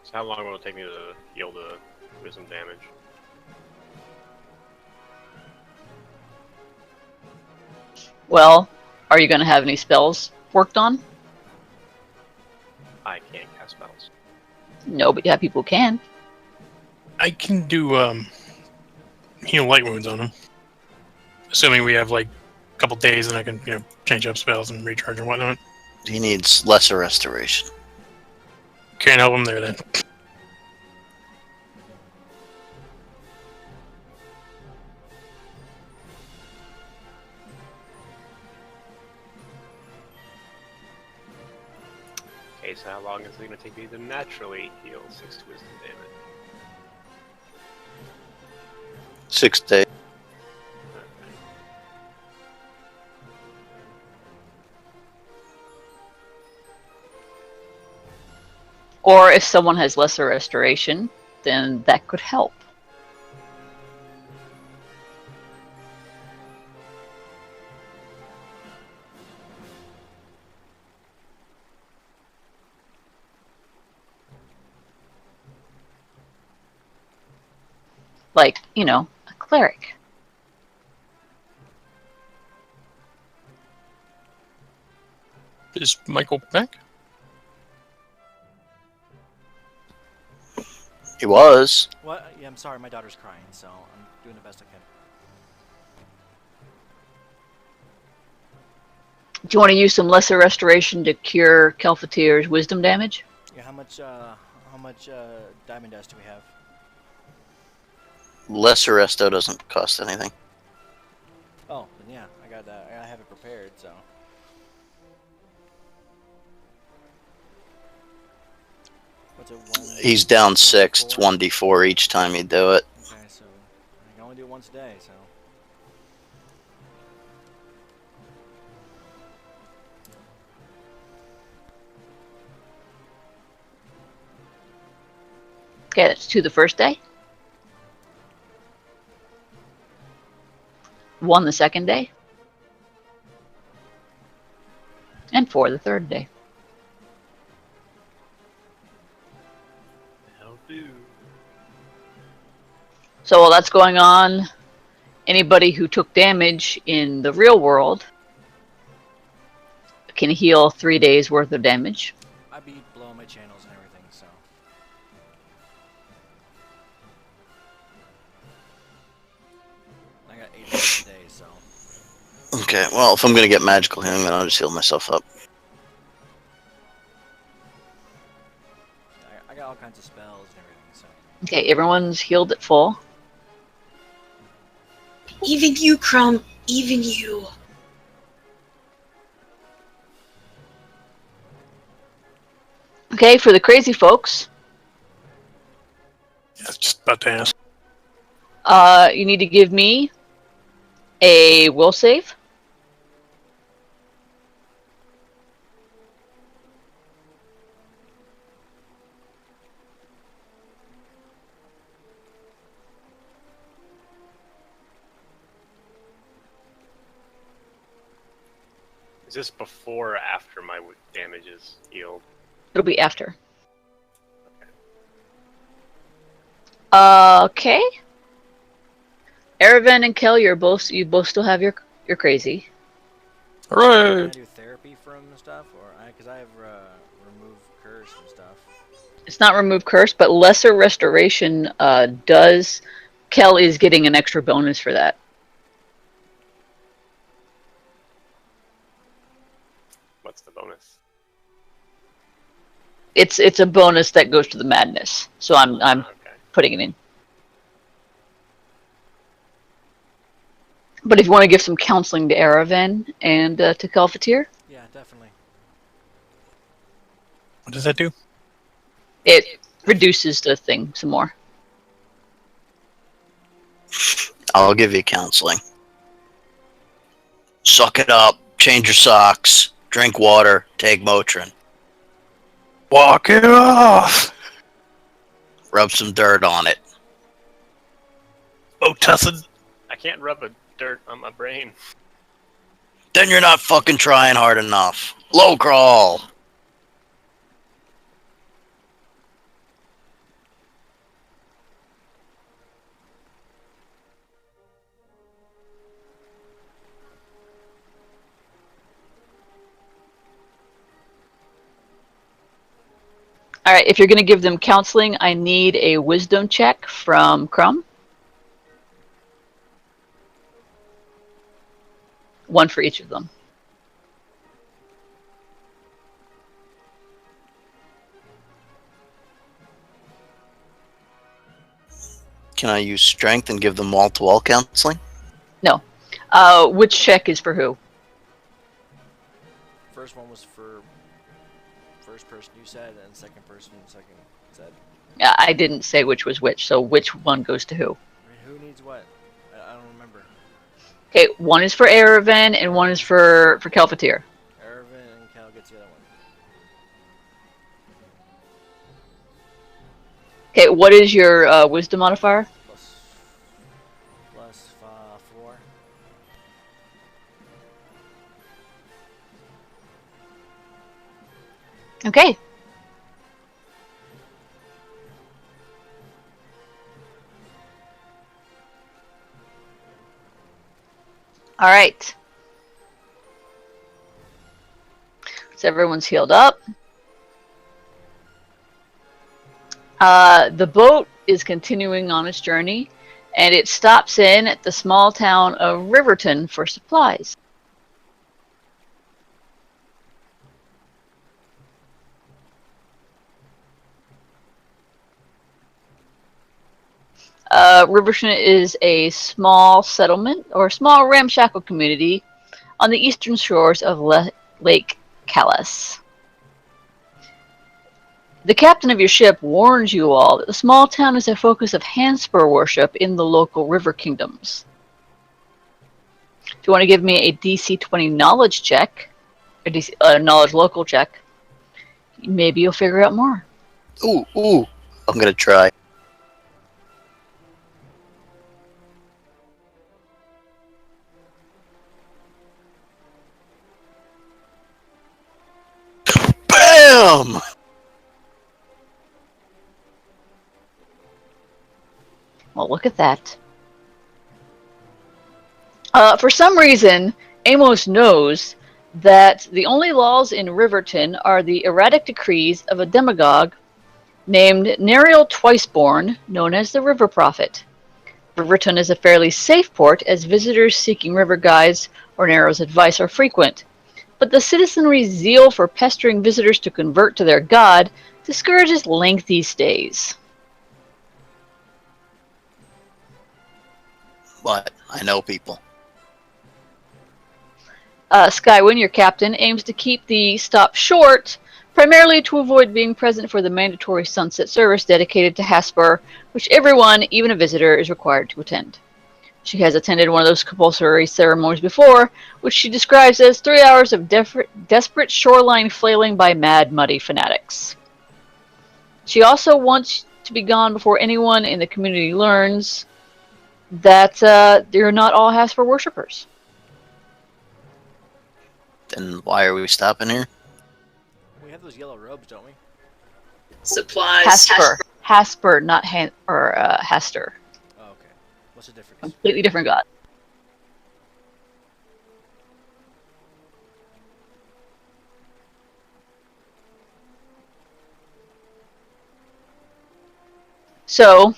So how long will it take me to heal the wisdom damage? Well, are you gonna have any spells worked on? I can't cast spells. No, but yeah, people can. I can do heal light wounds on him. Assuming we have like a couple days, and I can change up spells and recharge and whatnot. He needs lesser restoration. Can't help him there then. Okay, so how long is it going to take me to naturally heal 6 wisdom damage? 6 days. Or if someone has lesser restoration, then that could help. Like, a cleric. Is Michael back? He was. What? Yeah, I'm sorry, my daughter's crying, so I'm doing the best I can. Do you want to use some lesser restoration to cure Kelfatir's wisdom damage? Yeah, how much diamond dust do we have? Lesser resto doesn't cost anything. Oh, then yeah, I got that. I have it prepared, so. What's it? He's down 6. It's 1d4 each time you do it. Okay, so I can only do it once a day, so. Okay, that's 2 the first day. 1 the second day. And 4 the third day. That'll do. So while that's going on, anybody who took damage in the real world can heal 3 days worth of damage. I be blowing my channels and everything, so. I got 8 hours a day, so. Okay, well, if I'm going to get magical healing, then I'll just heal myself up. I got all kinds of spells and everything, so. Okay, everyone's healed at full. Even you, Crumb. Even you. Okay, for the crazy folks, Yeah, I was just about to ask. you need to give me a will save. Is this before or after my damage is healed? It'll be after. Okay. Erevan and Kel, you both still have your crazy. Can I Hooray! do therapy from stuff, or because I have remove curse and stuff. It's not remove curse, but lesser restoration does. Kel is getting an extra bonus for that. What's the bonus? It's a bonus that goes to the madness. So I'm Okay. putting it in. But if you want to give some counseling to Araven and to Kelfatir, Yeah, definitely. What does that do? it reduces the thing some more. I'll give you counseling. Suck it up. Change your socks. Drink water. Take Motrin. Walk it off! Rub some dirt on it. Oh, Tussin. I can't rub a dirt on my brain. Then you're not fucking trying hard enough. Low crawl. All right, if you're going to give them counseling, I need a wisdom check from Crumb. One for each of them. Can I use strength and give them wall-to-wall counseling? No. Which check is for who? First one was for first person you said, and second person second said. I didn't say which was which, so which one goes to who? I mean, who needs what? I don't remember. Okay, one is for Araven and one is for Kelfatir. Ervin and Cal gets the other one. Okay, what is your wisdom modifier? Plus 4. Okay. All right. So everyone's healed up. The boat is continuing on its journey, and it stops in at the small town of Riverton for supplies. Riverton is a small settlement or small ramshackle community on the eastern shores of Lake Calais. The captain of your ship warns you all that the small town is a focus of handspur worship in the local river kingdoms. If you want to give me a DC 20 knowledge check, a DC, knowledge local check, maybe you'll figure out more. Ooh. I'm gonna try. Bam! Well, look at that. For some reason, Amos knows that the only laws in Riverton are the erratic decrees of a demagogue named Nerial Twiceborn, known as the River Prophet. Riverton is a fairly safe port, as visitors seeking river guides or Nero's advice are frequent, but the citizenry's zeal for pestering visitors to convert to their god discourages lengthy stays. But I know people. Skywin, your captain, aims to keep the stop short, primarily to avoid being present for the mandatory sunset service dedicated to Hasper, which everyone, even a visitor, is required to attend. She has attended one of those compulsory ceremonies before, which she describes as 3 hours of desperate shoreline flailing by mad, muddy fanatics. She also wants to be gone before anyone in the community learns that they're not all Hasper worshippers. Then why are we stopping here? We have those yellow robes, don't we? Supplies. Hasper, not Haster. Oh, okay. What's the difference? Completely different god. So,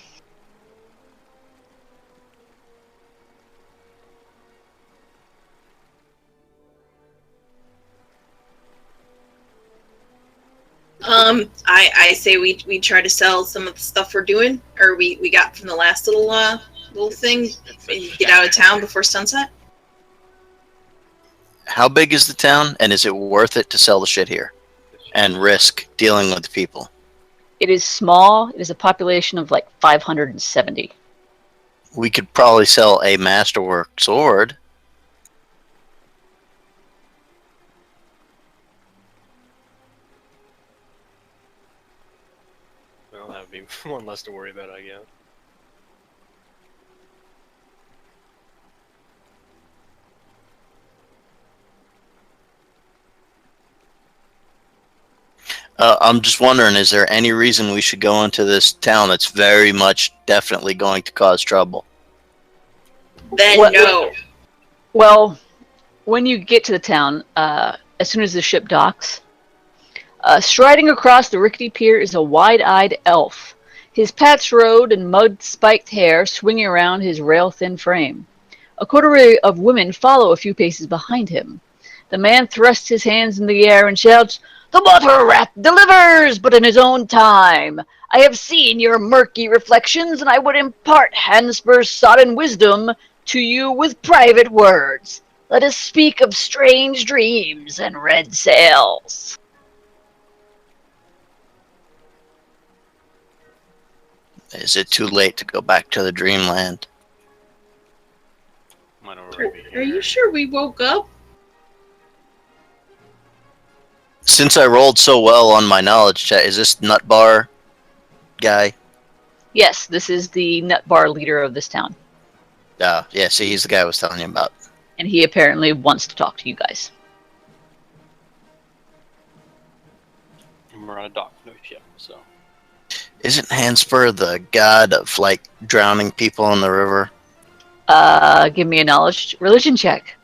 I say we try to sell some of the stuff we're doing, or we got from the last little thing, and get out of town before sunset. How big is the town, and is it worth it to sell the shit here and risk dealing with the people? it is small. It is a population of like 570. We could probably sell a masterwork sword. Well, that would be one less to worry about, I guess. I'm just wondering, is there any reason we should go into this town that's very much definitely going to cause trouble? Then What- no. Well, when you get to the town, as soon as the ship docks, striding across the rickety pier is a wide-eyed elf, his patched road and mud-spiked hair swinging around his rail-thin frame. A coterie of women follow a few paces behind him. The man thrusts his hands in the air and shouts, "The water rat delivers, but in his own time. I have seen your murky reflections, and I would impart Hanspur's sodden wisdom to you with private words. Let us speak of strange dreams and red sails." Is it too late to go back to the dreamland? Might already be Are you here. sure we woke up? Since I rolled so well on my knowledge check, is this nut bar guy? Yes, this is the nut bar leader of this town, Yeah, see, he's the guy I was telling you about. and he apparently wants to talk to you guys. We're on a dock, no ship, so. Isn't Hanspur the god of, like, drowning people in the river? Give me a knowledge religion check.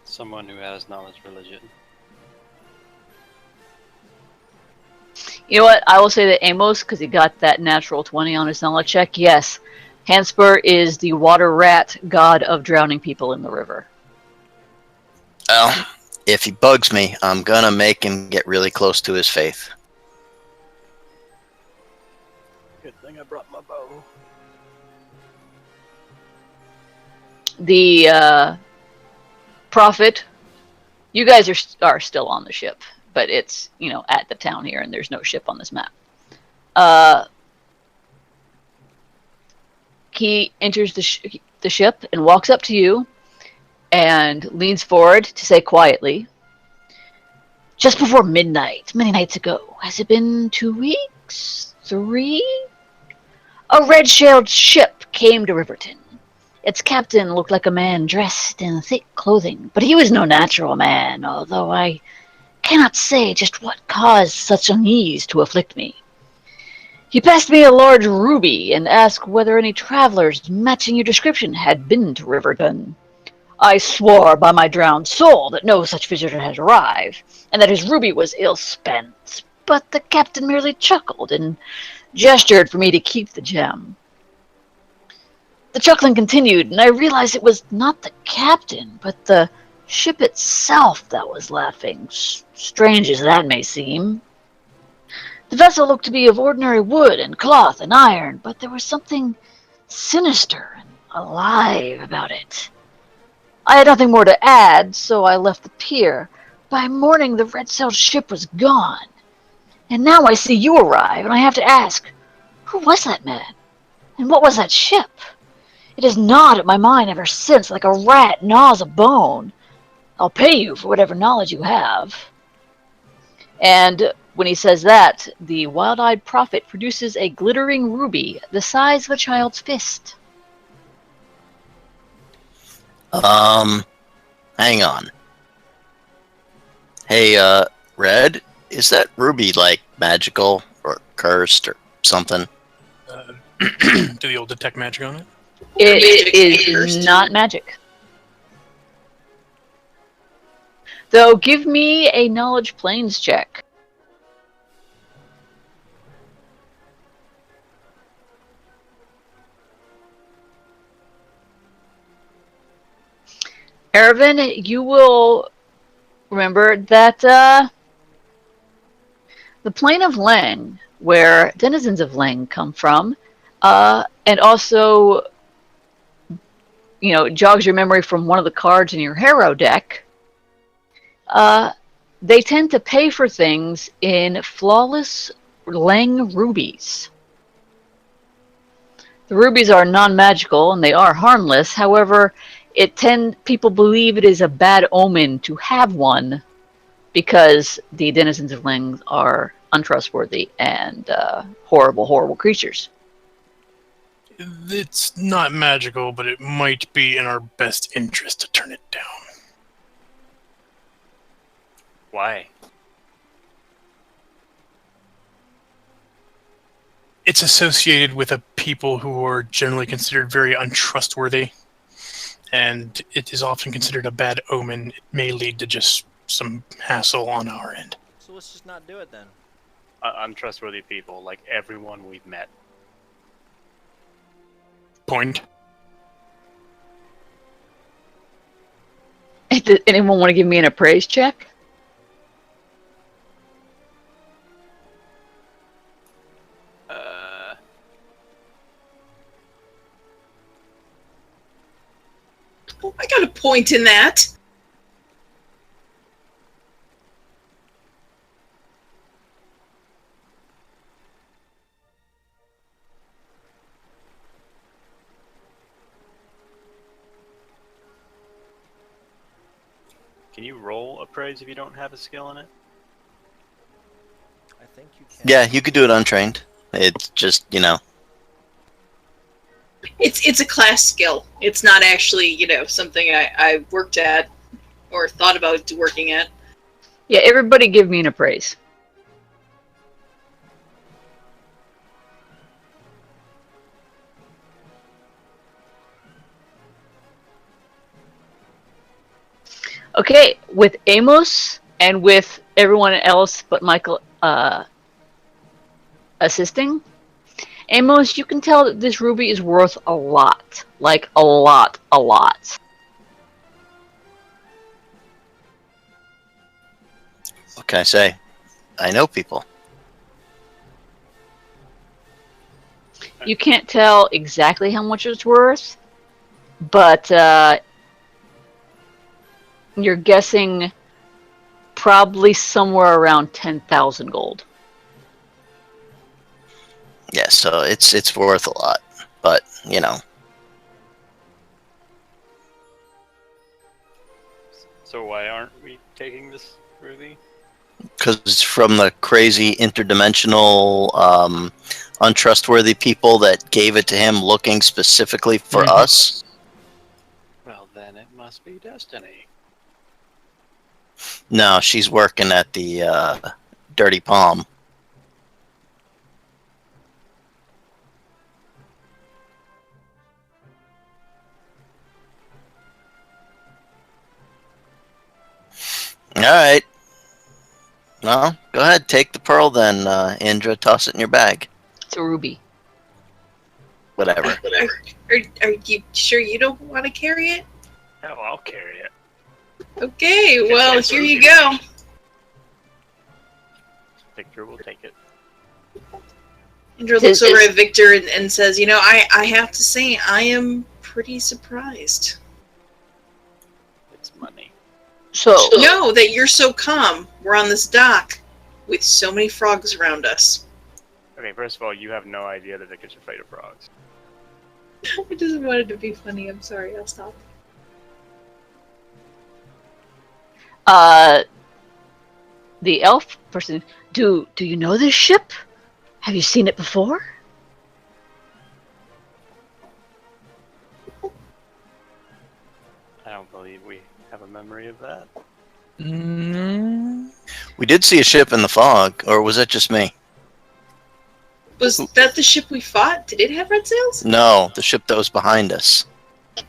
Someone who has knowledge religion. You know what? I will say that Amos, because he got that natural 20 on his knowledge check, yes, Hanspur is the water rat god of drowning people in the river. Well, if he bugs me, I'm gonna make him get really close to his faith. Good thing I brought my bow. The prophet, you guys are still on the ship, but it's, at the town here, and there's no ship on this map. He enters the ship and walks up to you and leans forward to say quietly, "Just before midnight, many nights ago, has it been 2 weeks? 3? A red-sailed ship came to Riverton. Its captain looked like a man dressed in thick clothing, but he was no natural man, although I cannot say just what caused such unease to afflict me. He passed me a large ruby and asked whether any travelers matching your description had been to Riverton. I swore by my drowned soul that no such visitor had arrived, and that his ruby was ill spent, but the captain merely chuckled and gestured for me to keep the gem. The chuckling continued, and I realized it was not the captain, but the ship itself that was laughing, strange as that may seem. The vessel looked to be of ordinary wood and cloth and iron, but there was something sinister and alive about it. I had nothing more to add, so I left the pier. By morning, the red-sailed ship was gone. And now I see you arrive, and I have to ask, who was that man? And what was that ship? It has gnawed at my mind ever since, like a rat gnaws a bone. I'll pay you for whatever knowledge you have." And when he says that, the wild-eyed prophet produces a glittering ruby the size of a child's fist. Hang on. Hey, Red, is that ruby, like, magical or cursed or something? Do the old detect magic on it? It is not magic. Though, give me a knowledge planes check. Ervin, you will remember that the plane of Leng, where denizens of Leng come from, and also, jogs your memory from one of the cards in your Harrow deck, they tend to pay for things in flawless Leng rubies. The rubies are non-magical and they are harmless. However, people believe it is a bad omen to have one because the denizens of Leng are untrustworthy and horrible, horrible creatures. It's not magical, but it might be in our best interest to turn it down. Why? It's associated with a people who are generally considered very untrustworthy, and it is often considered a bad omen. It may lead to just some hassle on our end. So let's just not do it then. Untrustworthy people, like everyone we've met. Point. Does anyone want to give me an appraise check? Oh, I got a point in that. Can you roll appraise if you don't have a skill in it? I think you can. Yeah, you could do it untrained. It's just, It's a class skill. It's not actually, something I worked at or thought about working at. Yeah, everybody give me an appraise. Okay, with Amos and with everyone else but Michael assisting, Amos, you can tell that this ruby is worth a lot. Like, a lot, a lot. what can I say? I know people. You can't tell exactly how much it's worth, but you're guessing probably somewhere around 10,000 gold. Yeah, so it's worth a lot, but So why aren't we taking this ruby? because it's from the crazy interdimensional, untrustworthy people that gave it to him, looking specifically for us. Well, then it must be destiny. No, she's working at the Dirty Palm. All right. Well, go ahead. Take the pearl then, Indra. Toss it in your bag. It's a ruby. Whatever. Are you sure you don't want to carry it? Hell, I'll carry it. Okay, well, here you go. Victor will take it. Indra looks over at Victor and says, I have to say, I am pretty surprised. It's money. So, No, that you're so calm. We're on this dock with so many frogs around us. Okay, first of all, you have no idea that Victor's afraid of frogs. I just wanted to be funny. I'm sorry. I'll stop. the elf person, do you know this ship? Have you seen it before? I don't believe we have a memory of that. We did see a ship in the fog, or was that just me? Was that the ship we fought? Did it have red sails? No, the ship that was behind us.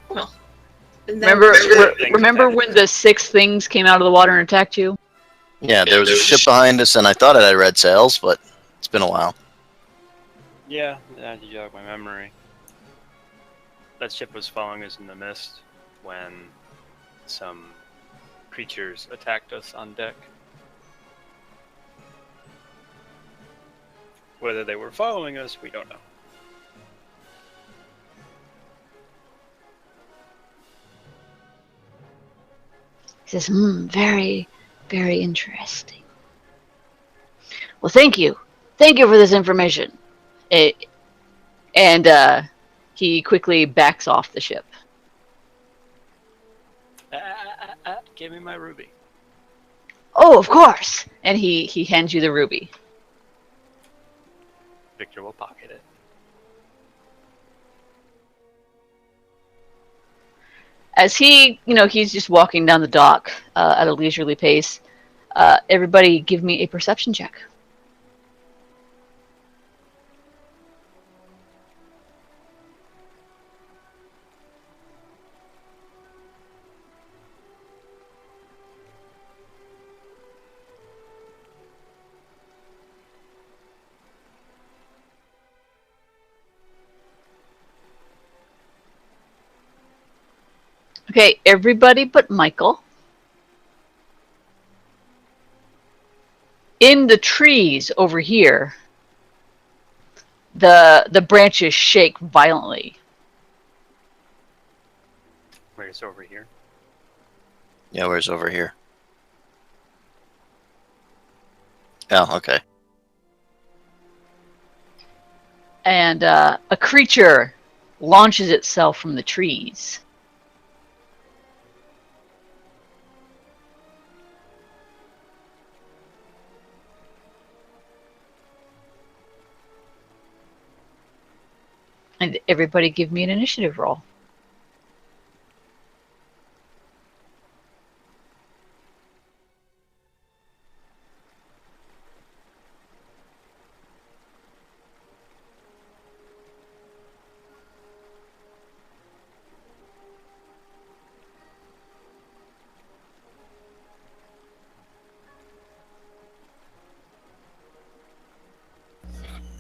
Well, And then Remember when the 6 things came out of the water and attacked you? Yeah, there was a ship behind us, and I thought it had red sails, but it's been a while. Yeah, that you jog my memory. That ship was following us in the mist when some creatures attacked us on deck. Whether they were following us, we don't know. He says, very, very interesting. Well, thank you. Thank you for this information. And he quickly backs off the ship. Give me my ruby. Oh, of course. And he hands you the ruby. Victor will pocket it. As he's just walking down the dock at a leisurely pace. Everybody give me a perception check. Okay, everybody but Michael. In the trees over here, the branches shake violently. Where's over here? Yeah, where's over here? Oh, okay. And a creature launches itself from the trees. And everybody give me an initiative roll.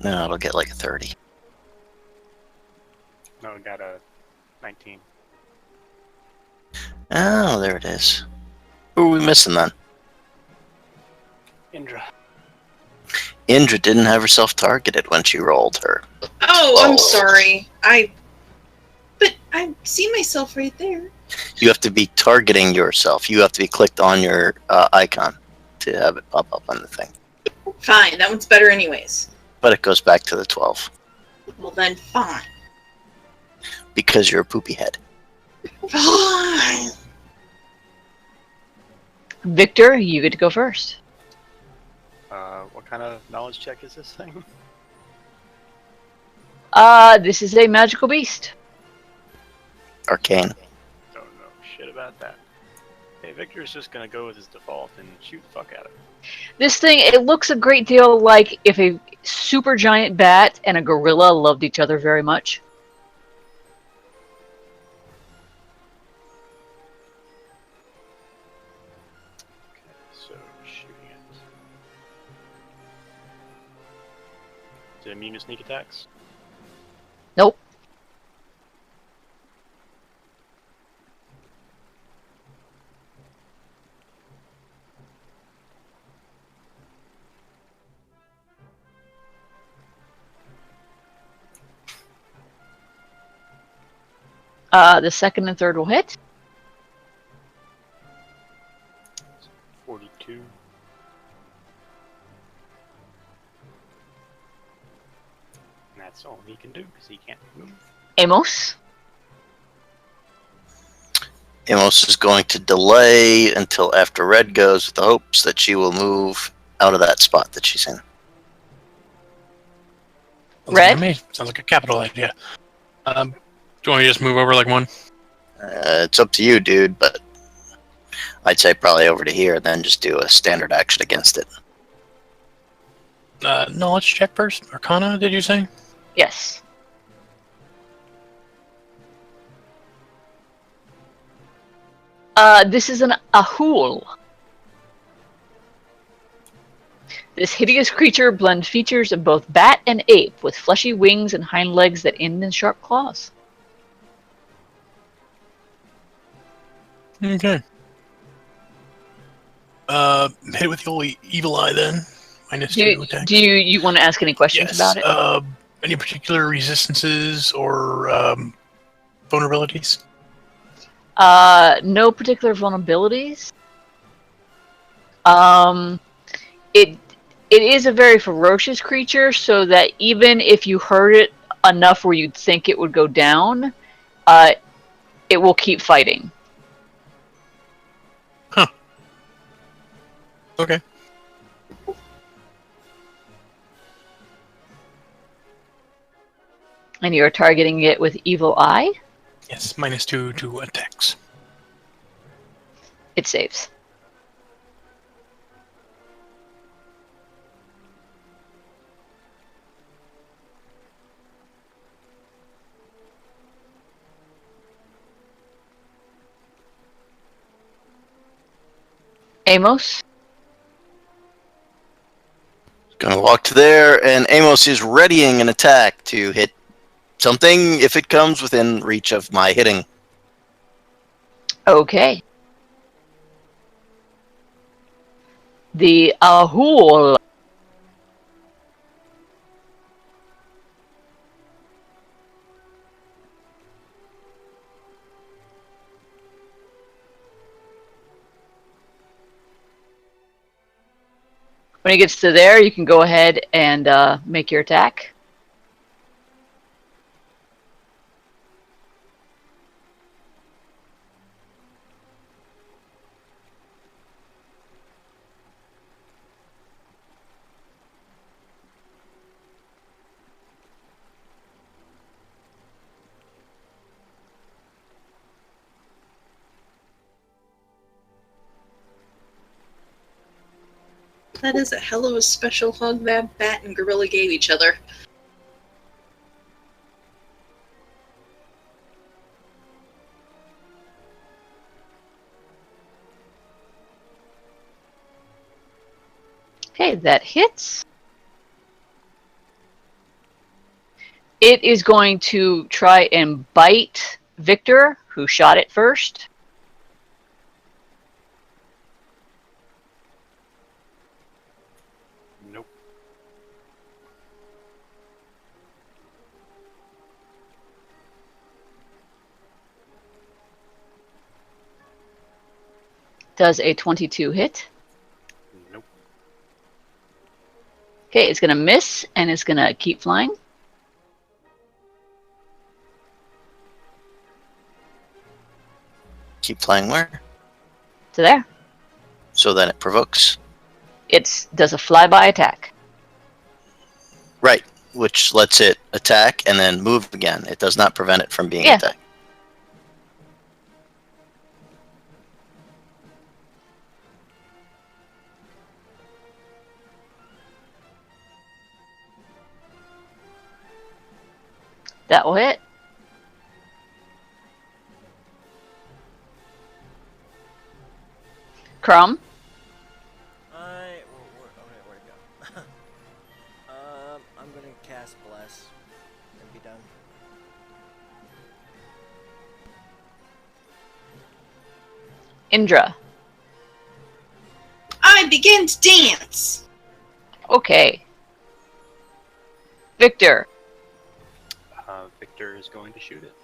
No, it'll get like a 30. No, we got a 19. Oh, there it is. Who are we missing then? Indra. Indra didn't have herself targeted when she rolled her. Oh, I'm sorry. But I see myself right there. You have to be targeting yourself. You have to be clicked on your icon to have it pop up on the thing. Fine, that one's better anyways. But it goes back to the 12. Well then, fine. Because you're a poopy head. Fine. Victor, you get to go first. What kind of knowledge check is this thing? This is a magical beast. Arcane. Don't know shit about that. Hey, Victor's just gonna go with his default and shoot the fuck at it. This thing, it looks a great deal like if a super giant bat and a gorilla loved each other very much. Okay, so shooting it. Is it immune to sneak attacks? Nope. The second and third will hit. 42. And that's all he can do because he can't move. Amos. Amos is going to delay until after red goes with the hopes that she will move out of that spot that she's in. Sounds Red? like to me. Sounds like a capital idea. Do you want me to just move over like one? It's up to you, dude, but I'd say probably over to here, then just do a standard action against it. Knowledge check first? Arcana, did you say? Yes. This is an Ahul. This hideous creature blends features of both bat and ape, with fleshy wings and hind legs that end in sharp claws. Okay. Hit with the old evil eye then. -2 attack. Do you want to ask any questions Yes. about it? Any particular resistances or vulnerabilities? No particular vulnerabilities. It is a very ferocious creature, so that even if you hurt it enough where you'd think it would go down, it will keep fighting. Huh. Okay. And you're targeting it with Evil Eye? Yes, -2 to attacks. It saves. Amos? Gonna walk to there, and Amos is readying an attack to hit something if it comes within reach of my hitting. Okay. The Ahul. When it gets to there, you can go ahead and make your attack. That is a hell of a special hug that Bat and Gorilla gave each other. Okay, that hits. It is going to try and bite Victor, who shot it first. Nope. Does a 22 hit? Nope. Okay, it's going to miss, and it's going to keep flying. Keep flying where? To there. So then it provokes. It does a flyby attack. Right, which lets it attack and then move again. It does not prevent it from being Yeah. attacked. That will hit. Crumb? Where'd it go? I'm gonna cast Bless and be done. Indra. I begin to dance! Okay. Victor. Victor is going to shoot it.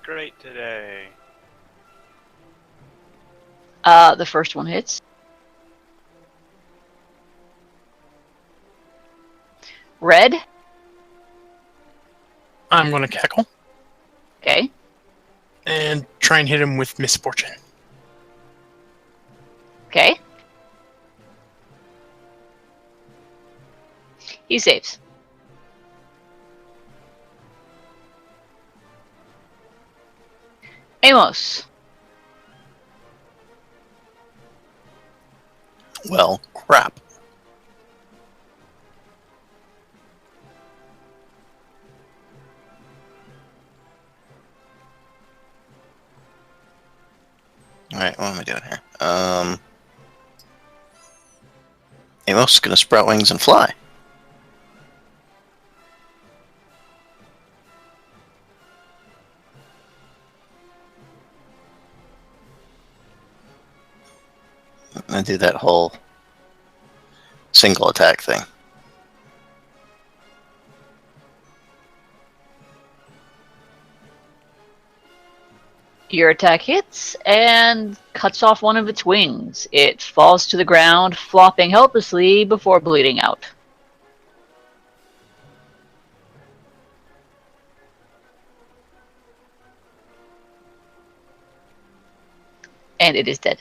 great today. The first one hits. Red. I'm going to cackle Okay. and try and hit him with misfortune. Okay. He saves. Amos. Well, crap. Alright, what am I doing here? Amos is gonna sprout wings and fly. And do that whole single attack thing. Your attack hits and cuts off one of its wings. It falls to the ground, flopping helplessly before bleeding out. And it is dead.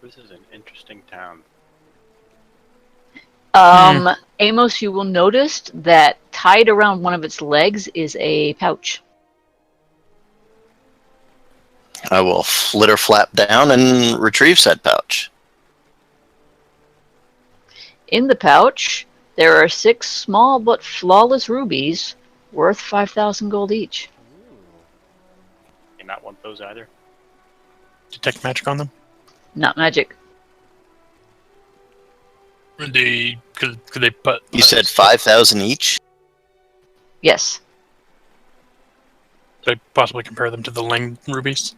This is an interesting town. Amos, you will notice that tied around one of its legs is a pouch. I will flitter flap down and retrieve said pouch. In the pouch, there are 6 small but flawless rubies worth 5,000 gold each. You not want those either. Detect magic on them? Not magic. Could they put... You said 5,000 each? Yes. Could I possibly compare them to the Ling rubies?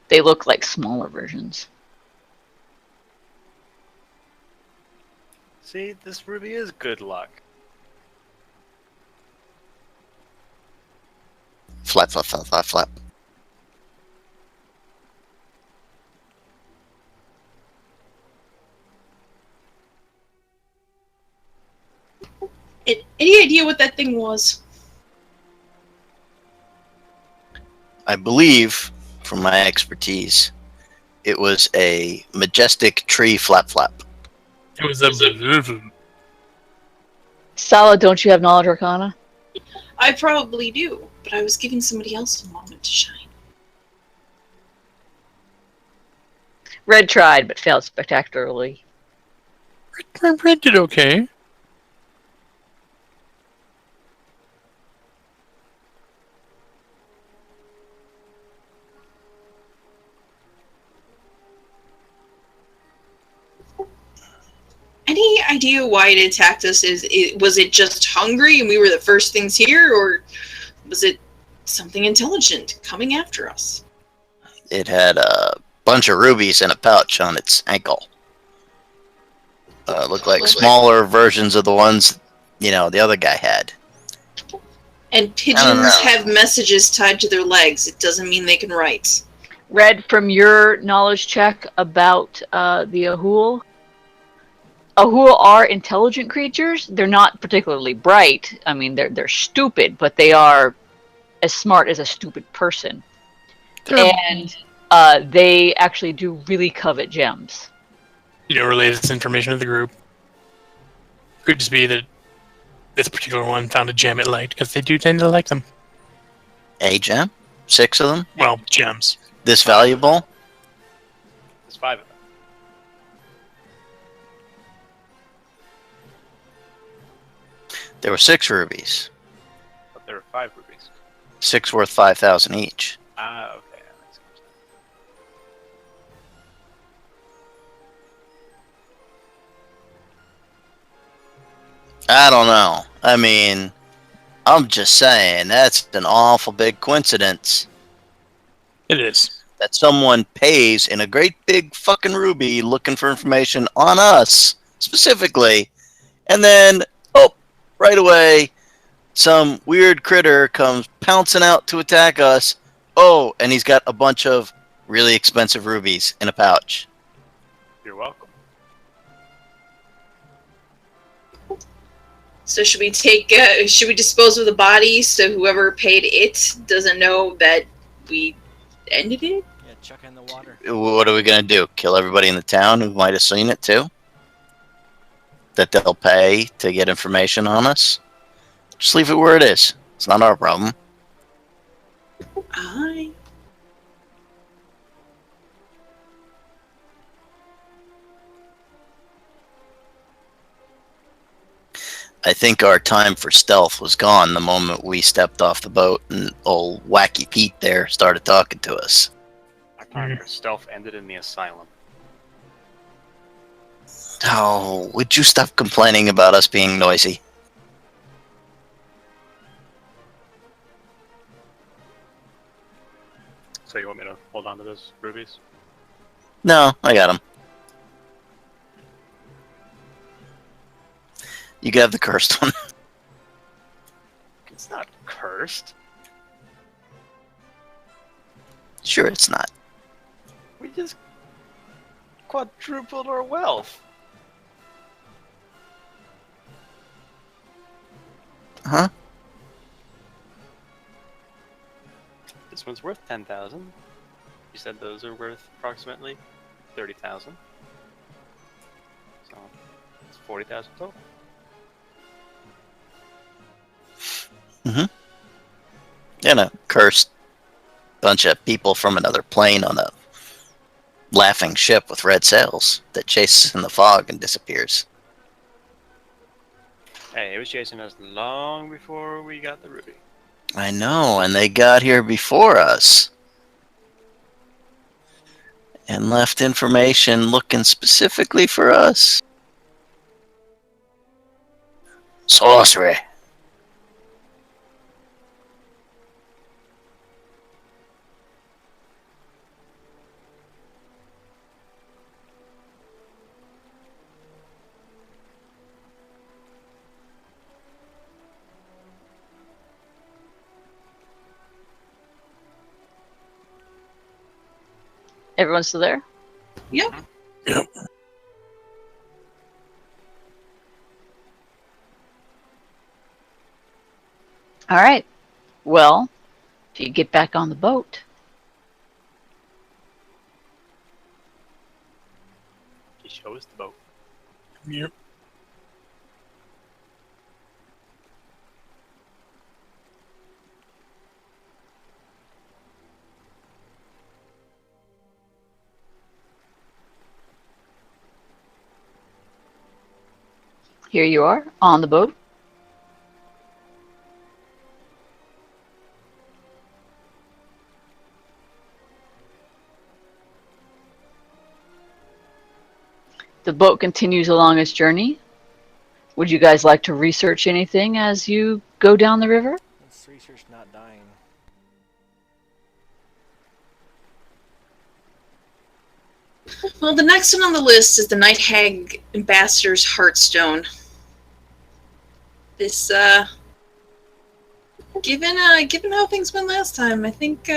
They look like smaller versions. See, this ruby is good luck. Flap, flap, flap, flap, flap. Any idea what that thing was? I believe, from my expertise, it was a majestic tree flap flap. It was a... Sala, don't you have knowledge arcana? I probably do, but I was giving somebody else a moment to shine. Red tried, but failed spectacularly. Red did okay. Any idea why it attacked us? Was it just hungry and we were the first things here, or was it something intelligent coming after us? It had a bunch of rubies in a pouch on its ankle. Looked like smaller versions of the ones, the other guy had. And pigeons have messages tied to their legs. It doesn't mean they can write. Red, from your knowledge check about the Ahul, Ahul are intelligent creatures. They're not particularly bright. I mean, they're stupid, but they are as smart as a stupid person. And they actually do really covet gems. You don't relay this information to the group. Could just be that this particular one found a gem it liked, because they do tend to like them. A gem? 6 of them? Well, gems. This valuable? There's 5 of them. There were 6 rubies. But there are 5 rubies. 6 worth 5,000 each. Ah, okay. That makes sense. I don't know. I mean, I'm just saying, that's an awful big coincidence. It is. That someone pays in a great big fucking ruby looking for information on us, specifically, and then, right away, some weird critter comes pouncing out to attack us. Oh, and he's got a bunch of really expensive rubies in a pouch. You're welcome. So should we dispose of the body so whoever paid it doesn't know that we ended it? Yeah, chuck it in the water. What are we going to do? Kill everybody in the town who might have seen it too? That they'll pay to get information on us? Just leave it where it is. It's not our problem. I think our time for stealth was gone the moment we stepped off the boat and old Wacky Pete there started talking to us. Our time for stealth ended in the asylum. Oh, would you stop complaining about us being noisy? So you want me to hold on to those rubies? No, I got them. You can have the cursed one. It's not cursed. Sure, it's not. We just quadrupled our wealth. Huh? This one's worth 10,000. You said those are worth approximately 30,000. So it's 40,000 total. And a cursed bunch of people from another plane on a laughing ship with red sails that chases in the fog and disappears. Hey, it was chasing us long before we got the ruby. I know, and they got here before us. And left information looking specifically for us. Sorcery. Everyone's still there? Yep. Yep. All right. Well, if you get back on the boat, He showed us the boat. Yep. here you are on the boat. The boat continues along its journey. Would you guys like to research anything as you go down the river? Let's research not dying. Well, the next one on the list is the Night Hag Ambassador's Heartstone. This, given how things went last time, I think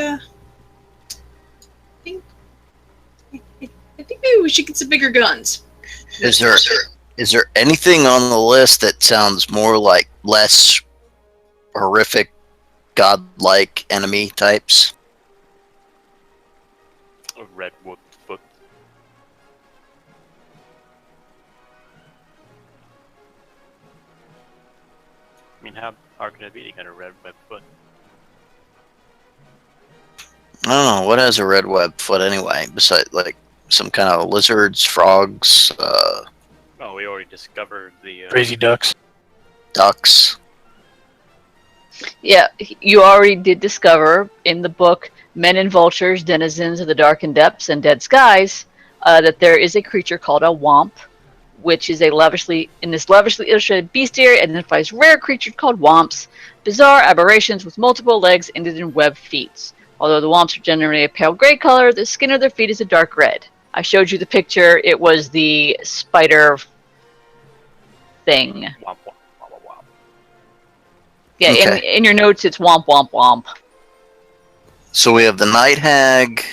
maybe we should get some bigger guns. Is there anything on the list that sounds more like less horrific, godlike enemy types? A red wood foot. I mean, how hard can it be to get a red web foot? I don't know. What has a red web foot anyway? Besides, like, some kind of lizards, frogs, Oh, we already discovered the Crazy ducks. ducks. Yeah, you already did discover in the book Men and Vultures, Denizens of the Darkened Depths and Dead Skies, that there is a creature called a womp, which is lavishly illustrated bestiary identifies rare creature called womps, bizarre aberrations with multiple legs ended in webbed feet. Although the womps are generally a pale gray color, the skin of their feet is a dark red. I showed you the picture. It was the spider thing. womp womp womp womp. Yeah, Okay. in your notes, it's womp womp womp. So we have the Night Hag.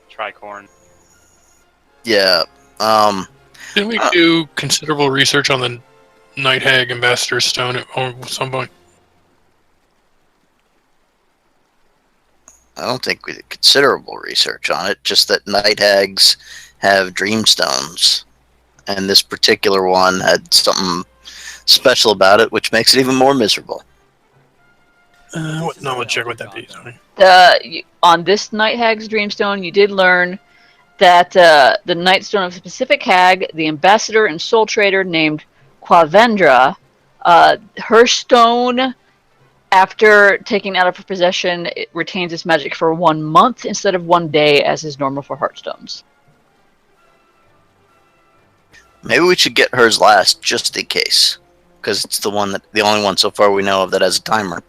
Tricorn. Yeah. Didn't we do considerable research on the Night Hag Ambassador Stone at some point? I don't think we did considerable research on it. Just that Night Hags have Dreamstones, and this particular one had something special about it, which makes it even more miserable. What knowledge check would that be? Sorry. On this Night Hag's Dreamstone, you did learn that the Nightstone of a specific hag, the ambassador and soul trader named Quavendra, her stone, after taking out of her possession, it retains its magic for 1 month instead of 1 day, as is normal for Heartstones. Maybe we should get hers last, just in case, because it's the only one so far we know of that has a timer.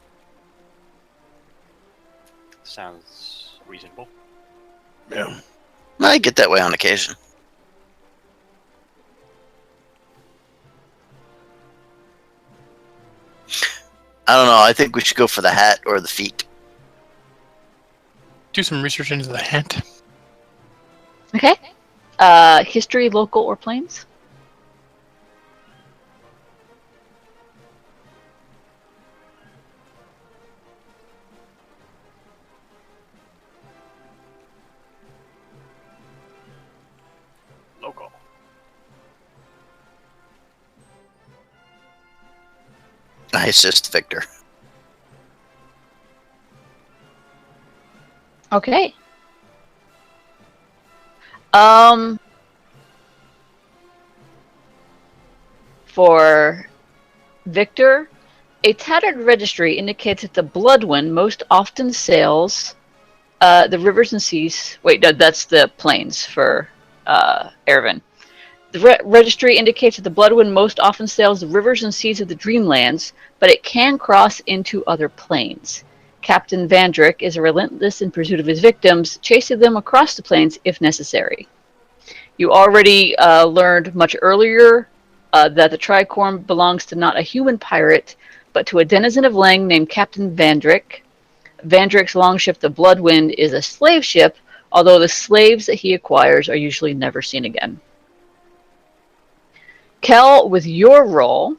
Sounds reasonable. Yeah. I get that way on occasion. I don't know. I think we should go for the hat or the feet. Do some research into the hat. Okay. History, local, or planes? Local. I assist Victor. Okay. For Victor, a tattered registry indicates that the Bloodwind most often sails the rivers and seas. Wait, no, that's the plains for Ervin. The registry indicates that the Bloodwind most often sails the rivers and seas of the Dreamlands, but it can cross into other planes. Captain Vandrick is relentless in pursuit of his victims, chasing them across the plains if necessary. You already learned much earlier that the Tricorn belongs to not a human pirate, but to a denizen of Lang named Captain Vandrick. Vandrick's longship, the Bloodwind, is a slave ship, although the slaves that he acquires are usually never seen again. Kel, with your role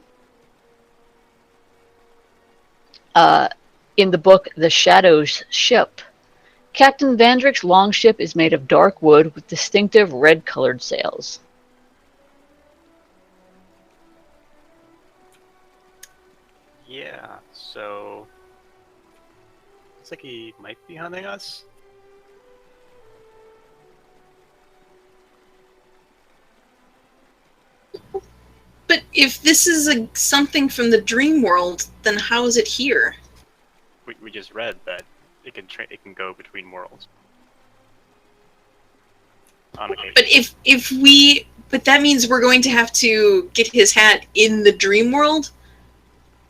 in the book The Shadow's Ship, Captain Vandrick's longship is made of dark wood with distinctive red-colored sails. Yeah, so looks like he might be hunting us. But if this is something from the dream world, then how is it here? We just read that it can go between worlds. On occasion. But that means we're going to have to get his hat in the dream world?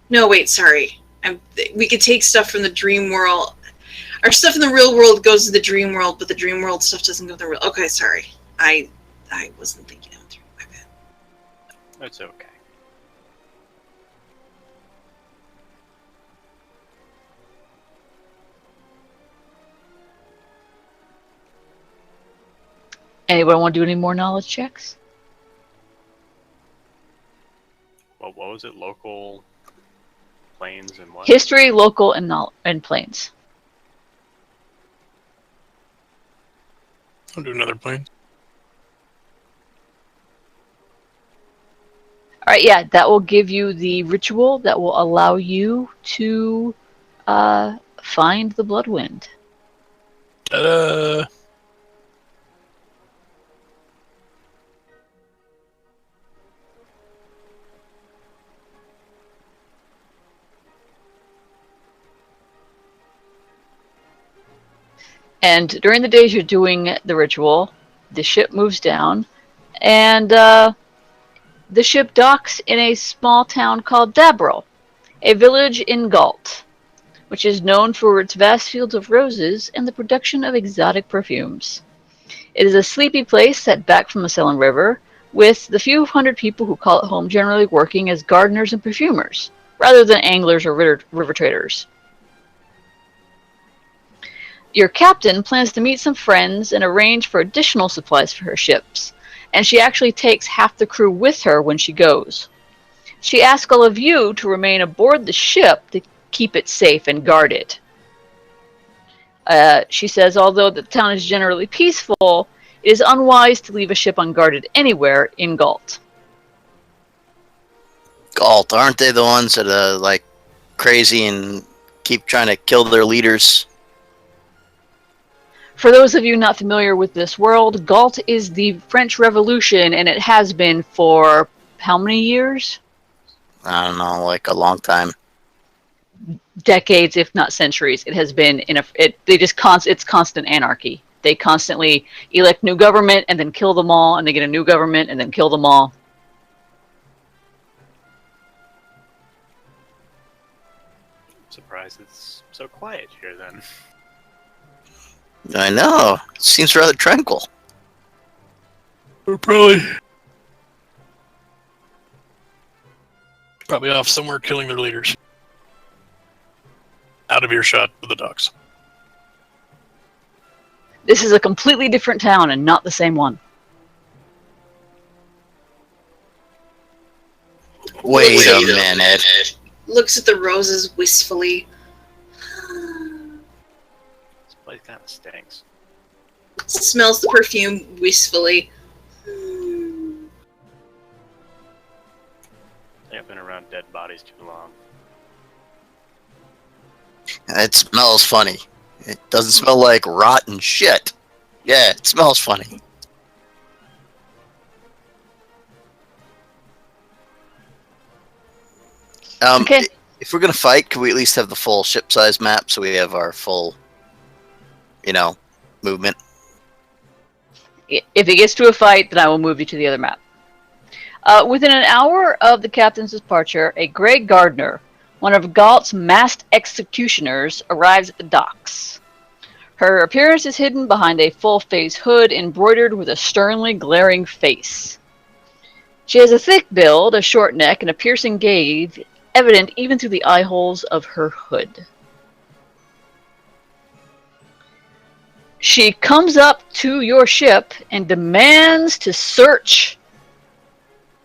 No, wait, sorry. We could take stuff from the dream world. Our stuff in the real world goes to the dream world, but the dream world stuff doesn't go to the real. Okay, sorry. I wasn't thinking of it. My bad. It's okay. Anyone want to do any more knowledge checks? Well, what was it? Local, planes, and what? History, local, and planes. I'll do another plane. All right, yeah, that will give you the ritual that will allow you to find the Bloodwind. Ta-da! And during the days you're doing the ritual, the ship moves down, and the ship docks in a small town called Dabril, a village in Galt, which is known for its vast fields of roses and the production of exotic perfumes. It is a sleepy place set back from the Selin River, with the few hundred people who call it home generally working as gardeners and perfumers. rather than anglers or river traders. Your captain plans to meet some friends and arrange for additional supplies for her ships, and she actually takes half the crew with her when she goes. She asks all of you to remain aboard the ship to keep it safe and guard it. She says, although the town is generally peaceful, it is unwise to leave a ship unguarded anywhere in Galt. Galt, aren't they the ones that are like crazy and keep trying to kill their leaders? For those of you not familiar with this world, Galt is the French Revolution, and it has been for how many years? I don't know, like a long time. Decades, if not centuries. It has been it's constant anarchy. They constantly elect new government and then kill them all, and they get a new government and then kill them all. Surprised it's so quiet here then. I know. It seems rather tranquil. We're probably off somewhere killing their leaders. Out of earshot of the ducks. This is a completely different town and not the same one. Wait a minute. Looks at the roses wistfully. This place kind of stinks. Smells the perfume wistfully. I've been around dead bodies too long. It smells funny. It doesn't smell like rotten shit. Yeah, it smells funny. Okay. If we're gonna fight, can we at least have the full ship size map so we have our full, movement? If it gets to a fight, then I will move you to the other map. Within an hour of the captain's departure, a Grey Gardener, one of Galt's masked executioners, arrives at the docks. Her appearance is hidden behind a full-face hood embroidered with a sternly glaring face. She has a thick build, a short neck, and a piercing gaze, evident even through the eye holes of her hood. She comes up to your ship and demands to search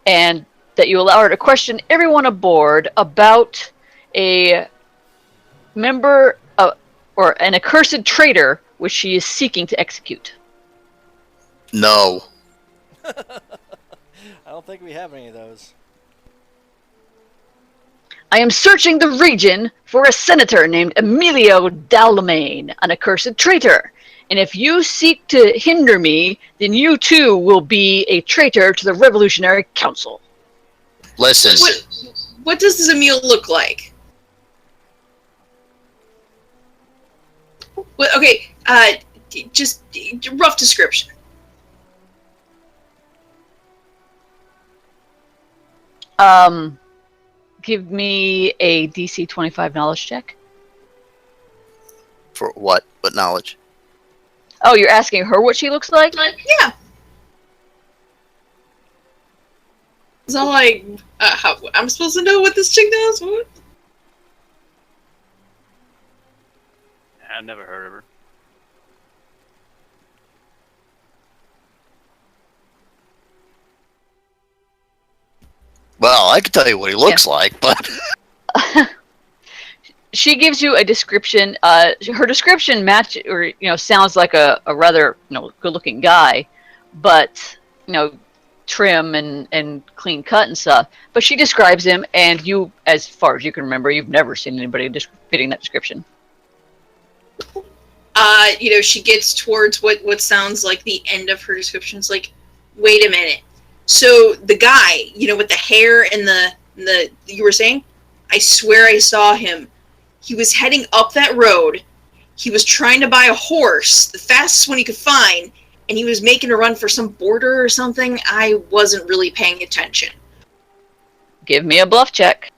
and that you allow her to question everyone aboard about a member or an accursed traitor which she is seeking to execute. No. I don't think we have any of those. I am searching the region for a senator named Emilio Dalmain, an accursed traitor. And if you seek to hinder me, then you too will be a traitor to the Revolutionary Council. Listen. What does this Emil look like? Okay, just rough description. Give me a DC 25 knowledge check. For what? What knowledge? Oh, you're asking her what she looks like? Yeah. It's not like how I'm supposed to know what this chick does. What? I've never heard of her. Well, I can tell you what he looks like, but She gives you a description. Her description sounds like a rather good-looking guy, but trim and clean cut and stuff. But she describes him, and you, as far as you can remember, you've never seen anybody fitting that description. She gets towards what sounds like the end of her description. It's like, wait a minute. So the guy, with the hair and the you were saying, I swear I saw him. He was heading up that road. He was trying to buy a horse, the fastest one he could find, and he was making a run for some border or something. I wasn't really paying attention. Give me a bluff check.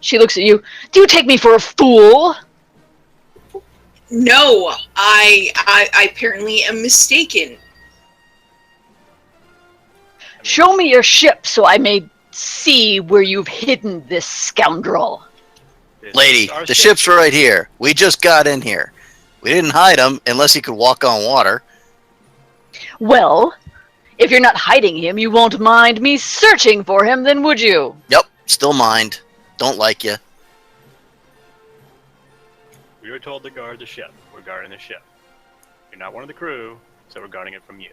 She looks at you. Do you take me for a fool? No, I apparently am mistaken. Show me your ship so I may see where you've hidden this scoundrel. This Lady, is our the ship. ship's right here. We just got in here. We didn't hide him unless he could walk on water. Well, if you're not hiding him, you won't mind me searching for him, then would you? Yep, still mind. Don't like you. We were told to guard the ship. We're guarding the ship. You're not one of the crew, so we're guarding it from you.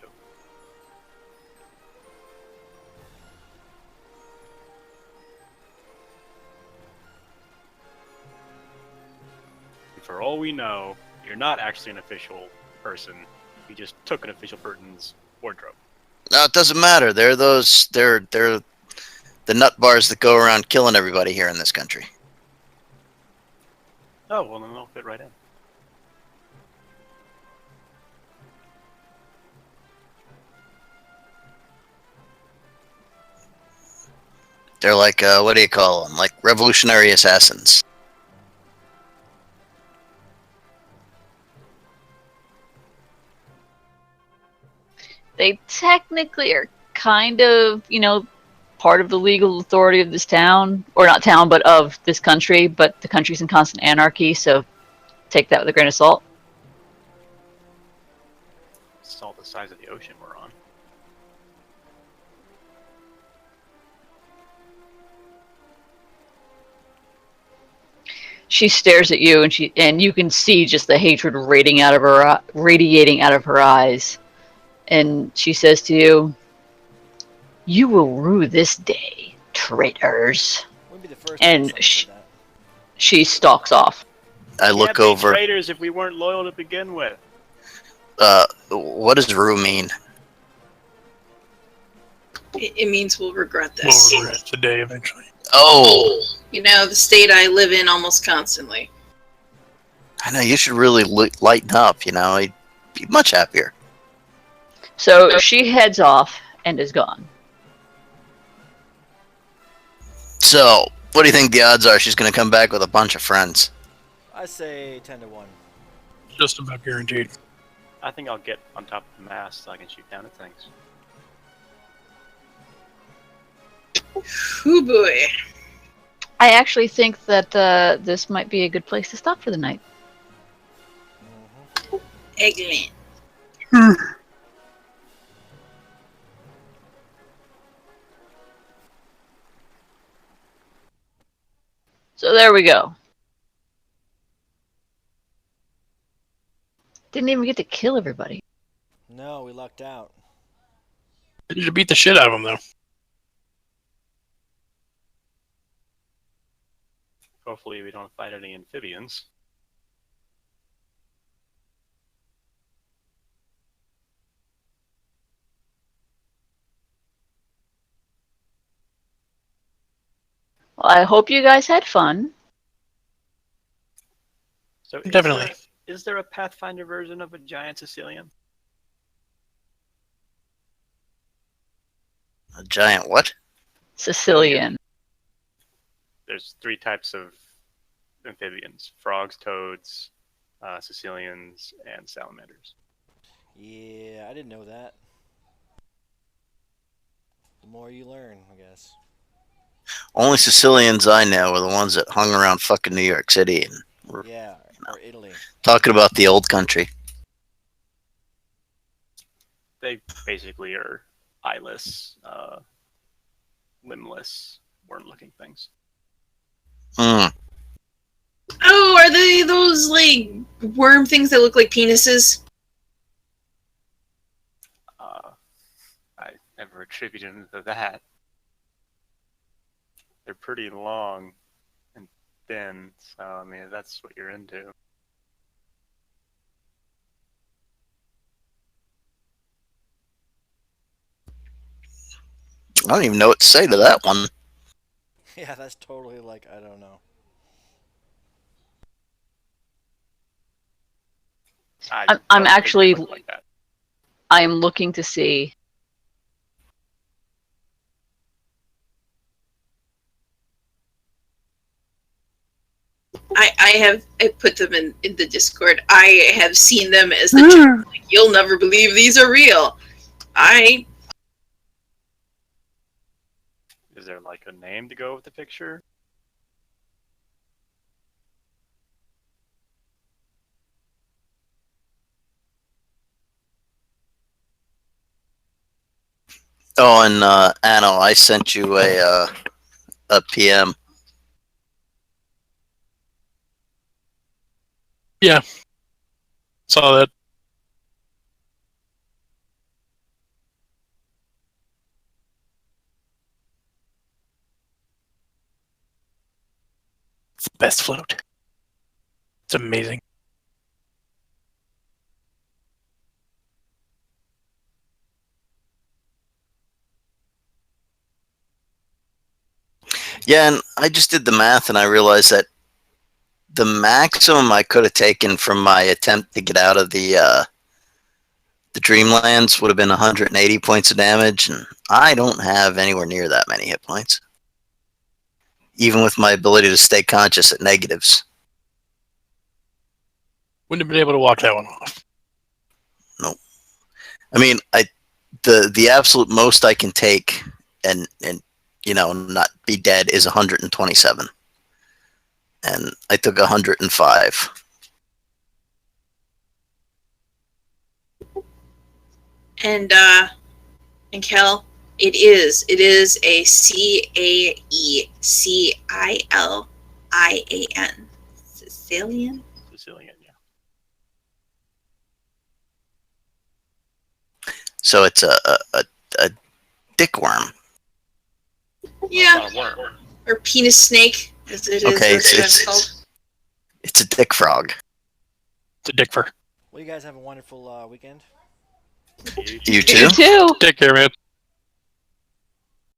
For all we know, you're not actually an official person. You just took an official person's wardrobe. No, it doesn't matter. They're the nut bars that go around killing everybody here in this country. Oh, well then they'll fit right in. They're like, what do you call them? Like revolutionary assassins. They technically are kind of, part of the legal authority of this town, or not town, but of this country, but the country's in constant anarchy, so take that with a grain of salt. It's all the size of the ocean we're on. She stares at you, and you can see just the hatred radiating out of her eyes. And she says to you, "You will rue this day, traitors." Wouldn't be the first And person that said that. she stalks off. I We look can't be over. traitors if we weren't loyal to begin with. What does rue mean? It means we'll regret this. We'll regret the day eventually. Oh, You know, the state I live in almost constantly. I know. You should really lighten up. You'd be much happier. So she heads off and is gone. So, what do you think the odds are she's going to come back with a bunch of friends? I say 10 to 1. Just about guaranteed. I think I'll get on top of the mast so I can shoot down at things. Hoo boy. I actually think that this might be a good place to stop for the night. Excellent. So there we go. Didn't even get to kill everybody. No, we lucked out. You should beat the shit out of them, though. Hopefully we don't fight any amphibians. Well, I hope you guys had fun. So Definitely. Is there a Pathfinder version of a giant Sicilian? A giant what? Sicilian. There's 3 types of amphibians: frogs, toads, Sicilians, and salamanders. Yeah, I didn't know that. The more you learn, I guess. Only Sicilians I know are the ones that hung around fucking New York City and were Yeah, or Italy. talking about the old country. They basically are eyeless, limbless, worm-looking things. Mm. Oh, are they those, like, worm things that look like penises? I never attributed them to that. They're pretty long and thin, so I mean, if that's what you're into. I don't even know what to say to that one. Yeah, that's totally like, I don't know. I'm don't think they actually- look like that. I'm looking to see. I put them in the Discord. I have seen them as the child, like, you'll never believe these are real. Is there like a name to go with the picture? Oh, and Anno, I sent you a PM. Yeah. Saw that. It's the best float. It's amazing. Yeah, and I just did the math, and I realized that the maximum I could have taken from my attempt to get out of the Dreamlands would have been 180 points of damage, and I don't have anywhere near that many hit points, even with my ability to stay conscious at negatives. Wouldn't have been able to walk that one off. Nope. I mean, the absolute most I can take and not be dead is 127, and I took 105. And Kel, it is a CAECILIAN. Sicilian? Sicilian, yeah. So it's a dick worm. Yeah. Not a worm. Or penis snake, as it is Okay, called. it's a dick frog. It's a dick fur. Well, you guys have a wonderful weekend. You too? You too. Take care, man.